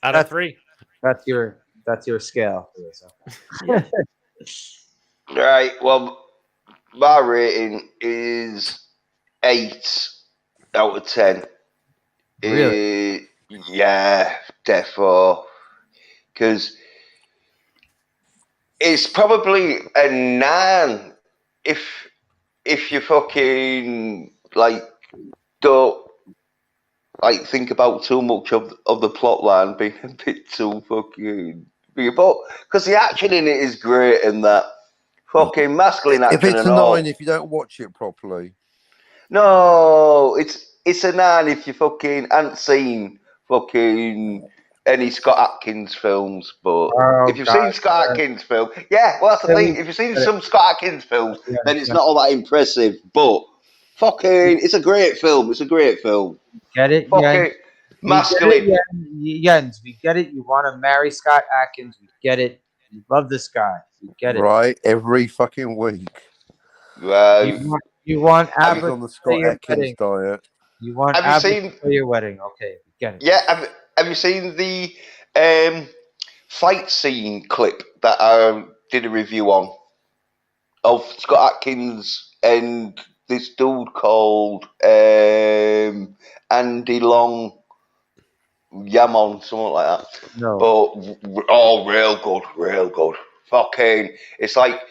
Out of 3. That's your scale. Right. Well, my rating is 8 out of 10. Really? Yeah, defo. Because it's probably a 9 if you fucking don't think about too much of the plot line being a bit too fucking big. But because the action in it is great and that fucking masculine action. If it's and a all. 9 if you don't watch it properly. No, it's a 9 if you fucking hadn't seen fucking any Scott Adkins films. But if you've seen Scott Adkins film, well, that's the thing. If you've seen some Scott Adkins films, then it's not all that impressive. But fucking, it's a great film. It's a great film. Get it? Fucking masculine. Jens, we get it. You want to marry Scott Adkins. We get it. You love this guy. We get it. Right, every fucking week. You want He's on the Scott Adkins diet. You want Have you seen for your wedding? Okay, we get it. Yeah, have you seen the fight scene clip that I did a review on of Scott Adkins and this dude called Andy Long Yamon, something like that? No. But real good. Fucking, it's like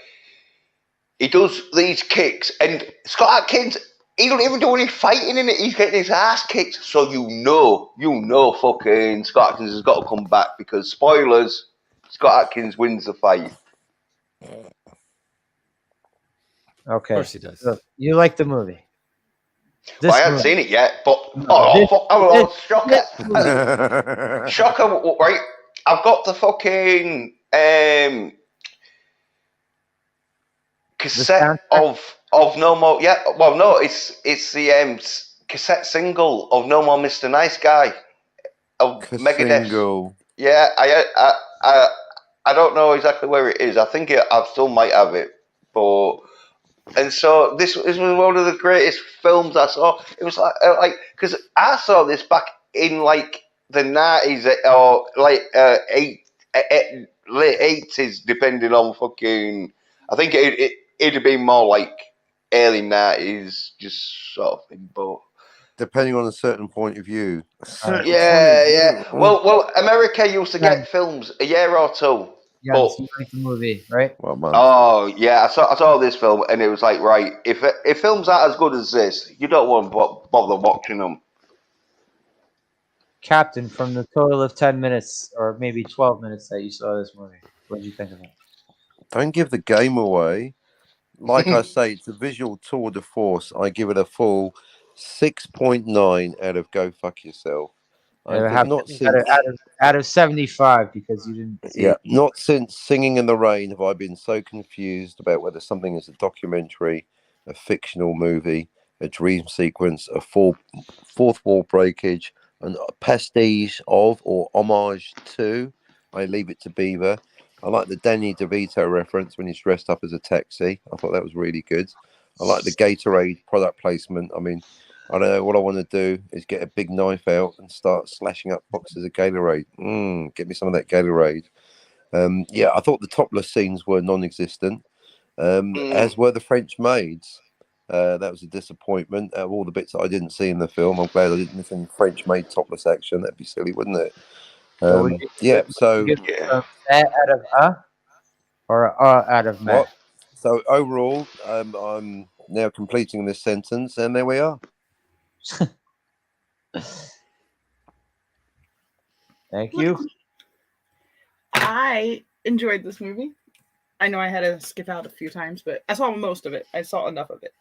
he does these kicks, and Scott Adkins, he don't even do any fighting in it. He's getting his ass kicked, so you know, fucking Scott Adkins has got to come back because spoilers, Scott Adkins wins the fight. Okay. Of course he does. So you like the movie? I haven't seen it yet, but shocker! Shocker! Right, I've got the fucking cassette of of No More. Yeah, well, no, it's the cassette single of No More Mr. Nice Guy of Megadeth. Single. Yeah, I don't know exactly where it is. I think I still might have it, but. And so this was one of the greatest films I saw. It was like because I saw this back in like the 90s or like late 80s, depending on fucking. I think it'd have been more like early 90s, just sort of thing. But depending on a certain point of view. Yeah. Well, America used to get films a year or two. Yes, you like the movie, right? Oh yeah, I saw this film and it was like, right, if films aren't as good as this, you don't want to bother watching them. Captain, from the total of 10 minutes or maybe 12 minutes that you saw this movie, what did you think of it? Don't give the game away. Like I say, it's a visual tour de force. I give it a full 6.9 out of Go Fuck Yourself. Out of 75 because you didn't see it. Not since Singing in the Rain have I been so confused about whether something is a documentary, a fictional movie, a dream sequence, a fourth wall breakage, a pastiche of or homage to. I leave it to Beaver. I like the Danny DeVito reference when he's dressed up as a taxi. I thought that was really good. I like the Gatorade product placement. I mean, I don't know. What I want to do is get a big knife out and start slashing up boxes of Gatorade. Get me some of that Gatorade. I thought the topless scenes were non-existent, as were the French maids. That was a disappointment. Out of all the bits that I didn't see in the film, I'm glad I didn't miss any French maid topless action. That'd be silly, wouldn't it? Out of or out of what? So overall, I'm now completing this sentence, and there we are. Thank you. I enjoyed this movie. I know I had to skip out a few times, but I saw most of it. I saw enough of it.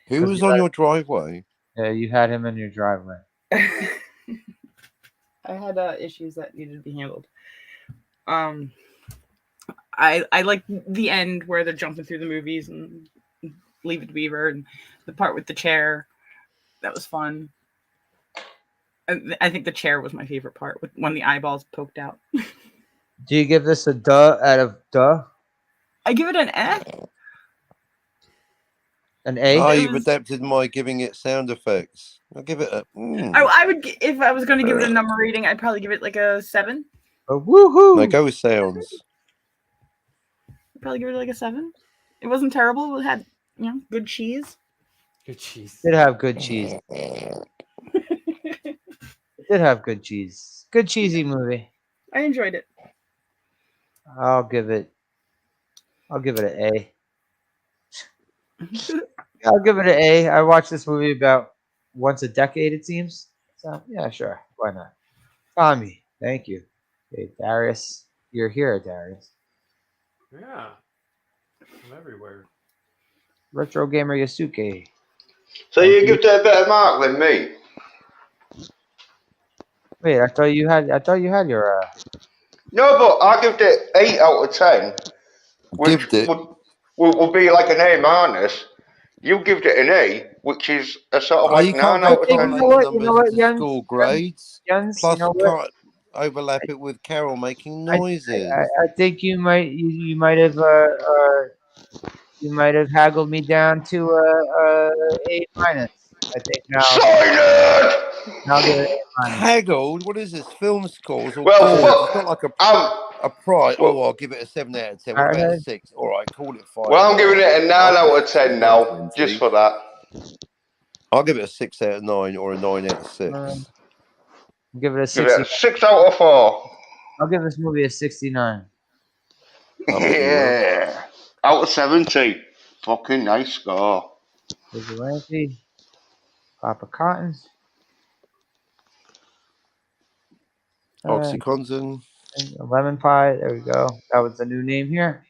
Who was on your driveway? Yeah, you had him in your driveway. I had issues that needed to be handled. I like the end where they're jumping through the movies and Leave It to Beaver, and the part with the chair. That was fun. I think the chair was my favorite part, when the eyeballs poked out. Do you give this a duh out of duh? I give it an F. An A? Oh, you've adapted my giving it sound effects. I'll give it a... I would, if I was going to give it a number rating, I'd probably give it like a 7. A woohoo! No, go with sounds. I'd probably give it like a 7. It wasn't terrible. It had, good cheese. Good cheese. It did have good cheese. It did have good cheese. Good cheesy movie. I enjoyed it. I'll give it an A. I'll give it an A. I watch this movie about once a decade, it seems. So yeah, sure. Why not? Tommy, thank you. Hey, Darius, you're here, Darius. Yeah, I'm everywhere. Retro Gamer Yasuke. So you give it a better mark than me. Wait, I thought you had your. No, but I give it 8 out of 10, which would be like an A minus. You give it an A, which is a sort of like 9 out of 10. You know what, Jens? School grades. Jens, Plus, you can't overlap it with Carol making noises. I think you might have haggled me down to A minus. I think now. I'll give it A minus. Haggled? What is this? Film scores? Or well, it's not like a prize. Well, I'll give it a 7 out of 10. What about a 6? All right, call it 5. Well, I'm giving it a 9 out of 10 now, just for that. I'll give it a 6 out of 9 or a 9 out of 6. I'll give it a 6. Give it a 6 out of 4. I'll give this movie a 69. Yeah. Out of 70. Fucking nice score. Vigilante. Papa Cotton. Oxycontin. Lemon Pie. There we go. That was the new name here.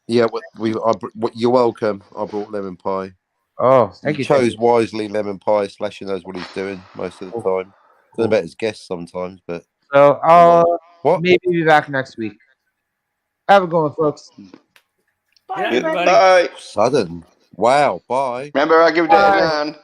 Yeah, you're welcome. I brought Lemon Pie. Oh, thank you. Chose wisely Lemon Pie. Slasher knows what he's doing most of the time. Don't about his guests sometimes, but. So I'll maybe be back next week. Have a good one, folks. Bye, everybody. Bye. Sudden. Wow. Bye. Remember, I give it a 9.